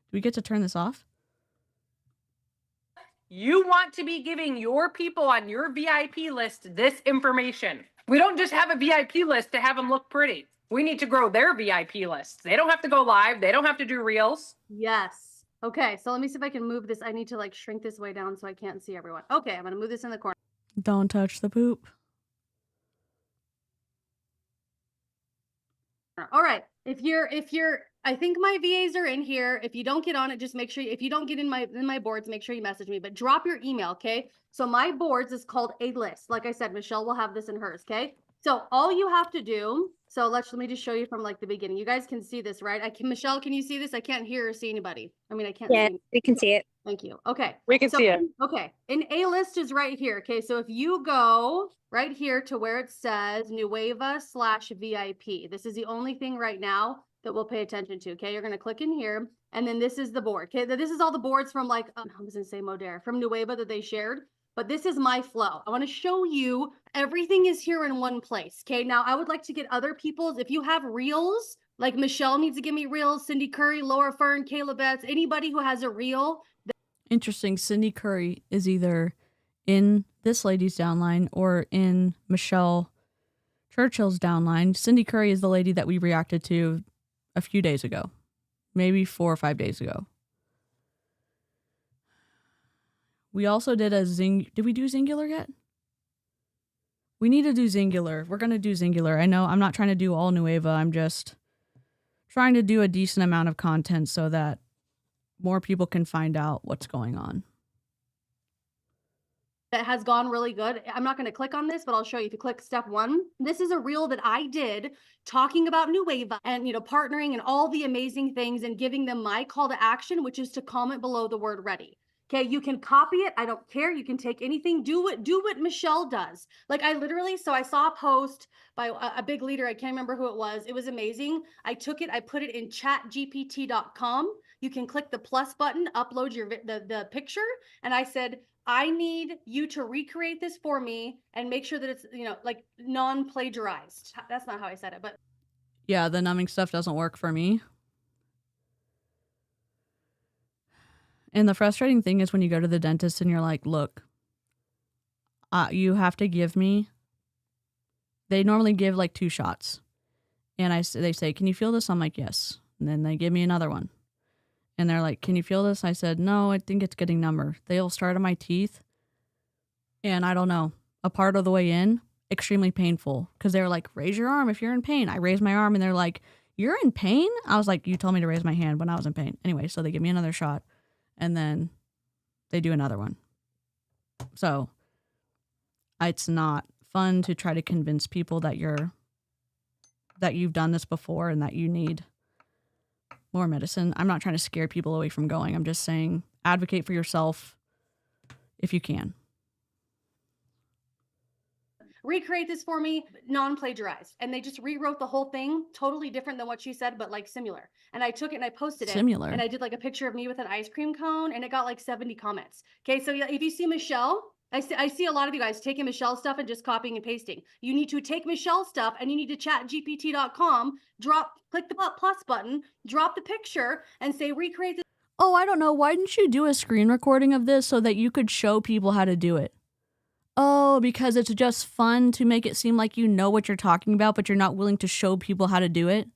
Do we get to turn this off? You want to be giving your people on your VIP list this information. We don't just have a VIP list to have them look pretty. We need to grow their VIP lists. They don't have to go live. They don't have to do reels. Yes. Okay. So let me see if I can move this. I need to like shrink this way down so I can't see everyone. Okay. I'm going to move this in the corner. Don't touch the poop. All right. I think my VAs are in here. If you don't get on it, just make sure, if you don't get in my boards, make sure you message me, but drop your email. Okay. So my boards is called a list. Like I said, Michelle will have this in hers. Okay. So all you have to do, so let me just show you from like the beginning. You guys can see this, right? Michelle, can you see this? I can't hear or see anybody. I mean, I can't. Yeah, we can see it. Thank you. Okay. We can see it. Okay. An A list is right here. Okay. So if you go right here to where it says Nueva/VIP, this is the only thing right now that we'll pay attention to. Okay. You're going to click in here and then this is the board. Okay. This is all the boards from like, I was going to say Modere from Nueva that they shared, but this is my flow. I want to show you everything is here in one place. Okay. Now I would like to get other people's, if you have reels, like Michelle needs to give me reels, Cindy Curry, Laura Fern, Kayla Betts, anybody who has a reel. Interesting. Cindy Curry is either in this lady's downline or in Michelle Churchill's downline. Cindy Curry is the lady that we reacted to a few days ago, maybe 4 or 5 days ago. We also did a Did we do Zingular yet? We need to do Zingular. We're going to do Zingular. I know I'm not trying to do all Nueva. I'm just trying to do a decent amount of content so that more people can find out what's going on. That has gone really good. I'm not going to click on this, but I'll show you. If you click step 1, this is a reel that I did talking about Nueva and, partnering and all the amazing things and giving them my call to action, which is to comment below the word ready. Okay, you can copy it. I don't care. You can take anything. Do what Michelle does. Like I saw a post by a big leader. I can't remember who it was. It was amazing. I took it. I put it in chatgpt.com. You can click the plus button, upload the picture. And I said, I need you to recreate this for me and make sure that it's, like non-plagiarized. That's not how I said it, but. Yeah, the numbing stuff doesn't work for me. And the frustrating thing is when you go to the dentist and you're like, look, you have to give me, they normally give like 2 shots. And they say, can you feel this? I'm like, yes. And then they give me another one. And they're like, can you feel this? I said, no, I think it's getting number. They'll start on my teeth. And I don't know, a part of the way in, extremely painful. Because they're like, raise your arm if you're in pain. I raise my arm and they're like, you're in pain? I was like, you told me to raise my hand when I was in pain. Anyway, so they give me another shot. And then they do another one. So it's not fun to try to convince people that you've done this before and that you need more medicine. I'm not trying to scare people away from going. I'm just saying advocate for yourself if you can. Recreate this for me, non-plagiarized. And they just rewrote the whole thing, totally different than what she said, but like similar. And I took it and I posted it. Similar. And I did like a picture of me with an ice cream cone and it got like 70 comments. Okay, so if you see Michelle, I see a lot of you guys taking Michelle's stuff and just copying and pasting. You need to take Michelle's stuff and you need to chatgpt.com, click the plus button, drop the picture and say recreate this. Oh, I don't know. Why didn't you do a screen recording of this so that you could show people how to do it? Oh, because it's just fun to make it seem like you know what you're talking about, but you're not willing to show people how to do it.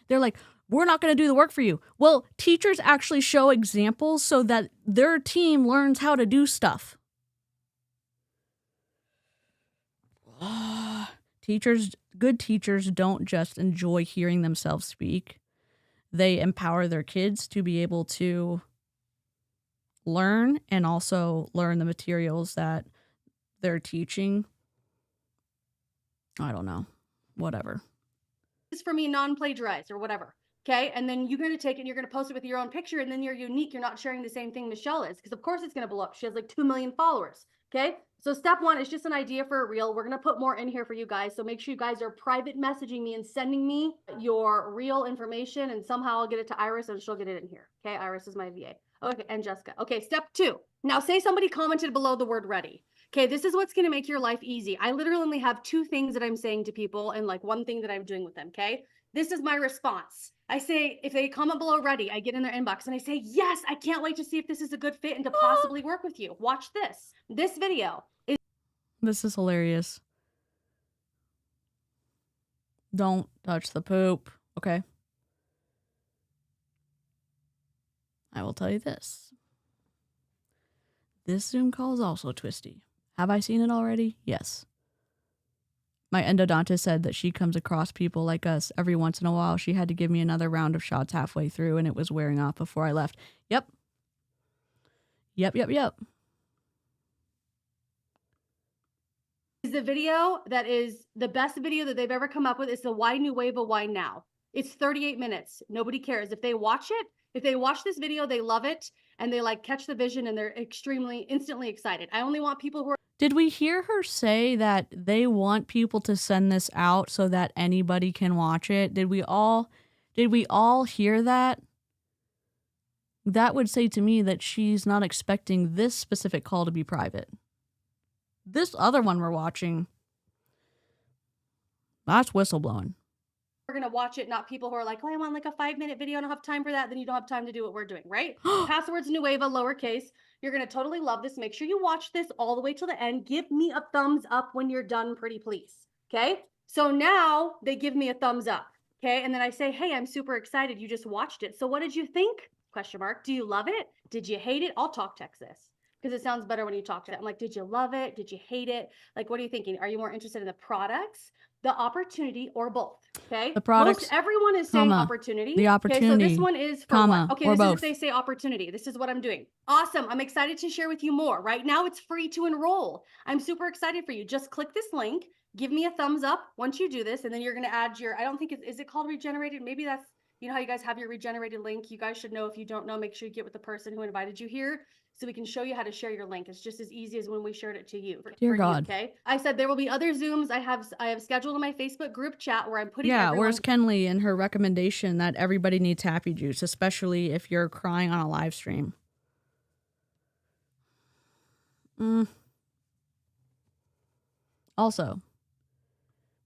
They're like, we're not going to do the work for you. Well, teachers actually show examples so that their team learns how to do stuff. Good teachers don't just enjoy hearing themselves speak. They empower their kids to be able to learn and also learn the materials that they're teaching. I don't know. Whatever. This for me non-plagiarized or whatever. Okay. And then you're going to take it and you're going to post it with your own picture. And then you're unique. You're not sharing the same thing Michelle is. Because of course it's going to blow up. She has like 2 million followers. Okay. So step 1 is just an idea for a reel. We're going to put more in here for you guys. So make sure you guys are private messaging me and sending me your real information. And somehow I'll get it to Iris and she'll get it in here. Okay. Iris is my VA. Okay. And Jessica. Okay. Step 2. Now say somebody commented below the word ready. Okay, this is what's going to make your life easy. I literally only have 2 things that I'm saying to people and like 1 thing that I'm doing with them, okay? This is my response. I say, if they comment below ready, I get in their inbox and I say, yes, I can't wait to see if this is a good fit and to possibly work with you. Watch this. This video is... This is hilarious. Don't touch the poop, okay? I will tell you this. This Zoom call is also twisty. Have I seen it already? Yes. My endodontist said that she comes across people like us every once in a while. She had to give me another round of shots halfway through and it was wearing off before I left. Yep. The video that is the best video that they've ever come up with. It's the Why Nueva, Why Now? It's 38 minutes. Nobody cares. If they watch it, if they watch this video, they love it and they like catch the vision and they're instantly excited. I only want people who are... Did we hear her say that they want people to send this out so that anybody can watch it? Did we all hear that? That would say to me that she's not expecting this specific call to be private. This other one we're watching, that's whistleblowing. We're going to watch it, not people who are like, oh, I want like a 5-minute video. I don't have time for that. Then you don't have time to do what we're doing, right? Passwords Nueva, lowercase. You're going to totally love this. Make sure you watch this all the way till the end. Give me a thumbs up when you're done, pretty please. Okay? So now they give me a thumbs up. Okay. And then I say, hey, I'm super excited. You just watched it. So what did you think? Question mark. Do you love it? Did you hate it? I'll talk text this because it sounds better when you talk to it. I'm like, did you love it? Did you hate it? Like, what are you thinking? Are you more interested in the products, the opportunity, or both? Okay. The products, Most everyone is saying comma, opportunity. the Okay. So opportunity, this one is for comma, what? Okay. or This both. is if they say opportunity. This is what I'm doing. Awesome. I'm excited to share with you more. Right now it's free to enroll. I'm super excited for you. Just click this link. Give me a thumbs up once you do this, and then you're going to add your, I don't think is it called regenerated? Maybe that's, you know how you guys have your regenerated link. You guys should know. If you don't know, make sure you get with the person who invited you here so we can show you how to share your link. It's just as easy as when we shared it to you. Dear for God. You, okay. I said there will be other Zooms I have scheduled in my Facebook group chat where I'm putting everyone. Where's Kenley and her recommendation that everybody needs happy juice, especially if you're crying on a live stream? Also,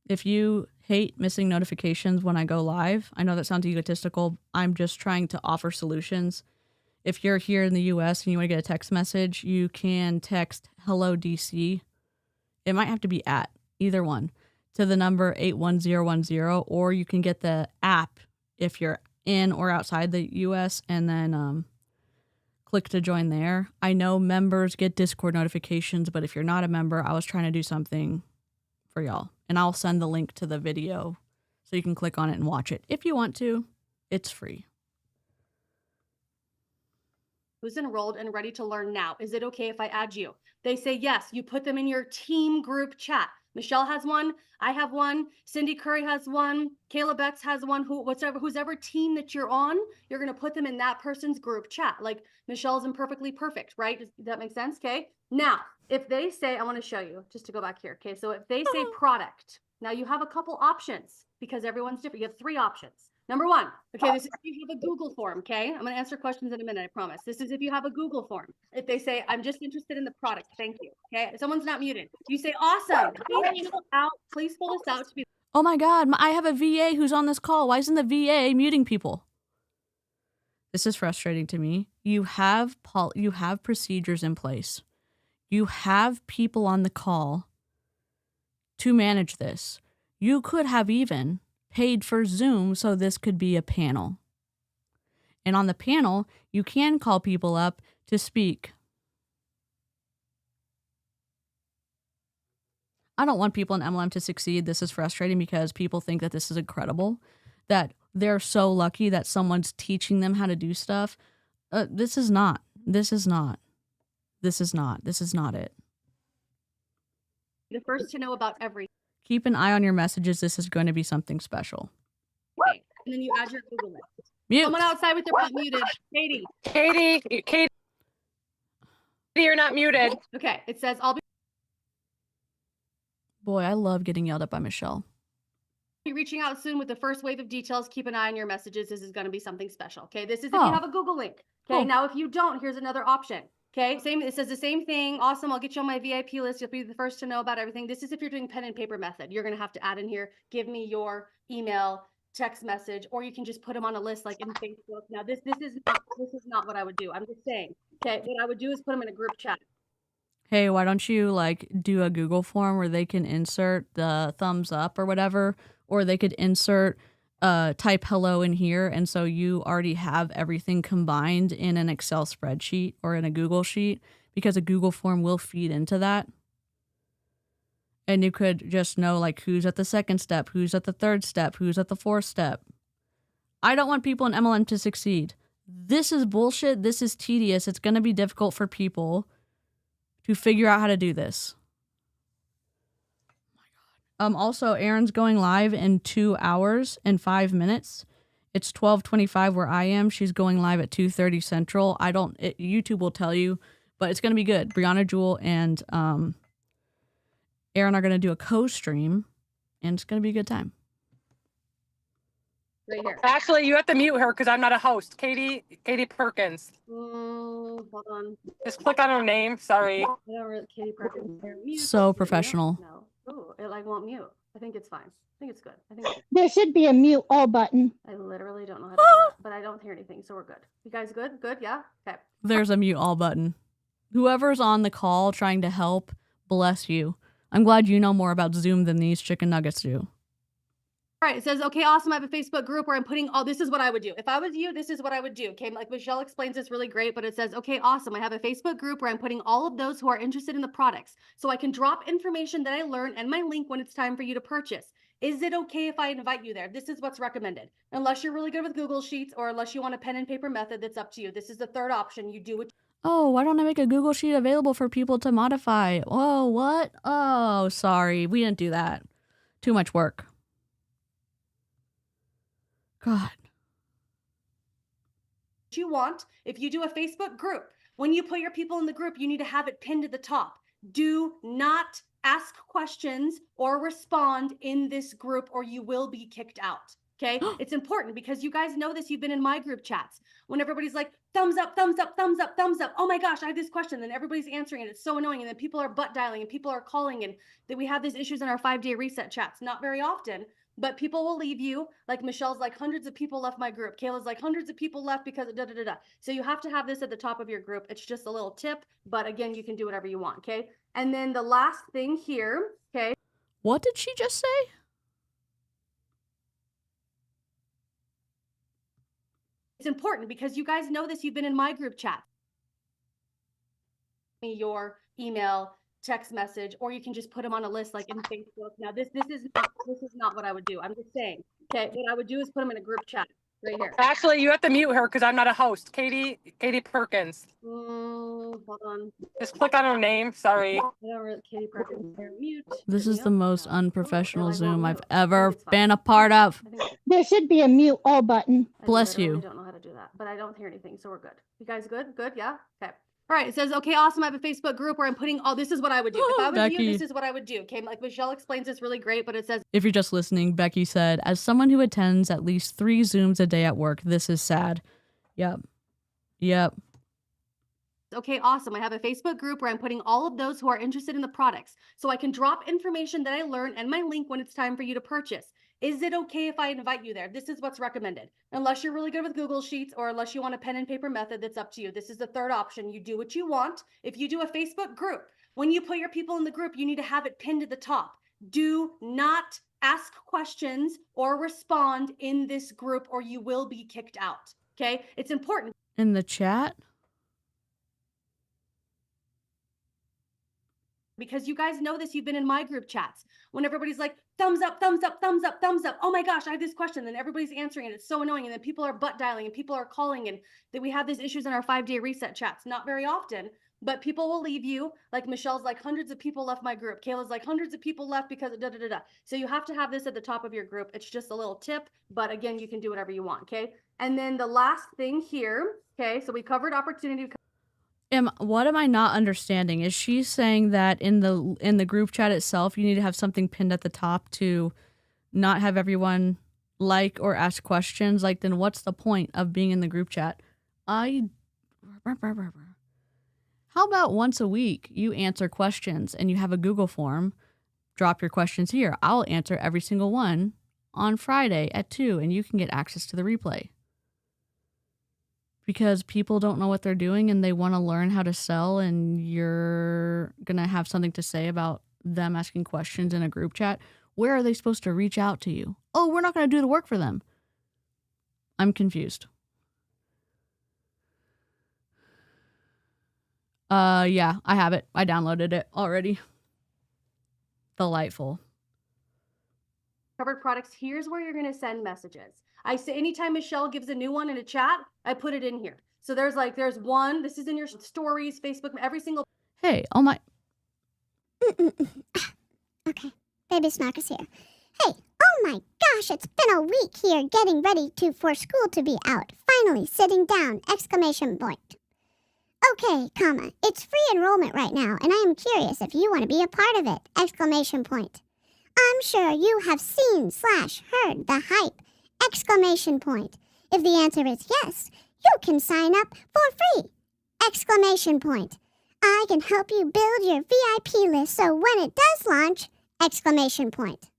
if you hate missing notifications when I go live, I know that sounds egotistical. I'm just trying to offer solutions. If you're here in the US and you want to get a text message, you can text hello DC. It might have to be at either one to the number 81010, or you can get the app if you're in or outside the US and then click to join there. I know members get Discord notifications, but if you're not a member, I was trying to do something for y'all. And I'll send the link to the video so you can click on it and watch it. If you want to, it's free. Who's enrolled and ready to learn now? Is it okay if I add you? They say yes. You put them in your team group chat. Michelle has one. I have one. Cindy Curry has one. Kayla Betts has one. Whoever team that you're on, you're going to put them in that person's group chat. Like Michelle's in Perfectly Perfect, right? Does that make sense? Okay. Now, if they say, I want to show you just to go back here. Okay. So if they say product, now you have a couple options because everyone's different. You have 3 options. Number 1, okay, this is if you have a Google form, okay? I'm going to answer questions in a minute, I promise. This is if you have a Google form. If they say, I'm just interested in the product, thank you, okay? Someone's not muted. You say, awesome. Please pull this out to be. Oh my God, I have a VA who's on this call. Why isn't the VA muting people? This is frustrating to me. You have procedures in place. You have people on the call to manage this. You could have even paid for Zoom so this could be a panel. And on the panel, you can call people up to speak. I don't want people in MLM to succeed. This is frustrating because people think that this is incredible, that they're so lucky that someone's teaching them how to do stuff. This is not it. The first to know about everything. Keep an eye on your messages. This is going to be something special. Okay. And then you add your Google list. Mute. Someone outside with their butt muted. Katie, you're not muted. Okay. It says, I'll Boy, I love getting yelled at by Michelle. be reaching out soon with the first wave of details. Keep an eye on your messages. This is going to be something special. Okay. This is if you have a Google link. Okay. Cool. Now, if you don't, here's another option. Okay. It says the same thing. Awesome. I'll get you on my VIP list. You'll be the first to know about everything. This is if you're doing pen and paper method. You're going to have to add in here, give me your email, text message, or you can just put them on a list like in Facebook. Now, this is not what I would do. I'm just saying. Okay. What I would do is put them in a group chat. Hey, why don't you do a Google form where they can insert the thumbs up or whatever, or they could insert type hello in here, and so you already have everything combined in an Excel spreadsheet or in a Google sheet, because a Google form will feed into that. And you could just know who's at the 2nd step, who's at the 3rd step, who's at the 4th step. I don't want people in MLM to succeed. This is bullshit. This is tedious. It's going to be difficult for people to figure out how to do this. Oh my God. Also, Erin's going live in 2 hours and 5 minutes. It's 12:25 where I am. She's going live at 2:30 Central. YouTube will tell you, but it's going to be good. Brianna Jewel and Erin are going to do a co-stream, and it's going to be a good time. Right here. Actually, you have to mute her because I'm not a host. Katie Perkins. Hold on. Just click on her name. Sorry. I don't really, Katie Perkins. Mute. So professional. No. Oh, it won't mute. I think it's fine. I think it's good. It's good. There should be a mute all button. I literally don't know how to do that, but I don't hear anything, so we're good. You guys good? Good? Yeah? Okay. There's a mute all button. Whoever's on the call trying to help, bless you. I'm glad you know more about Zoom than these chicken nuggets do. All right, it says, okay, awesome. I have a Facebook group where I'm putting all, this is what I would do. If I was you, this is what I would do. Okay, like Michelle explains this really great, but it says, okay, awesome. I have a Facebook group where I'm putting all of those who are interested in the products. So I can drop information that I learn and my link when it's time for you to purchase. Is it okay if I invite you there? This is what's recommended. Unless you're really good with Google Sheets or unless you want a pen and paper method, that's up to you. This is the third option. You do what. Oh, why don't I make a Google Sheet available for people to modify? Oh, what? Oh, sorry. We didn't do that. Too much work. God. You want, if you do a Facebook group, when you put your people in the group, you need to have it pinned to the top. Do not ask questions or respond in this group or you will be kicked out. Okay. It's important because you guys know this. You've been in my group chats when everybody's like, thumbs up, thumbs up, thumbs up, thumbs up. Oh my gosh, I have this question. Then everybody's answering it. It's so annoying. And then people are butt dialing and people are calling and that we have these issues in our 5-day reset chats. Not very often, but people will leave you. Like Michelle's like, hundreds of people left my group. Kayla's like, hundreds of people left because of da da da da. So you have to have this at the top of your group. It's just a little tip, but again, you can do whatever you want. Okay. And then the last thing here. Okay. What did she just say? It's important because you guys know this. You've been in my group chat. Your email, text message, or you can just put them on a list like in Facebook. Now this is not what I would do. I'm just saying. Okay, what I would do is put them in a group chat right here. Actually, you have to mute her because I'm not a host. Katie Perkins. Hold on. Just click on her name. Sorry. Katie Perkins. Mute. This is the most unprofessional Zoom I've ever been a part of. There should be a mute all button. Bless you. I don't know how to do that, but I don't hear anything, so we're good. You guys good? Good? Yeah? Okay. All right, it says, okay, awesome. I have a Facebook group where I'm putting all, this is what I would do. If I was Becky. you, this is what I would do. Okay, like Michelle explains this really great, but it says, If you're just listening, Becky said, as someone who attends at least 3 Zooms a day at work, this is sad. Yep. okay, awesome. I have a Facebook group where I'm putting all of those who are interested in the products. So I can drop information that I learn and my link when it's time for you to purchase. Is it okay if I invite you there? This is what's recommended. Unless you're really good with Google Sheets or unless you want a pen and paper method, that's up to you. This is the third option. You do what you want. If you do a Facebook group, when you put your people in the group, you need to have it pinned to the top. Do not ask questions or respond in this group or you will be kicked out. Okay? It's important. In the chat? Because you guys know this, you've been in my group chats when everybody's like, thumbs up, thumbs up, thumbs up, thumbs up. Oh my gosh, I have this question. Then everybody's answering it. It's so annoying. And then people are butt dialing and people are calling and that we have these issues in our 5-day reset chats. Not very often, but people will leave you. Like Michelle's like, hundreds of people left my group. Kayla's like, hundreds of people left because of da da da da. So you have to have this at the top of your group. It's just a little tip, but again, you can do whatever you want. Okay. And then the last thing here. Okay. So we covered opportunity. What am I not understanding? Is she saying that in the group chat itself, you need to have something pinned at the top to not have everyone like or ask questions? Like, then what's the point of being in the group chat? How about once a week you answer questions and you have a Google form, drop your questions here. I'll answer every single one on Friday at 2 and you can get access to the replay. Because people don't know what they're doing and they want to learn how to sell and you're going to have something to say about them asking questions in a group chat. Where are they supposed to reach out to you? Oh, we're not going to do the work for them. I'm confused. Yeah, I have it. I downloaded it already. Delightful. Covered products. Here's where you're going to send messages. I say anytime Michelle gives a new one in a chat, I put it in here. So there's one, this is in your stories, Facebook, every single. Hey, oh my. Okay, Baby Smack is here. Hey, oh my gosh, it's been a week here getting ready for school to be out. Finally sitting down, exclamation point. Okay, comma, it's free enrollment right now, and I am curious if you want to be a part of it, exclamation point. I'm sure you have seen / heard the hype, exclamation point. If the answer is yes, you can sign up for free, exclamation point. I can help you build your VIP list so when it does launch, exclamation point.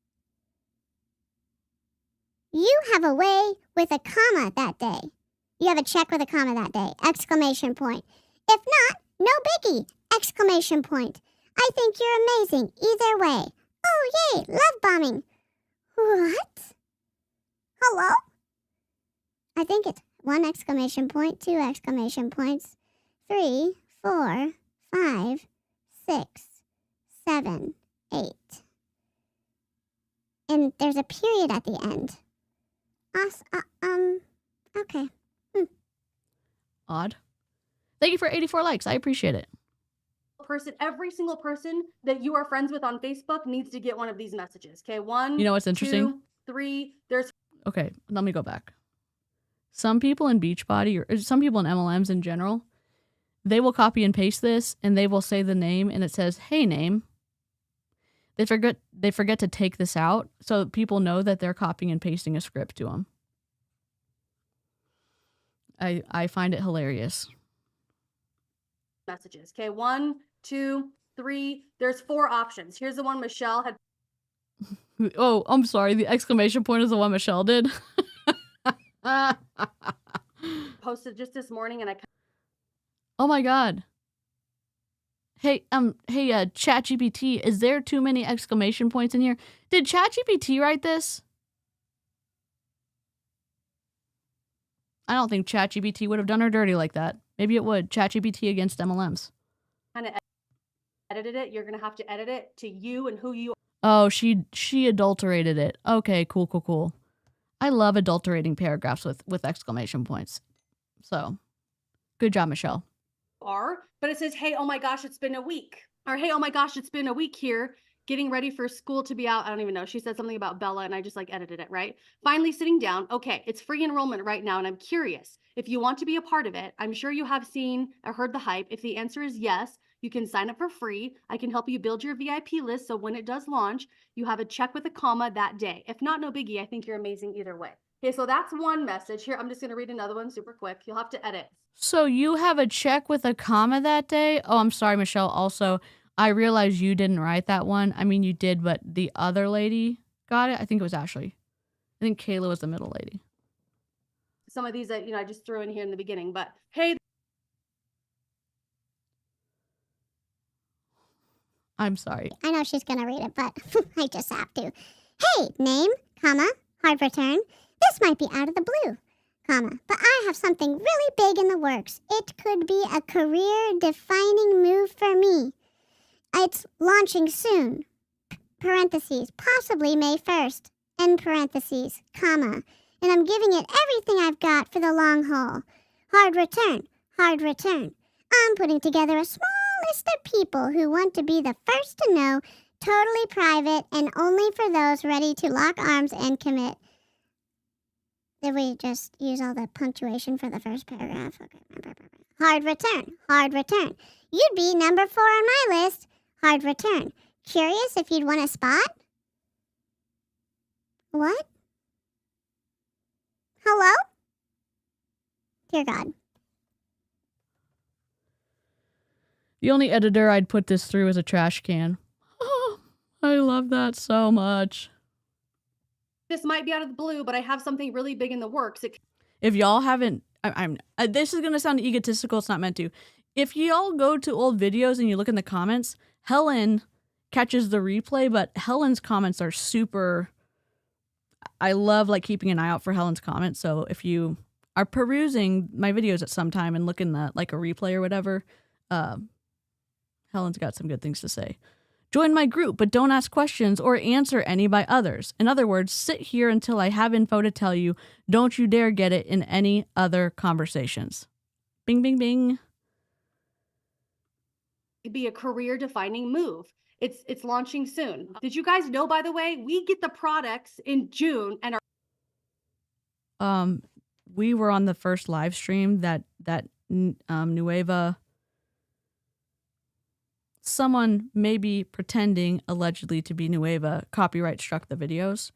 You have a way with a comma that day. You have a check with a comma that day, exclamation point. If not, no biggie, exclamation point. I think you're amazing either way. Oh, yay, love bombing. What? Hello? I think it's 1 exclamation point, 2 exclamation points, 3, 4, 5, 6, 7, 8. And there's a period at the end. Okay. Odd. Thank you for 84 likes. I appreciate it. Every single person that you are friends with on Facebook needs to get one of these messages. Okay, 1, You know what's interesting? 2, 3. There's Okay, let me go back. Some people in Beachbody, or some people in MLMs in general, they will copy and paste this, and they will say the name, and it says, "Hey, name." They forget to take this out, so people know that they're copying and pasting a script to them. I find it hilarious. messages. Okay, 1, 2, 3. There's 4 options. Here's the one Michelle had Oh, I'm sorry. The exclamation point is the one Michelle did. posted just this morning, and I Oh my god. Hey, ChatGPT, is there too many exclamation points in here? Did ChatGPT write this? I don't think ChatGPT would have done her dirty like that. Maybe it would. ChatGPT against MLMs. kind of edited it. You're gonna have to edit it to you and who you Oh, she adulterated it. Okay, cool. I love adulterating paragraphs with exclamation points. So, good job, Michelle. are. But it says, "Hey, oh my gosh, it's been a week," or "Hey, oh my gosh, it's been a week here, getting ready for school to be out." I don't even know. She said something about Bella, and I just like edited it, right? Finally sitting down. Okay, it's free enrollment right now, and I'm curious if you want to be a part of it. I'm sure you have seen or heard the hype. If the answer is yes, you can sign up for free. I can help you build your VIP list, so when it does launch, you have a check with a comma that day. If not, no biggie. I think you're amazing either way. Okay, so that's one message. Here, I'm just going to read another one super quick. You'll have to edit. So you have a check with a comma that day? Oh, I'm sorry, Michelle. Also, I realized you didn't write that one. I mean, you did, but the other lady got it. I think it was Ashley. I think Kayla was the middle lady. Some of these that, I just threw in here in the beginning, but hey, I'm sorry. I know she's going to read it, but I just have to. Hey, name, comma, hard return. This might be out of the blue, comma, but I have something really big in the works. It could be a career-defining move for me. It's launching soon, parentheses, possibly May 1st, end parentheses, comma, and I'm giving it everything I've got for the long haul. Hard return, hard return. I'm putting together a small list of people who want to be the first to know, totally private, and only for those ready to lock arms and commit. Did we just use all the punctuation for the first paragraph? Okay. Hard return, hard return. You'd be number 4 on my list. Hard return. Curious if you'd want a spot? What? Hello? Dear God. The only editor I'd put this through is a trash can. Oh, I love that so much. this might be out of the blue, but I have something really big in the works. If y'all haven't, this is going to sound egotistical. It's not meant to. If y'all go to old videos and you look in the comments, Helen catches the replay, but Helen's comments are super. I love keeping an eye out for Helen's comments. So if you are perusing my videos at some time and look in the a replay or whatever, Helen's got some good things to say. Join my group, but don't ask questions or answer any by others. In other words, sit here until I have info to tell you. Don't you dare get it in any other conversations. Bing, bing, bing. It'd be a career-defining move. It's launching soon. Did you guys know, by the way, we get the products in June and we were on the first live stream that Nueva, someone maybe pretending allegedly to be Nueva, copyright struck the videos.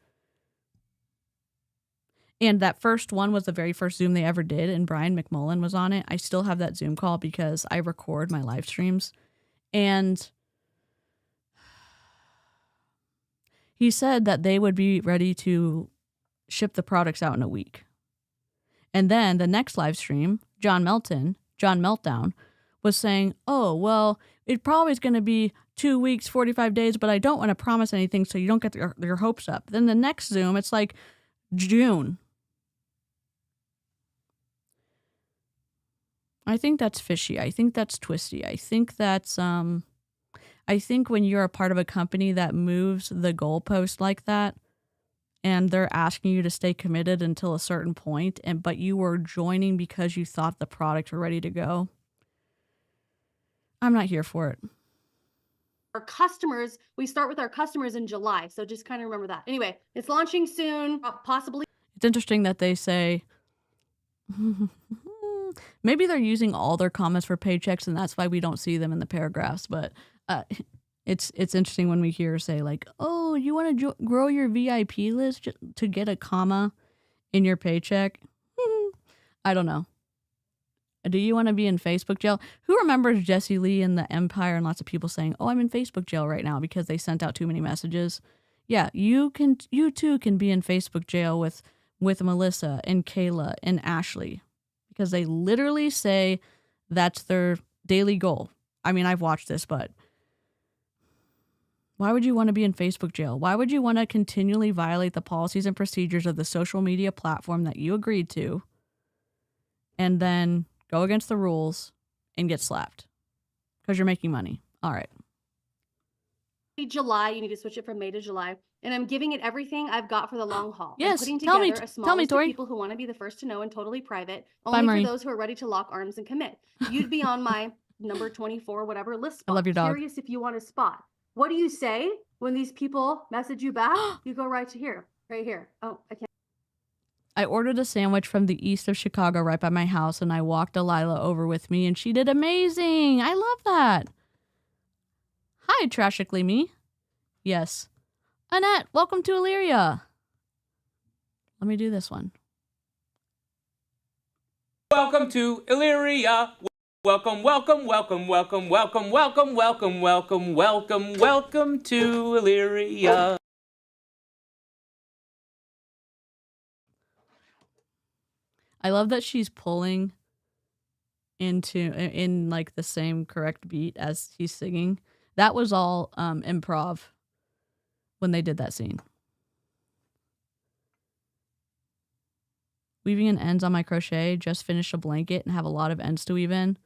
And that first one was the very first Zoom they ever did, and Brian McMullen was on it. I still have that Zoom call because I record my live streams. And he said that they would be ready to ship the products out in a week. And then the next live stream, John Meltdown, was saying, oh, well, it probably is going to be 2 weeks, 45 days, but I don't want to promise anything so you don't get your hopes up. Then the next Zoom, it's like, June. I think that's fishy. I think that's twisty. I think that's I think when you're a part of a company that moves the goalpost like that and they're asking you to stay committed until a certain point, but you were joining because you thought the product were ready to go. I'm not here for it. Our customers, we start with our customers in July. So just kind of remember that. Anyway, it's launching soon, possibly. It's interesting that they say maybe they're using all their comments for paychecks and that's why we don't see them in the paragraphs. But it's interesting when we hear say like, oh, you want to grow your VIP list to get a comma in your paycheck? I don't know. Do you want to be in Facebook jail? Who remembers Jesse Lee and the Empire and lots of people saying, oh, I'm in Facebook jail right now because they sent out too many messages? Yeah, you too can be in Facebook jail with Melissa and Kayla and Ashley because they literally say that's their daily goal. I mean, I've watched this, but why would you want to be in Facebook jail? Why would you want to continually violate the policies and procedures of the social media platform that you agreed to and then go against the rules and get slapped because you're making money? All right. July, you need to switch it from May to July. And I'm giving it everything I've got for the long haul. Yes, I'm putting tell me, together a small tell me, list of Tori. people who want to be the first to know and totally private, Bye, only Marie. for those who are ready to lock arms and commit. You'd be on my number 24, whatever list spot. I love your dog. Curious if you want a spot. What do you say when these people message you back? You go right to here, right here. Oh, I can't. I ordered a sandwich from the east of Chicago right by my house, and I walked Delilah over with me, and she did amazing. I love that. Hi, Trashically Me. Yes. Annette, welcome to Illyria. Let me do this one. Welcome to Illyria. Welcome, welcome, welcome, welcome, welcome, welcome, welcome, welcome, welcome, welcome to Illyria. I love that she's pulling in like the same correct beat as he's singing. That was all improv when they did that scene. Weaving in ends on my crochet. Just finished a blanket and have a lot of ends to weave in.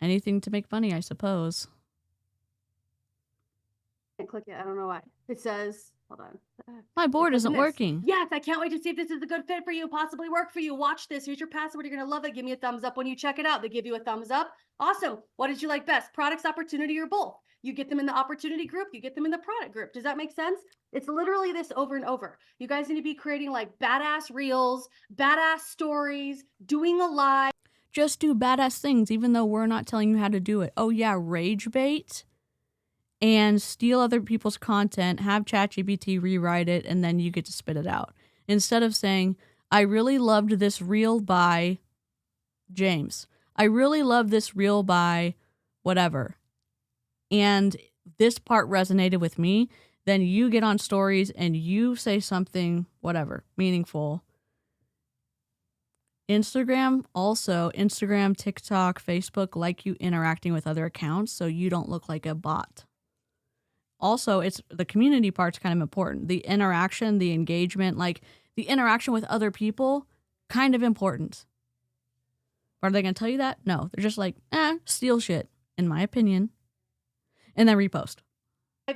Anything to make money, I suppose. Can't click it. I don't know why. It says, hold on. My board isn't This. working. Yes, I can't wait to see if this is a good fit for you, possibly work for you. Watch this. Here's your password. You're going to love it. Give me a thumbs up when you check it out. They give you a thumbs up. Awesome. What did you like best? Products, opportunity, or both? You get them in the opportunity group. You get them in the product group. Does that make sense? It's literally this over and over. You guys need to be creating like badass reels, badass stories, doing a live. Just do badass things, even though we're not telling you how to do it. Oh yeah, rage bait and steal other people's content, have ChatGPT rewrite it, and then you get to spit it out. Instead of saying, I really loved this reel by James. I really love this reel by whatever. And this part resonated with me. Then you get on stories and you say something, whatever, meaningful. Instagram, TikTok, Facebook like you interacting with other accounts so you don't look like a bot. Also, it's the community part's kind of important. The interaction, the engagement, like the interaction with other people, kind of important. Are they going to tell you that? No. They're just like, steal shit, in my opinion. And then repost.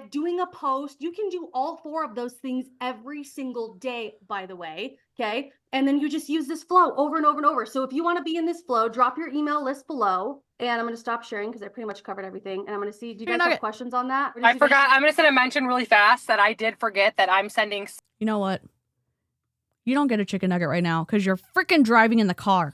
Doing a post, you can do all 4 of those things every single day, by the way, okay? And then you just use this flow over and over and over. So if you want to be in this flow, drop your email list below, and I'm going to stop sharing because I pretty much covered everything. And I'm going to see, do you guys have questions on that? I forgot. I'm just going to mention really fast that I did forget that I'm sending. You know what? You don't get a chicken nugget right now because you're freaking driving in the car.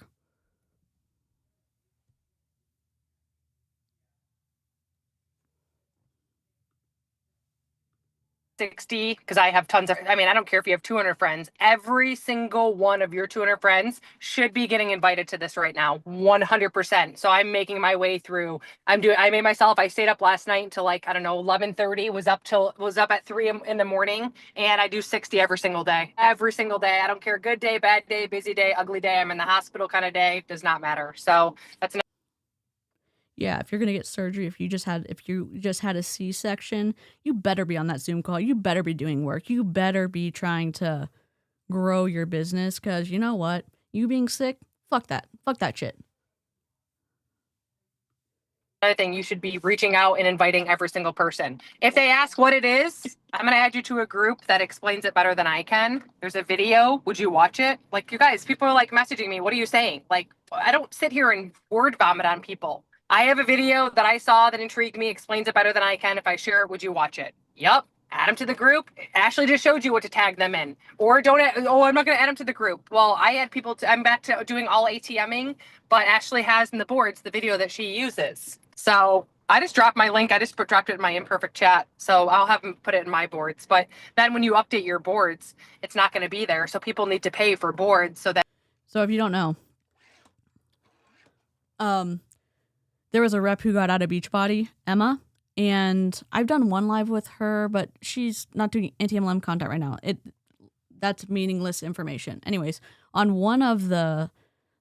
60 because I have tons of, I mean, I don't care if you have 200 friends. Every single one of your 200 friends should be getting invited to this right now, 100%. So I'm making my way through. I stayed up last night until like, I don't know, 11:30, was up at 3 in the morning, and I do 60 every single day. Every single day. I don't care, good day, bad day, busy day, ugly day, I'm in the hospital kind of day, does not matter. So that's Yeah, if you're gonna get surgery, if you just had a C-section, you better be on that Zoom call. You better be doing work. You better be trying to grow your business, because you know what? You being sick, fuck that. Fuck that shit. Another thing, you should be reaching out and inviting every single person. If they ask what it is, I'm going to add you to a group that explains it better than I can. There's a video. Would you watch it? Like, you guys, people are like messaging me. What are you saying? Like, I don't sit here and word vomit on people. I have a video that I saw that intrigued me, explains it better than I can. If I share it, would you watch it? Yep. Add them to the group. Ashley just showed you what to tag them in. Or don't, I'm not going to add them to the group. Well, I add people to, I'm back to doing all ATMing, but Ashley has in the boards the video that she uses. So I just dropped my link. I just dropped it in my imperfect chat. So I'll have them put it in my boards. But then when you update your boards, it's not going to be there. So people need to pay for boards so that. So if you don't know, there was a rep who got out of Beachbody, Emma, and I've done one live with her, but she's not doing anti-MLM content right now. That's meaningless information. Anyways, on one of the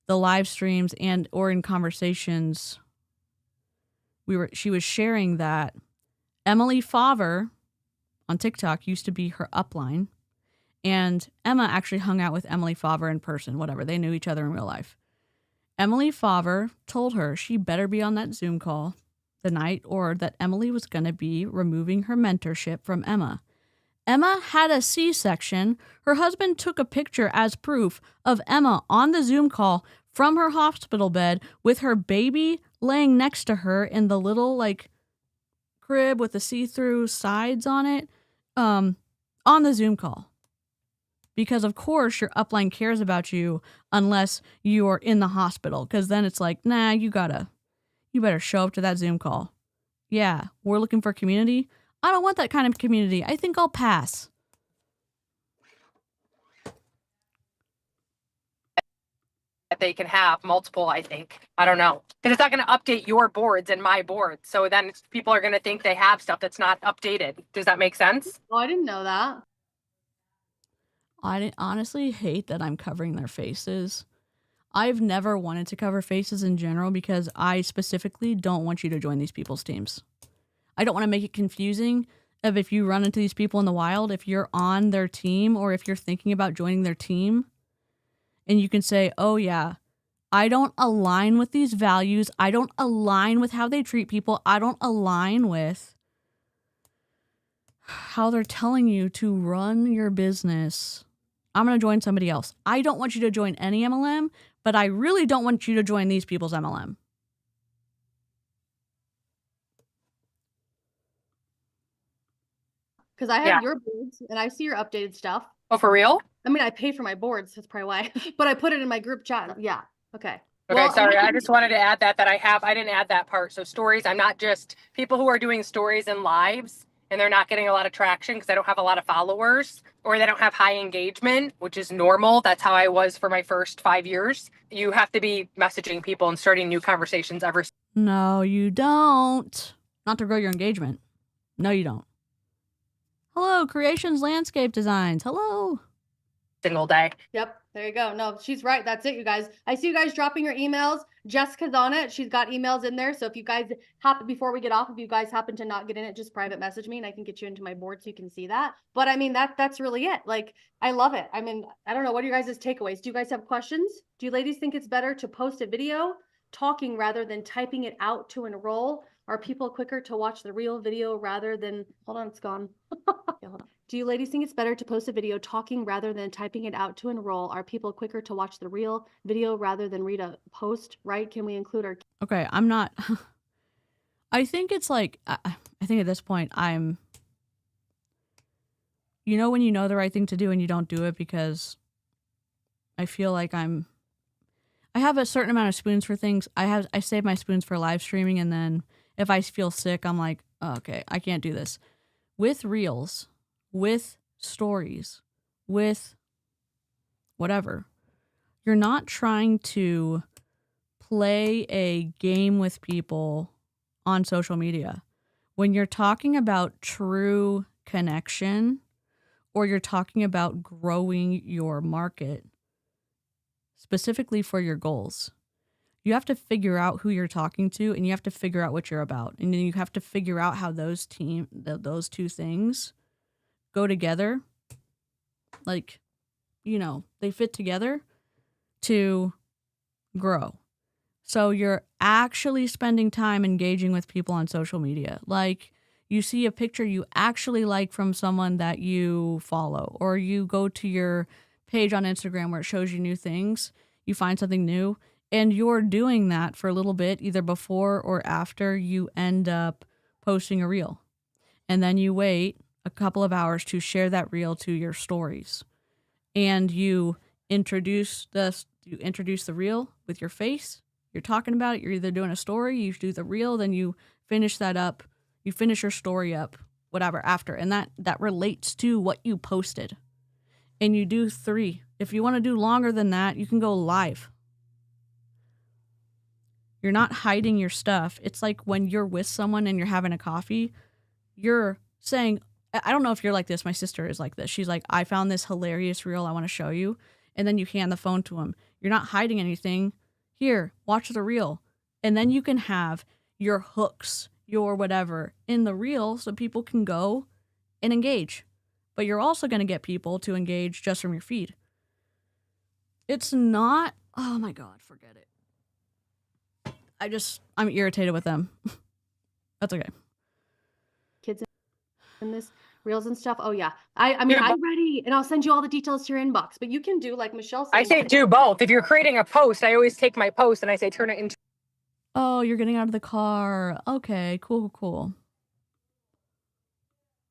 live streams and or in conversations, she was sharing that Emily Favre on TikTok used to be her upline, and Emma actually hung out with Emily Favre in person, whatever. They knew each other in real life. Emily Favre told her she better be on that Zoom call the night, or that Emily was going to be removing her mentorship from Emma. Emma had a C-section. Her husband took a picture as proof of Emma on the Zoom call from her hospital bed with her baby laying next to her in the little like crib with the see-through sides on it, on the Zoom call. Because of course your upline cares about you unless you're in the hospital, because then it's like, nah, you better show up to that Zoom call. Yeah, we're looking for community. I don't want that kind of community. I think I'll pass. They can have multiple, I think. I don't know. Because it's not going to update your boards and my boards. So then people are going to think they have stuff that's not updated. Does that make sense? Oh, I didn't know that. I honestly hate that I'm covering their faces. I've never wanted to cover faces in general because I specifically don't want you to join these people's teams. I don't want to make it confusing of if you run into these people in the wild, if you're on their team or if you're thinking about joining their team, and you can say, oh yeah, I don't align with these values. I don't align with how they treat people. I don't align with how they're telling you to run your business. I'm going to join somebody else. I don't want you to join any MLM, but I really don't want you to join these people's MLM. Because I have your boards and I see your updated stuff. Oh, for real? I mean, I pay for my boards. That's probably why. But I put it in my group chat. Yeah. Okay. Okay, Well, sorry. I just wanted to add that I didn't add that part. So stories, I'm not just people who are doing stories and lives and they're not getting a lot of traction because I don't have a lot of followers or they don't have high engagement, which is normal. That's how I was for my first 5 years. You have to be messaging people and starting new conversations every. No, you don't. Not to grow your engagement. No, you don't. Hello, Creations Landscape Designs. Hello. Single day. Yep. There you go. No, she's right. That's it, you guys. I see you guys dropping your emails. Jessica's on it. She's got emails in there. So if you guys happen, before we get off, if you guys happen to not get in it, just private message me and I can get you into my board so you can see that. But I mean, that's really it. Like, I love it. I mean, I don't know. What are your guys' takeaways? Do you guys have questions? Do you ladies think it's better to post a video talking rather than typing it out to enroll? Are people quicker to watch the real video rather than, hold on, it's gone. Okay, hold on. Do you ladies think it's better to post a video talking rather than typing it out to enroll? Are people quicker to watch the real video rather than read a post, right? Can we include our... Okay, I'm not... I think it's like, I think at this point you know when you know the right thing to do and you don't do it because I feel like I have a certain amount of spoons for things. I save my spoons for live streaming, and then if I feel sick, I'm like, oh, okay, I can't do this. With reels, with stories, with whatever, you're not trying to play a game with people on social media. When you're talking about true connection or you're talking about growing your market specifically for your goals, You have to figure out who you're talking to, and you have to figure out what you're about. And then you have to figure out how those two things go together. Like, you know, they fit together to grow. So you're actually spending time engaging with people on social media. Like, you see a picture you actually like from someone that you follow, or you go to your page on Instagram where it shows you new things, you find something new, and you're doing that for a little bit, either before or after you end up posting a reel. And then you wait a couple of hours to share that reel to your stories. And you introduce the reel with your face. You're talking about it. You're either doing a story, you do the reel, then you finish that up. You finish your story up, whatever, after. And that relates to what you posted. And you do 3. If you want to do longer than that, you can go live. You're not hiding your stuff. It's like when you're with someone and you're having a coffee, you're saying, I don't know if you're like this. My sister is like this. She's like, I found this hilarious reel I want to show you. And then you hand the phone to them. You're not hiding anything. Here, watch the reel. And then you can have your hooks, your whatever in the reel so people can go and engage. But you're also going to get people to engage just from your feed. It's not, oh my God, forget it. I'm irritated with them. That's okay. Kids in this reels and stuff. Oh yeah. I mean, I'm ready, and I'll send you all the details to your inbox, but you can do like Michelle said. I say do both. If you're creating a post, I always take my post and I say turn it into. Oh, you're getting out of the car. Okay, cool.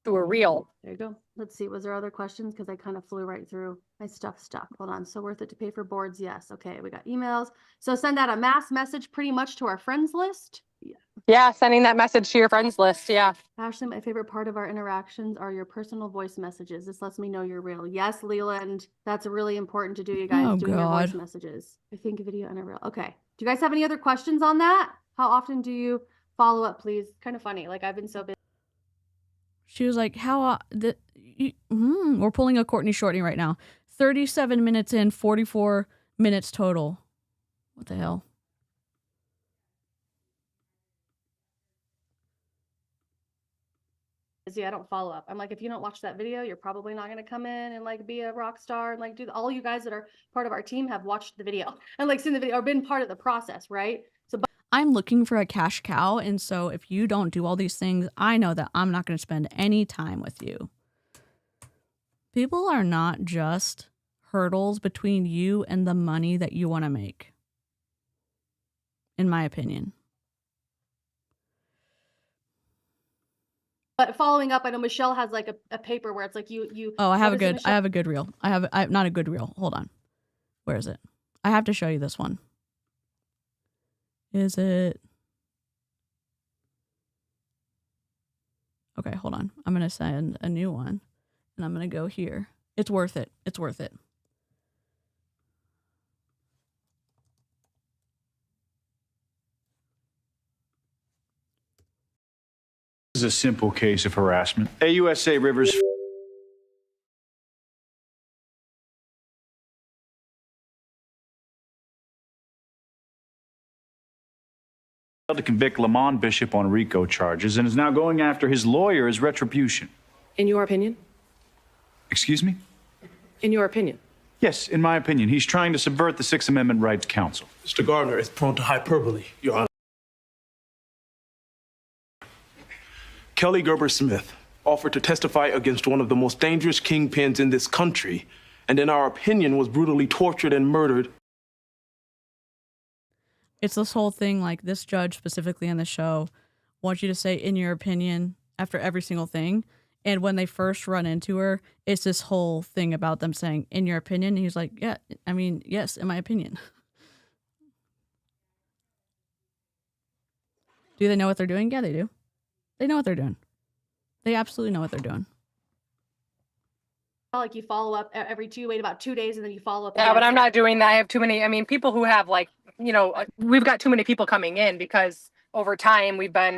To a reel. There you go. Let's see. Was there other questions? Because I kind of flew right through my stuff. Hold on. So worth it to pay for boards? Yes. Okay. We got emails. So send out a mass message pretty much to our friends list. Yeah, sending that message to your friends list. Yeah. Ashley, my favorite part of our interactions are your personal voice messages. This lets me know you're real. Yes, Leland. That's really important to do, you guys, doing your voice messages. I think a video and a reel. Okay. Do you guys have any other questions on that? How often do you follow up, please? Kind of funny. Like, I've been so busy. She was like, we're pulling a Courtney Shortney right now. 37 minutes in, 44 minutes total. What the hell? I don't follow up. I'm like, if you don't watch that video, you're probably not going to come in and like be a rock star and like do all you guys that are part of our team have watched the video and like seen the video or been part of the process, right? So I'm looking for a cash cow, and so if you don't do all these things, I know that I'm not going to spend any time with you. People are not just hurdles between you and the money that you want to make, in my opinion. But following up, I know Michelle has like a paper where it's like you. Oh, I have a good reel. I have not a good reel. Hold on. Where is it? I have to show you this one. Is it? Okay, hold on. I'm going to send a new one and I'm going to go here. It's worth it. It's worth it. This is a simple case of harassment. AUSA Rivers failed to convict Lamont Bishop on RICO charges and is now going after his lawyer as retribution. In your opinion? Excuse me? In your opinion? Yes, in my opinion. He's trying to subvert the Sixth Amendment right to counsel. Mr. Gardner is prone to hyperbole, Your Honor. Kelly Gerber-Smith offered to testify against one of the most dangerous kingpins in this country, and in our opinion was brutally tortured and murdered. It's this whole thing, like this judge specifically on the show wants you to say in your opinion after every single thing. And when they first run into her, it's this whole thing about them saying in your opinion. And he's like, yeah, I mean, yes, in my opinion. Do they know what they're doing? Yeah, they do. They know what they're doing. They absolutely know what they're doing. Like you follow up every wait about 2 days and then you follow up. Yeah, but I'm not doing that. I have too many. I mean, people who have like, we've got too many people coming in because over time we've been,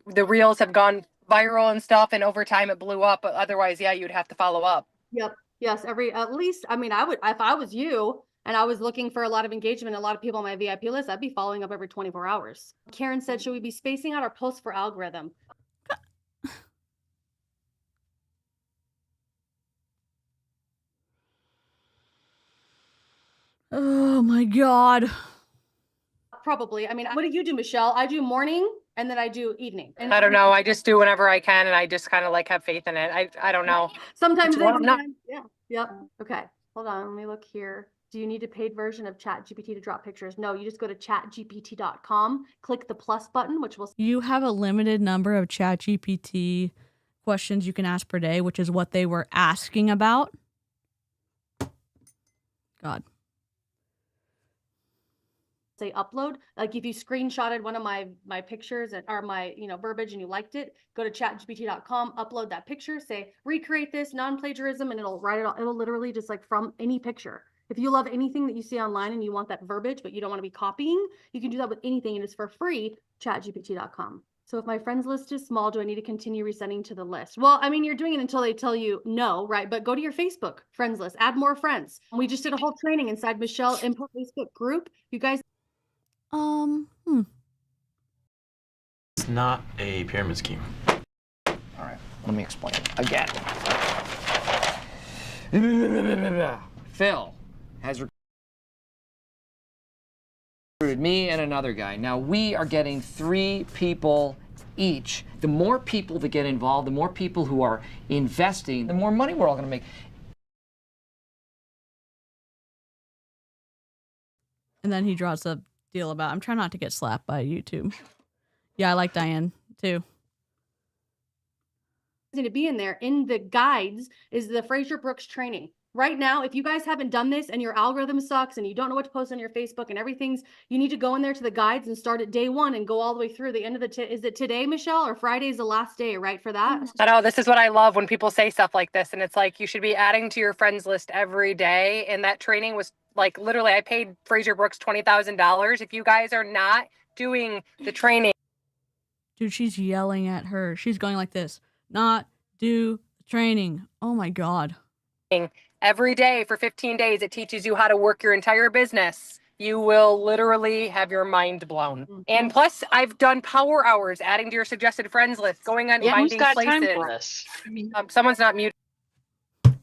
the reels have gone viral and stuff. And over time it blew up. But otherwise, yeah, you'd have to follow up. Yep. Yes. At least, I mean, I would, if I was you, and I was looking for a lot of engagement, a lot of people on my VIP list, I'd be following up every 24 hours. Karen said, should we be spacing out our posts for algorithm? Oh my God. Probably. I mean, what do you do, Michelle? I do morning and then I do evening. And I don't know. I just do whenever I can, and I just kind of like have faith in it. I don't know. sometimes, It's one- no. yeah. Yep. Okay. Hold on. Let me look here. Do you need a paid version of ChatGPT to drop pictures? No, you just go to chatgpt.com, click the plus button, which will. You have a limited number of ChatGPT questions you can ask per day, which is what they were asking about. God. Say upload. Like if you screenshotted one of my pictures or my verbiage and you liked it, go to chatgpt.com, upload that picture, say recreate this non-plagiarism, and it'll write it all. It'll literally just like from any picture. If you love anything that you see online and you want that verbiage, but you don't want to be copying, you can do that with anything, and it's for free. Chatgpt.com. So if my friends list is small, do I need to continue resending to the list? Well, I mean, you're doing it until they tell you no, right? But go to your Facebook friends list, add more friends. We just did a whole training inside Michelle Input Facebook group. You guys. It's not a pyramid scheme. All right, let me explain again. Phil has recruited me and another guy. Now we are getting 3 people each. The more people that get involved, the more people who are investing, the more money we're all going to make. And then he draws a deal about, I'm trying not to get slapped by YouTube. Yeah, I like Diane too. To be in there in the guides is the Fraser Brooks training. Right now, if you guys haven't done this and your algorithm sucks and you don't know what to post on your Facebook and everything's, you need to go in there to the guides and start at day 1 and go all the way through the end of the, is it today, Michelle, or Friday's the last day, right, for that? I know, this is what I love when people say stuff like this, and it's like you should be adding to your friends list every day. And that training was like literally, I paid Fraser Brooks $20,000. If you guys are not doing the training. Dude, she's yelling at her. She's going like this. Not do training. Oh my God. Every day for 15 days, it teaches you how to work your entire business. You will literally have your mind blown. And plus, I've done power hours, adding to your suggested friends list, going on Yeah, who's finding got places. time for this? I mean, someone's not muted. Someone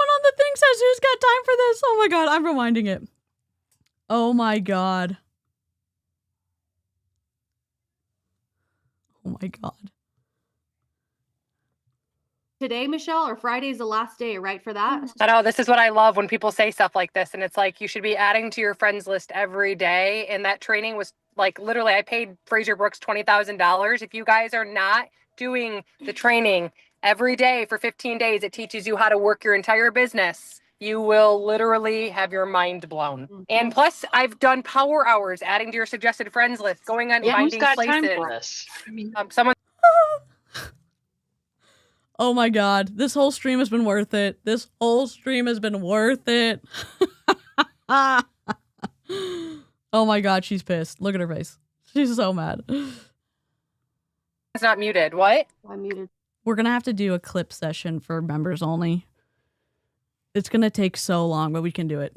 on the thing says, who's got time for this? Oh my God, I'm rewinding it. Oh my God. Oh my God. Today, Michelle, or Friday's the last day, right, for that? I know, this is what I love when people say stuff like this, and it's like you should be adding to your friends list every day. And that training was like literally, I paid Fraser Brooks $20,000. If you guys are not doing the training every day for 15 days, it teaches you how to work your entire business. You will literally have your mind blown. And plus, I've done power hours, adding to your suggested friends list, going on yeah, who's finding got places. time for this? I mean, someone. Oh my God, this whole stream has been worth it. This whole stream has been worth it. Oh my God, she's pissed. Look at her face. She's so mad. It's not muted. What? I'm muted. We're going to have to do a clip session for members only. It's going to take so long, but we can do it.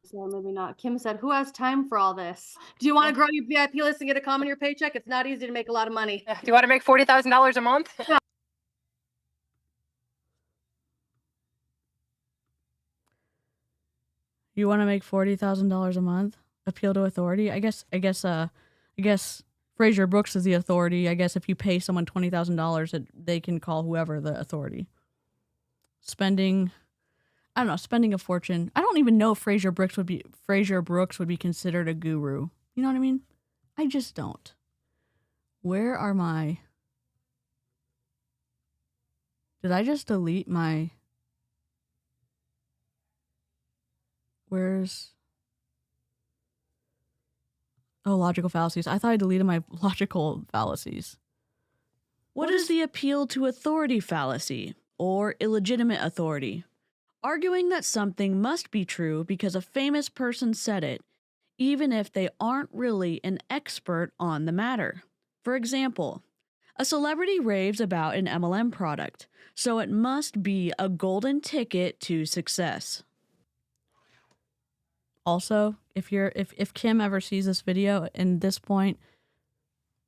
So maybe not. Kim said, who has time for all this? Do you want to grow your VIP list and get a comment on your paycheck? It's not easy to make a lot of money. Do you want to make $40,000 a month? Yeah. You want to make $40,000 a month? Appeal to authority? I guess Fraser Brooks is the authority. I guess if you pay someone $20,000, they can call whoever the authority. Spending a fortune. I don't even know if Fraser Brooks would be considered a guru. You know what I mean? I just don't. Where are my... Did I just delete my... Where's... Oh, logical fallacies. I thought I deleted my logical fallacies. What is the appeal to authority fallacy, or illegitimate authority? Arguing that something must be true because a famous person said it, even if they aren't really an expert on the matter. For example, A celebrity raves about an MLM product, so it must be a golden ticket to success. Also, if Kim ever sees this video and this point,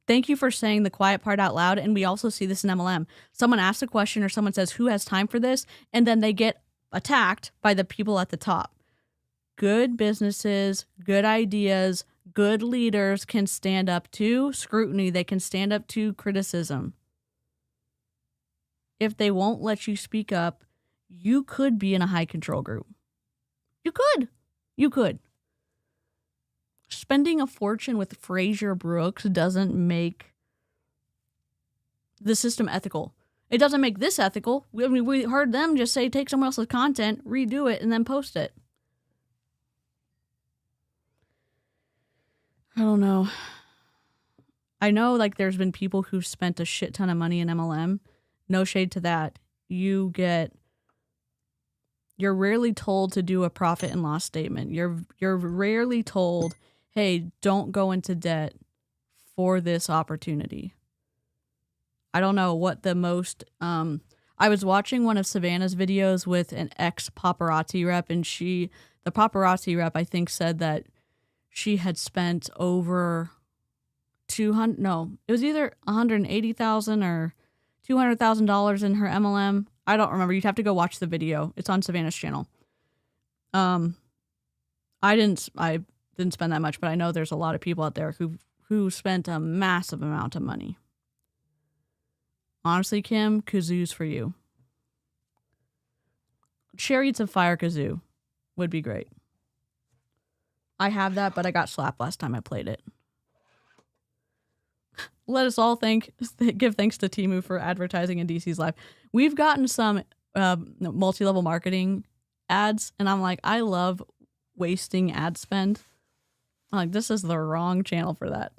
thank you for saying the quiet part out loud. And we also see this in MLM. Someone asks a question or someone says, who has time for this? And then they get attacked by the people at the top. Good businesses, good ideas, good leaders can stand up to scrutiny. They can stand up to criticism. If they won't let you speak up, you could be in a high control group. You could. You could. Spending a fortune with Fraser Brooks doesn't make the system ethical. It doesn't make this ethical. We heard them just say, take someone else's content, redo it, and then post it. I don't know. I know like there's been people who've spent a shit ton of money in MLM. No shade to that. You're rarely told to do a profit and loss statement. You're rarely told, hey, don't go into debt for this opportunity. I don't know what the most, I was watching one of Savannah's videos with an ex-paparazzi rep, and the paparazzi rep, I think, said that she had spent over it was either $180,000 or $200,000 in her MLM. I don't remember. You'd have to go watch the video. It's on Savannah's channel. I didn't spend that much, but I know there's a lot of people out there who spent a massive amount of money. Honestly, Kim, kazoo's for you. Chariots of Fire kazoo would be great. I have that, but I got slapped last time I played it. Let us all give thanks to Temu for advertising in DC's life. We've gotten some multi-level marketing ads, and I'm like, I love wasting ad spend. I'm like, this is the wrong channel for that.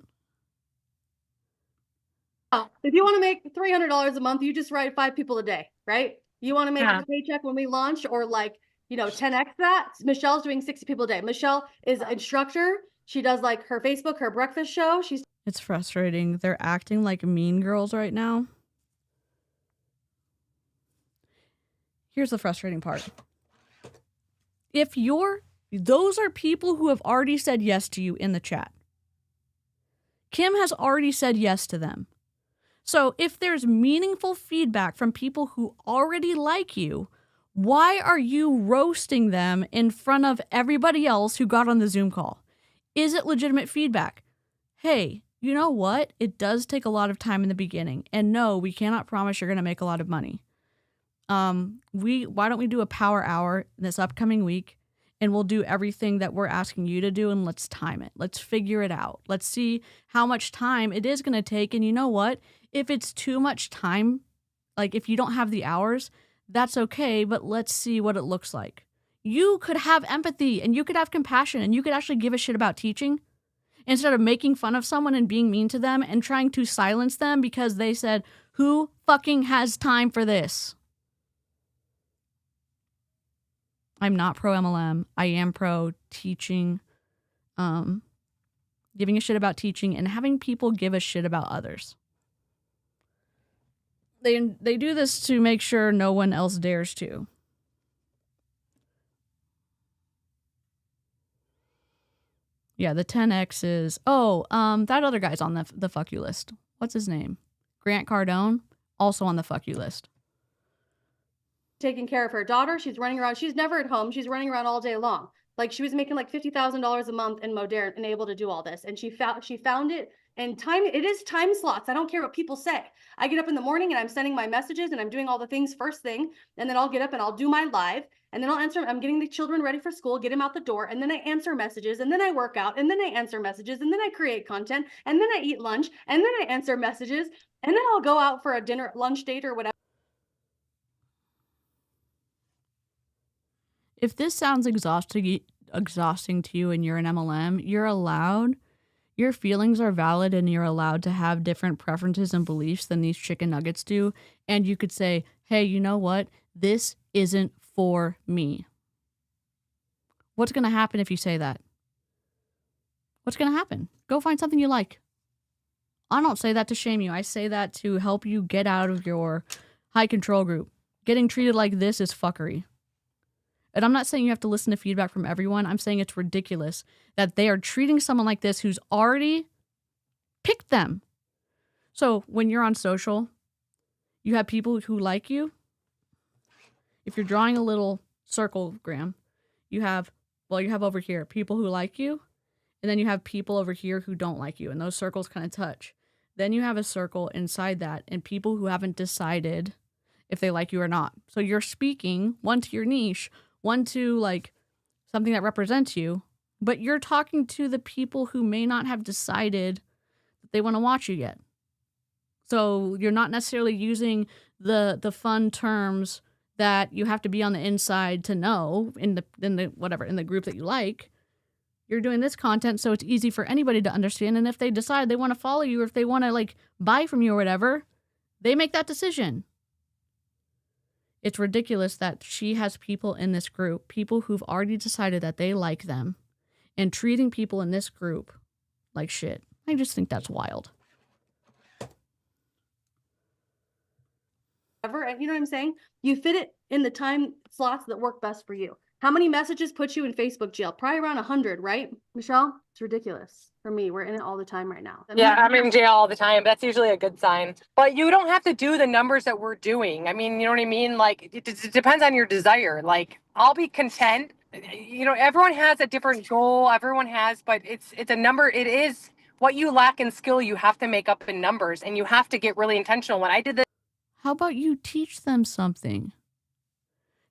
If you want to make $300 a month, you just write 5 people a day, right? You want to make a paycheck when we launch, or 10x that. Michelle's doing 60 people a day. Michelle is an instructor. She does like her Facebook, her breakfast show. It's frustrating. They're acting like mean girls right now. Here's the frustrating part. Those are people who have already said yes to you in the chat. Kim has already said yes to them. So if there's meaningful feedback from people who already like you, why are you roasting them in front of everybody else who got on the Zoom call? Is it legitimate feedback? Hey, you know what? It does take a lot of time in the beginning. And no, we cannot promise you're going to make a lot of money. Why don't we do a power hour this upcoming week, and we'll do everything that we're asking you to do, and let's time it. Let's figure it out. Let's see how much time it is going to take. And you know what? If it's too much time, like if you don't have the hours, that's okay, but let's see what it looks like. You could have empathy, and you could have compassion, and you could actually give a shit about teaching instead of making fun of someone and being mean to them and trying to silence them because they said, who fucking has time for this? I'm not pro MLM. I am pro teaching, giving a shit about teaching and having people give a shit about others. They do this to make sure no one else dares to. Yeah, the 10X is... that other guy's on the fuck you list. What's his name? Grant Cardone, also on the fuck you list. Taking care of her daughter. She's running around. She's never at home. She's running around all day long. Like, she was making like $50,000 a month in Modern and able to do all this. And she found it. And it is time slots. I don't care what people say. I get up in the morning and I'm sending my messages and I'm doing all the things first thing. And then I'll get up and I'll do my live. And then I'll answer. I'm getting the children ready for school, get them out the door. And then I answer messages. And then I work out. And then I answer messages. And then I create content. And then I eat lunch. And then I answer messages. And then I'll go out for a dinner, lunch date or whatever. If this sounds exhausting to you and you're an MLM, you're allowed. Your feelings are valid and you're allowed to have different preferences and beliefs than these chicken nuggets do. And you could say, hey, you know what? This isn't for me. What's going to happen if you say that? What's going to happen? Go find something you like. I don't say that to shame you. I say that to help you get out of your high control group. Getting treated like this is fuckery. And I'm not saying you have to listen to feedback from everyone. I'm saying it's ridiculous that they are treating someone like this who's already picked them. So when you're on social, you have people who like you. If you're drawing a little circle, Graham, you have over here people who like you, and then you have people over here who don't like you, and those circles kind of touch. Then you have a circle inside that, and people who haven't decided if they like you or not. So you're speaking, one to your niche, one to like something that represents you, but you're talking to the people who may not have decided that they want to watch you yet. So you're not necessarily using the fun terms that you have to be on the inside to know in the group that you like. You're doing this content so it's easy for anybody to understand, and if they decide they want to follow you or if they want to like buy from you or whatever, they make that decision. It's ridiculous that she has people in this group, people who've already decided that they like them, and treating people in this group like shit. I just think that's wild. And you know what I'm saying? You fit it in the time slots that work best for you. How many messages put you in Facebook jail? Probably around 100, right, Michelle? It's ridiculous. For me, we're in it all the time right now. Yeah, I'm in jail all the time. That's usually a good sign. But you don't have to do the numbers that we're doing. I mean, you know what I mean? Like, it depends on your desire. Like, I'll be content. You know, everyone has a different goal. Everyone has, but it's a number. It is what you lack in skill, you have to make up in numbers, and you have to get really intentional. When I did this. How about you teach them something?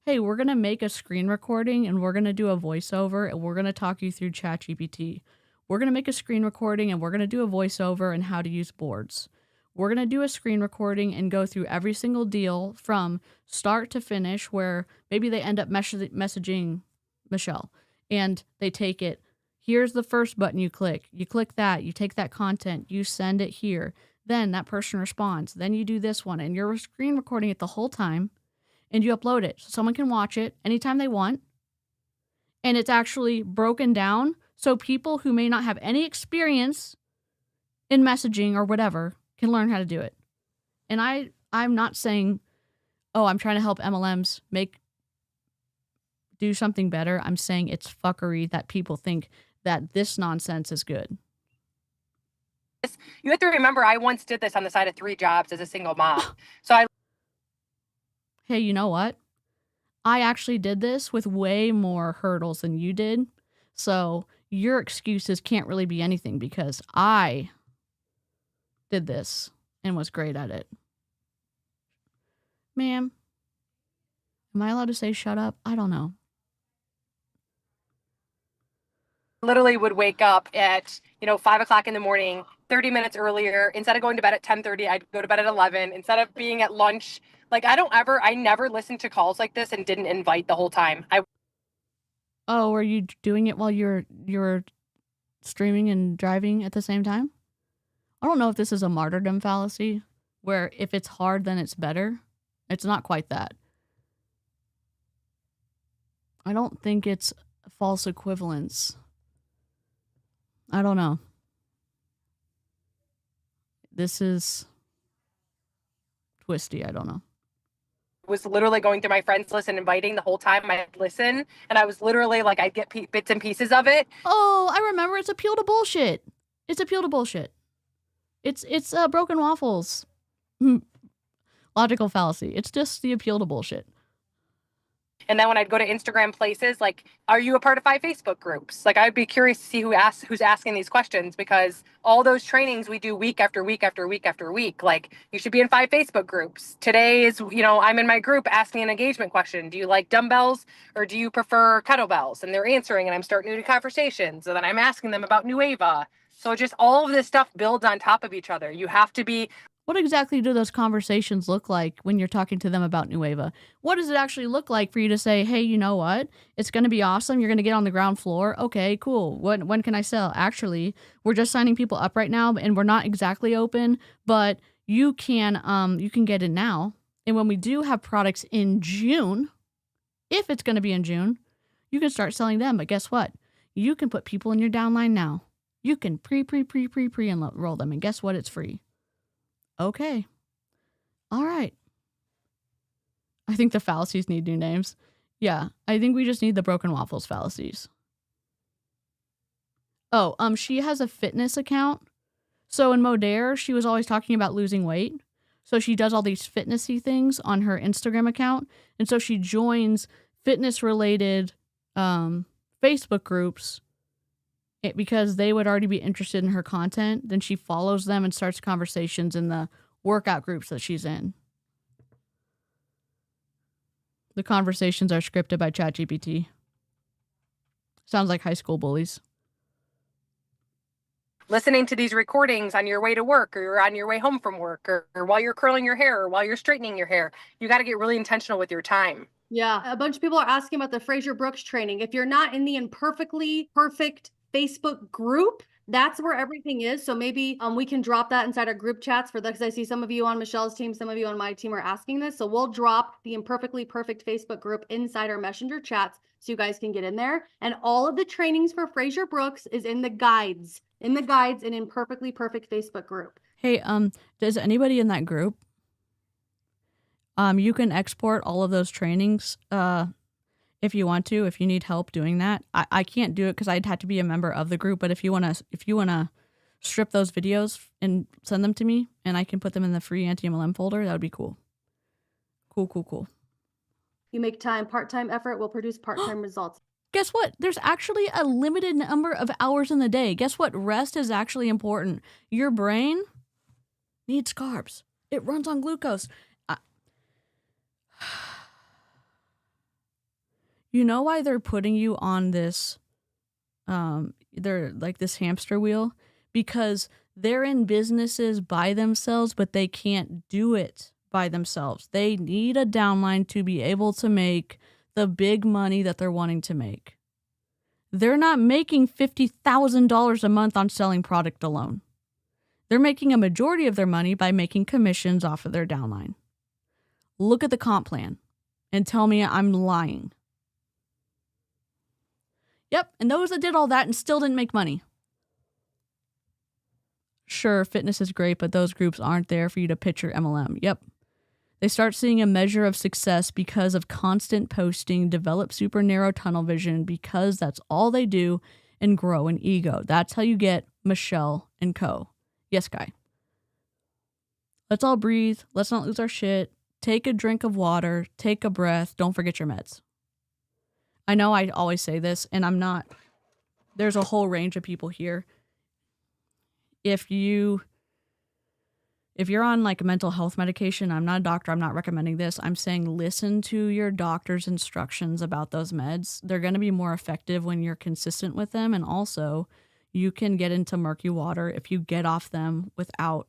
Hey, we're going to make a screen recording and we're going to do a voiceover and we're going to talk you through ChatGPT. We're going to make a screen recording and we're going to do a voiceover and how to use boards. We're going to do a screen recording and go through every single deal from start to finish, where maybe they end up messaging Michelle and they take it. Here's the first button you click that, you take that content, you send it here. Then that person responds. Then you do this one and you're screen recording it the whole time and you upload it so someone can watch it anytime they want. And it's actually broken down so people who may not have any experience in messaging or whatever can learn how to do it. And I'm not saying, oh, I'm trying to help MLMs do something better. I'm saying it's fuckery that people think that this nonsense is good. You have to remember, I once did this on the side of 3 jobs as a single mom. So hey, you know what? I actually did this with way more hurdles than you did. So your excuses can't really be anything because I did this and was great at it. Ma'am, am I allowed to say shut up? I don't know. literally would wake up at 5 o'clock in the morning, 30 minutes earlier. Instead of going to bed at 10:30, I'd go to bed at 11. Instead of being at lunch, like I never listened to calls like this and didn't invite the whole time. Oh, were you doing it while you're streaming and driving at the same time? I don't know if this is a martyrdom fallacy, where if it's hard, then it's better. It's not quite that. I don't think it's false equivalence. I don't know. This is twisty. I don't know. Was literally going through my friends list and inviting the whole time I'd listen. And I was literally like, I'd get bits and pieces of it. Oh, I remember. It's appeal to bullshit. It's appeal to bullshit. It's broken waffles. Logical fallacy. It's just the appeal to bullshit. And then when I'd go to Instagram places, like, are you a part of 5 Facebook groups? Like, I'd be curious to see who's asking these questions, because all those trainings we do week after week after week after week. Like, you should be in 5 Facebook groups. Today is, I'm in my group asking an engagement question. Do you like dumbbells or do you prefer kettlebells? And they're answering, and I'm starting new conversations. And then I'm asking them about Nueva. So just all of this stuff builds on top of each other. You have to be... What exactly do those conversations look like when you're talking to them about Nueva? What does it actually look like for you to say, hey, you know what? It's going to be awesome. You're going to get on the ground floor. Okay, cool. When can I sell? Actually, we're just signing people up right now, and we're not exactly open, but you can get in now. And when we do have products in June, if it's going to be in June, you can start selling them. But guess what? You can put people in your downline now. You can pre-enroll them, and guess what? It's free. Okay. All right. I think the fallacies need new names. Yeah, I think we just need the broken waffles fallacies. Oh, she has a fitness account. So in Modere, she was always talking about losing weight. So she does all these fitnessy things on her Instagram account. And so she joins fitness-related Facebook groups because they would already be interested in her content. Then she follows them and starts conversations in the workout groups that she's in. The conversations are scripted by ChatGPT. Sounds like high school bullies. Listening to these recordings on your way to work, or on your way home from work, or while you're curling your hair, or while you're straightening your hair. You got to get really intentional with your time. Yeah, a bunch of people are asking about the Fraser Brooks training. If you're not in the Imperfectly Perfect Facebook group, that's where everything is. So maybe we can drop that inside our group chats for that, because I see some of you on Michelle's team, some of you on my team are asking this. So we'll drop the Imperfectly Perfect Facebook group inside our messenger chats so you guys can get in there. And all of the trainings for Fraser Brooks is in the guides and Imperfectly Perfect Facebook group. Hey, does anybody in that group, you can export all of those trainings if you want to, if you need help doing that. I can't do it because I'd have to be a member of the group, but if you wanna strip those videos and send them to me and I can put them in the free anti-MLM folder, that would be cool. Cool. You make time, part-time effort will produce part-time results. Guess what? There's actually a limited number of hours in the day. Guess what? Rest is actually important. Your brain needs carbs. It runs on glucose. You know why they're putting you on this, they're like this hamster wheel? Because they're in businesses by themselves, but they can't do it by themselves. They need a downline to be able to make the big money that they're wanting to make. They're not making $50,000 a month on selling product alone. They're making a majority of their money by making commissions off of their downline. Look at the comp plan and tell me I'm lying. Yep, and those that did all that and still didn't make money. Sure, fitness is great, but those groups aren't there for you to pitch your MLM. Yep. They start seeing a measure of success because of constant posting, develop super narrow tunnel vision because that's all they do, and grow an ego. That's how you get Michelle and co. Yes, guy. Let's all breathe. Let's not lose our shit. Take a drink of water. Take a breath. Don't forget your meds. I know I always say this, and I'm not. There's a whole range of people here. If you're on like mental health medication, I'm not a doctor, I'm not recommending this. I'm saying listen to your doctor's instructions about those meds. They're going to be more effective when you're consistent with them. And also, you can get into murky water if you get off them without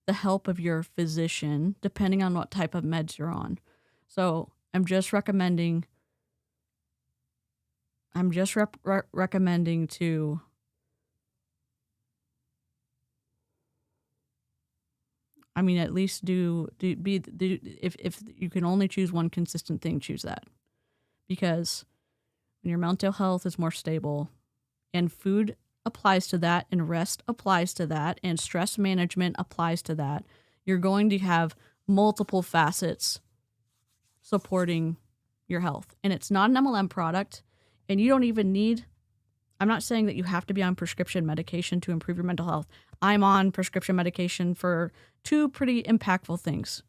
the help of your physician, depending on what type of meds you're on. So I'm just recommending recommending to at least if you can only choose one consistent thing, choose that. Because when your mental health is more stable, and food applies to that, and rest applies to that, and stress management applies to that, you're going to have multiple facets supporting your health. And it's not an MLM product, and you don't even need, I'm not saying that you have to be on prescription medication to improve your mental health. I'm on prescription medication for 2 pretty impactful things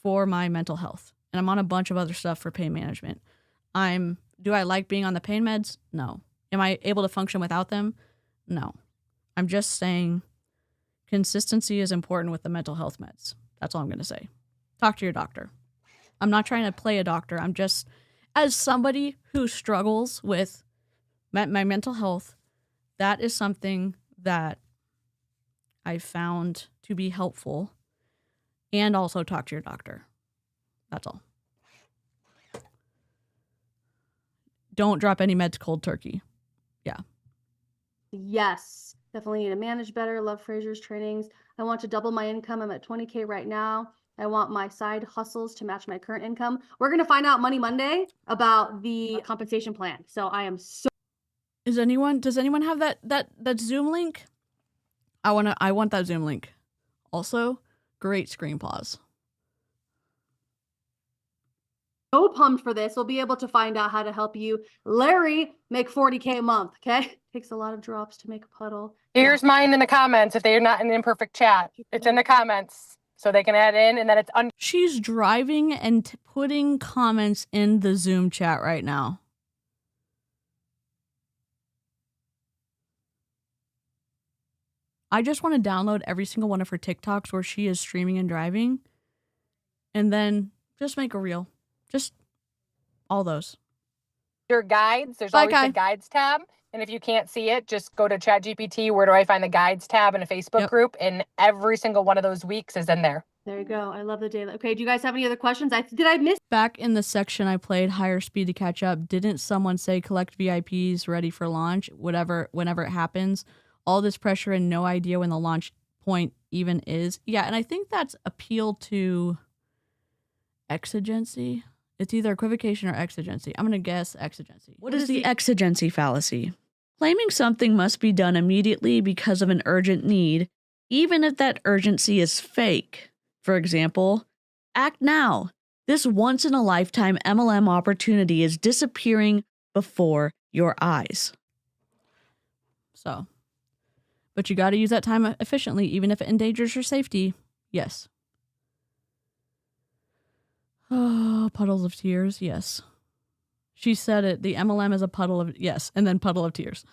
for my mental health. And I'm on a bunch of other stuff for pain management. Do I like being on the pain meds? No. Am I able to function without them? No. I'm just saying consistency is important with the mental health meds. That's all I'm going to say. Talk to your doctor. I'm not trying to play a doctor. I'm just, as somebody who struggles with my mental health, that is something that I found to be helpful. And also talk to your doctor. That's all. Don't drop any meds cold turkey. Yeah. Yes, definitely need to manage better. Love Fraser's trainings. I want to double my income. I'm at 20K right now. I want my side hustles to match my current income. We're going to find out Money Monday about the compensation plan. So I am so Does anyone have that Zoom link? I want that Zoom link. Also, great screen pause. So pumped for this. We'll be able to find out how to help you, Larry, make 40K a month. Okay. Takes a lot of drops to make a puddle. Here's mine in the comments if they're not in the imperfect chat. It's in the comments so they can add in, and then it's She's driving and putting comments in the Zoom chat right now. I just want to download every single one of her TikToks where she is streaming and driving, and then just make a reel. Just all those. your guides. There's Bye, always Kai. the guides tab. And if you can't see it, just go to ChatGPT. Where do I find the guides tab in a Facebook group? And every single one of those weeks is in there. There you go. I love the daily. Okay, do you guys have any other questions? Did I miss? Back in the section I played higher speed to catch up, didn't someone say collect VIPs ready for launch, whenever it happens? All this pressure and no idea when the launch point even is. Yeah, and I think that's appeal to exigency. It's either equivocation or exigency. I'm going to guess exigency. What is the exigency fallacy? Claiming something must be done immediately because of an urgent need, even if that urgency is fake. For example, act now. This once-in-a-lifetime MLM opportunity is disappearing before your eyes. So, but you got to use that time efficiently, even if it endangers your safety. Yes. Oh, puddles of tears. Yes. She said it. The MLM is a puddle of, yes, and then puddle of tears.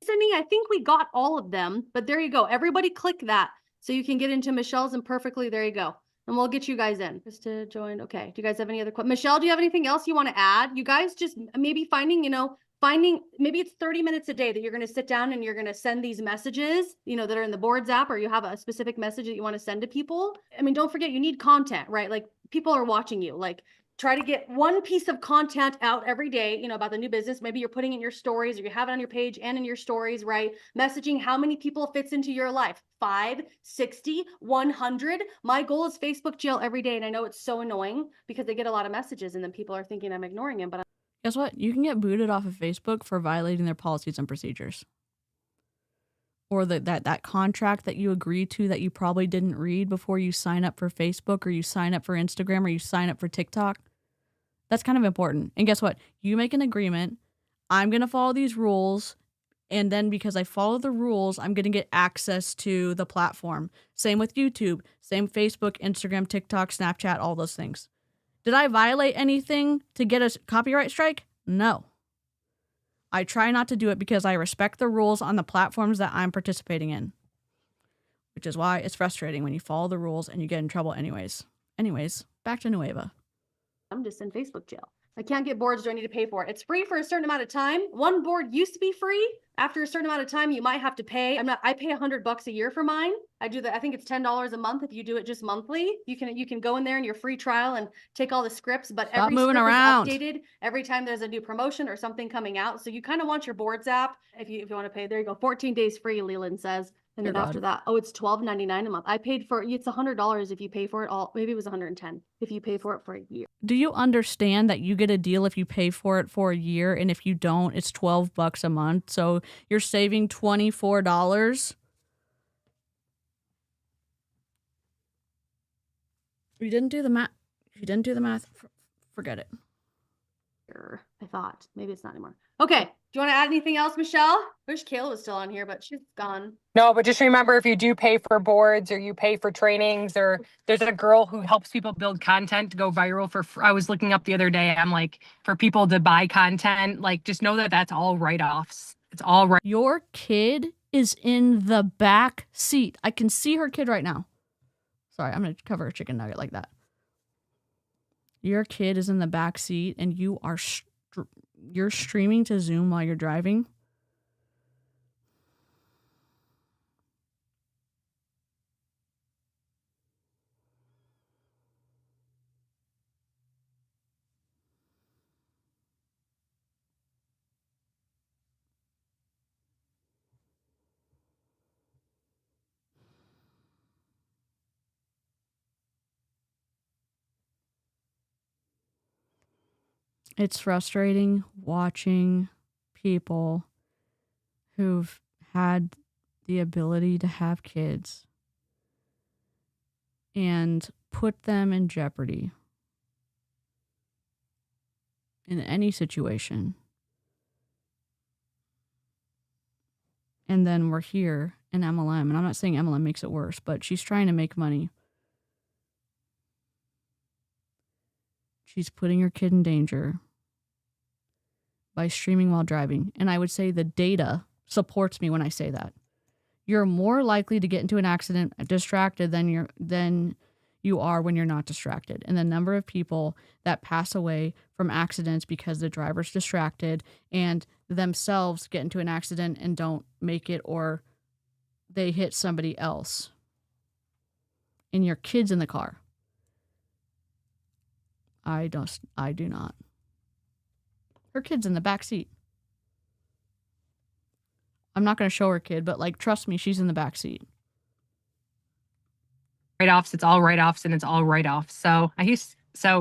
Sydney, I think we got all of them, but there you go. Everybody click that so you can get into Michelle's and perfectly. There you go. And we'll get you guys in just to join. Okay. Do you guys have any other questions? Michelle, do you have anything else you want to add? You guys just maybe finding, maybe it's 30 minutes a day that you're going to sit down and you're going to send these messages, that are in the boards app, or you have a specific message that you want to send to people. I mean, don't forget, you need content, right? Like people are watching you. Like try to get one piece of content out every day, about the new business. Maybe you're putting in your stories, or you have it on your page and in your stories, right? Messaging how many people fits into your life. 5, 60, 100. My goal is Facebook jail every day. And I know it's so annoying because they get a lot of messages and then people are thinking I'm ignoring them, but Guess what? You can get booted off of Facebook for violating their policies and procedures. Or that contract that you agreed to that you probably didn't read before you sign up for Facebook, or you sign up for Instagram, or you sign up for TikTok. That's kind of important. And guess what? You make an agreement. I'm going to follow these rules. And then because I follow the rules, I'm going to get access to the platform. Same with YouTube. Same Facebook, Instagram, TikTok, Snapchat, all those things. Did I violate anything to get a copyright strike? No. I try not to do it because I respect the rules on the platforms that I'm participating in. Which is why it's frustrating when you follow the rules and you get in trouble anyways. Anyways, back to Nueva. I'm just in Facebook jail. I can't get boards. Do I need to pay for it? It's free for a certain amount of time. One board used to be free. After a certain amount of time, you might have to pay. I pay $100 a year for mine. I think it's $10 a month if you do it just monthly. You can go in there in your free trial and take all the scripts, but every moving script around. is updated every time there's a new promotion or something coming out. So you kind of want your boards app. If you want to pay, there you go. 14 days free, Leland says. And then after that, it's $12.99 a month. I paid for it's $100 if you pay for it all. Maybe it was $110 if you pay for it for a year. Do you understand that you get a deal if you pay for it for a year, and if you don't, it's $12 a month? So you're saving $24. You didn't do the math. If you didn't do the math, forget it. I thought maybe it's not anymore. Okay. Do you want to add anything else, Michelle? I wish Kayla was still on here, but she's gone. No, but just remember, if you do pay for boards or you pay for trainings, or there's a girl who helps people build content to go viral I was looking up the other day, I'm like, for people to buy content, like just know that that's all write-offs. It's all right. Your kid is in the back seat. I can see her kid right now. Sorry, I'm going to cover a chicken nugget like that. Your kid is in the back seat and you are you're streaming to Zoom while you're driving. It's frustrating watching people who've had the ability to have kids and put them in jeopardy in any situation. And then we're here in MLM, and I'm not saying MLM makes it worse, but she's trying to make money. She's putting her kid in danger by streaming while driving. And I would say the data supports me when I say that. You're more likely to get into an accident distracted than you are when you're not distracted. And the number of people that pass away from accidents because the driver's distracted and themselves get into an accident and don't make it, or they hit somebody else, and your kid's in the car. I do not. Her kid's in the back seat. I'm not going to show her kid, but like, trust me, she's in the back seat. Write-offs, it's all write-offs, and it's all write-offs. So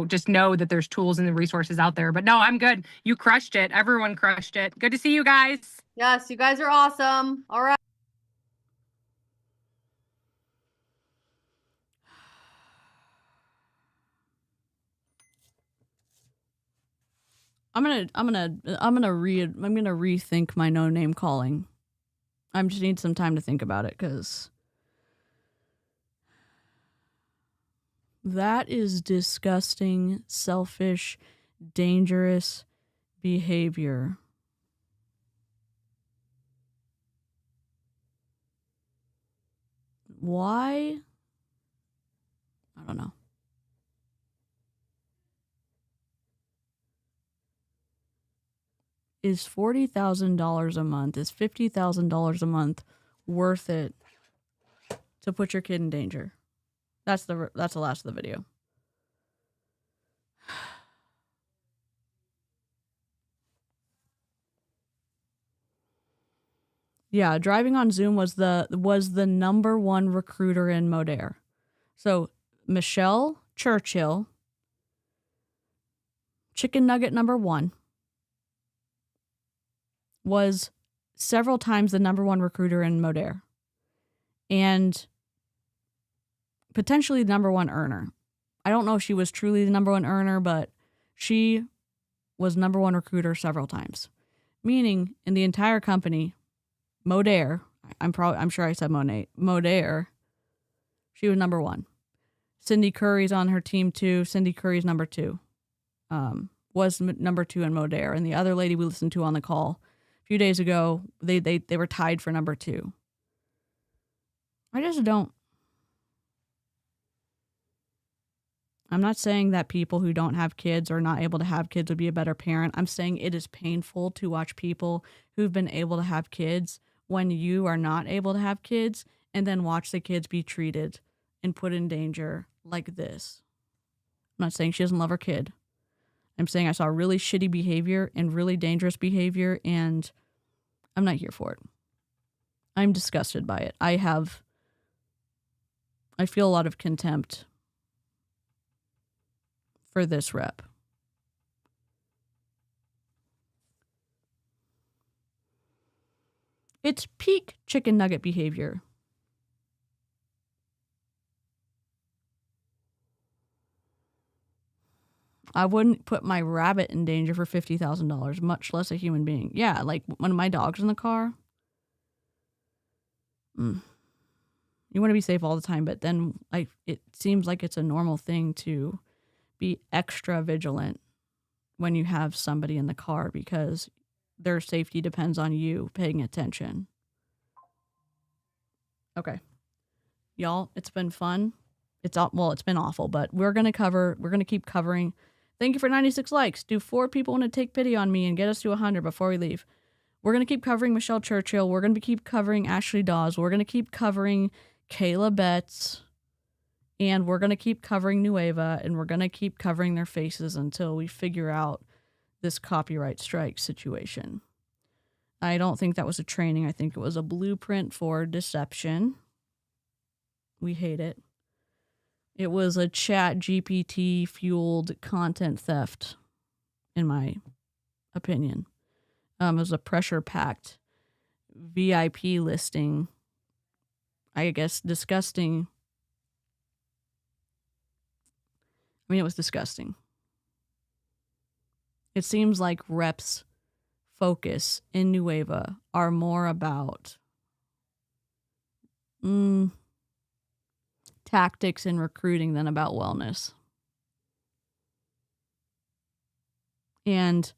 just know that there's tools and the resources out there. But no, I'm good. You crushed it. Everyone crushed it. Good to see you guys. Yes, you guys are awesome. All right. I'm gonna rethink my no name calling. I just need some time to think about it, because that is disgusting, selfish, dangerous behavior. Why? I don't know. Is $40,000 a month, is $50,000 a month worth it to put your kid in danger? That's the last of the video. Yeah, driving on Zoom was the number one recruiter in Modair. So Michelle Churchill, Chicken Nugget number 1, was several times the number one recruiter in Modair, and potentially the number one earner. I don't know if she was truly the number one earner, but she was number one recruiter several times. Meaning, in the entire company, Modair, I'm sure I said Modair, she was number one. Cindy Curry's on her team too. Cindy Curry's number 2. Was number 2 in Modair, and the other lady we listened to on the call a few days ago, they were tied for number 2. I just don't. I'm not saying that people who don't have kids or not able to have kids would be a better parent. I'm saying it is painful to watch people who've been able to have kids when you are not able to have kids, and then watch the kids be treated and put in danger like this. I'm not saying she doesn't love her kid. I'm saying I saw really shitty behavior and really dangerous behavior, and I'm not here for it. I'm disgusted by it. I feel a lot of contempt for this rep. It's peak chicken nugget behavior. I wouldn't put my rabbit in danger for $50,000, much less a human being. Yeah, like when my dog's in the car. You want to be safe all the time, but then it seems like it's a normal thing to be extra vigilant when you have somebody in the car, because their safety depends on you paying attention. Okay. Y'all, it's been fun. It's been awful, but we're going to keep covering. Thank you for 96 likes. Do 4 people want to take pity on me and get us to 100 before we leave? We're going to keep covering Michelle Churchill. We're going to keep covering Ashley Dawes. We're going to keep covering Kayla Betts. And we're going to keep covering Nueva. And we're going to keep covering their faces until we figure out this copyright strike situation. I don't think that was a training. I think it was a blueprint for deception. We hate it. It was a ChatGPT fueled content theft in my opinion. It was a pressure-packed VIP listing. I guess disgusting. I mean, it was disgusting. It seems like reps' focus in Nueva are more about tactics and recruiting than about wellness. And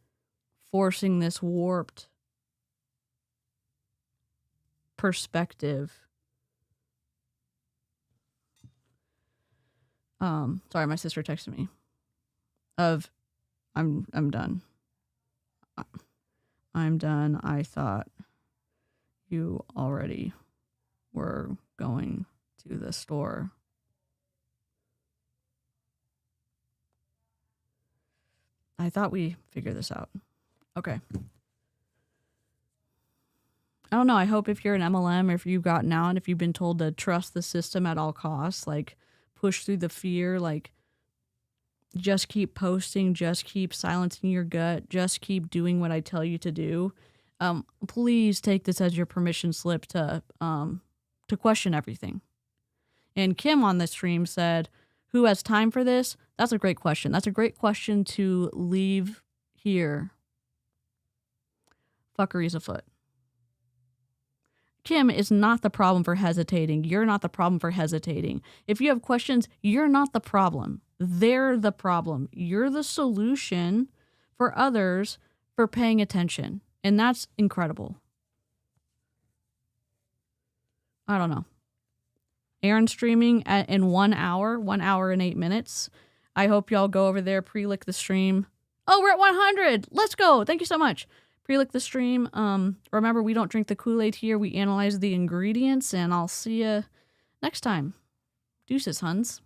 forcing this warped perspective. Sorry, my sister texted me. I'm done. I'm done. I thought you already were going to the store. I thought we figured this out. Okay. I don't know. I hope if you're an MLM or if you've gotten out, if you've been told to trust the system at all costs, like push through the fear, like just keep posting, just keep silencing your gut, just keep doing what I tell you to do. Please take this as your permission slip to question everything. And Kim on the stream said, who has time for this? That's a great question. That's a great question to leave here. Fuckery's afoot. Kim is not the problem for hesitating. You're not the problem for hesitating. If you have questions, you're not the problem. They're the problem. You're the solution for others for paying attention. And that's incredible. I don't know. Aaron streaming in 1 hour, 1 hour and 8 minutes. I hope y'all go over there, pre-lick the stream. Oh, we're at 100. Let's go. Thank you so much. Pre-lick the stream. Remember, we don't drink the Kool-Aid here. We analyze the ingredients, and I'll see you next time. Deuces, huns.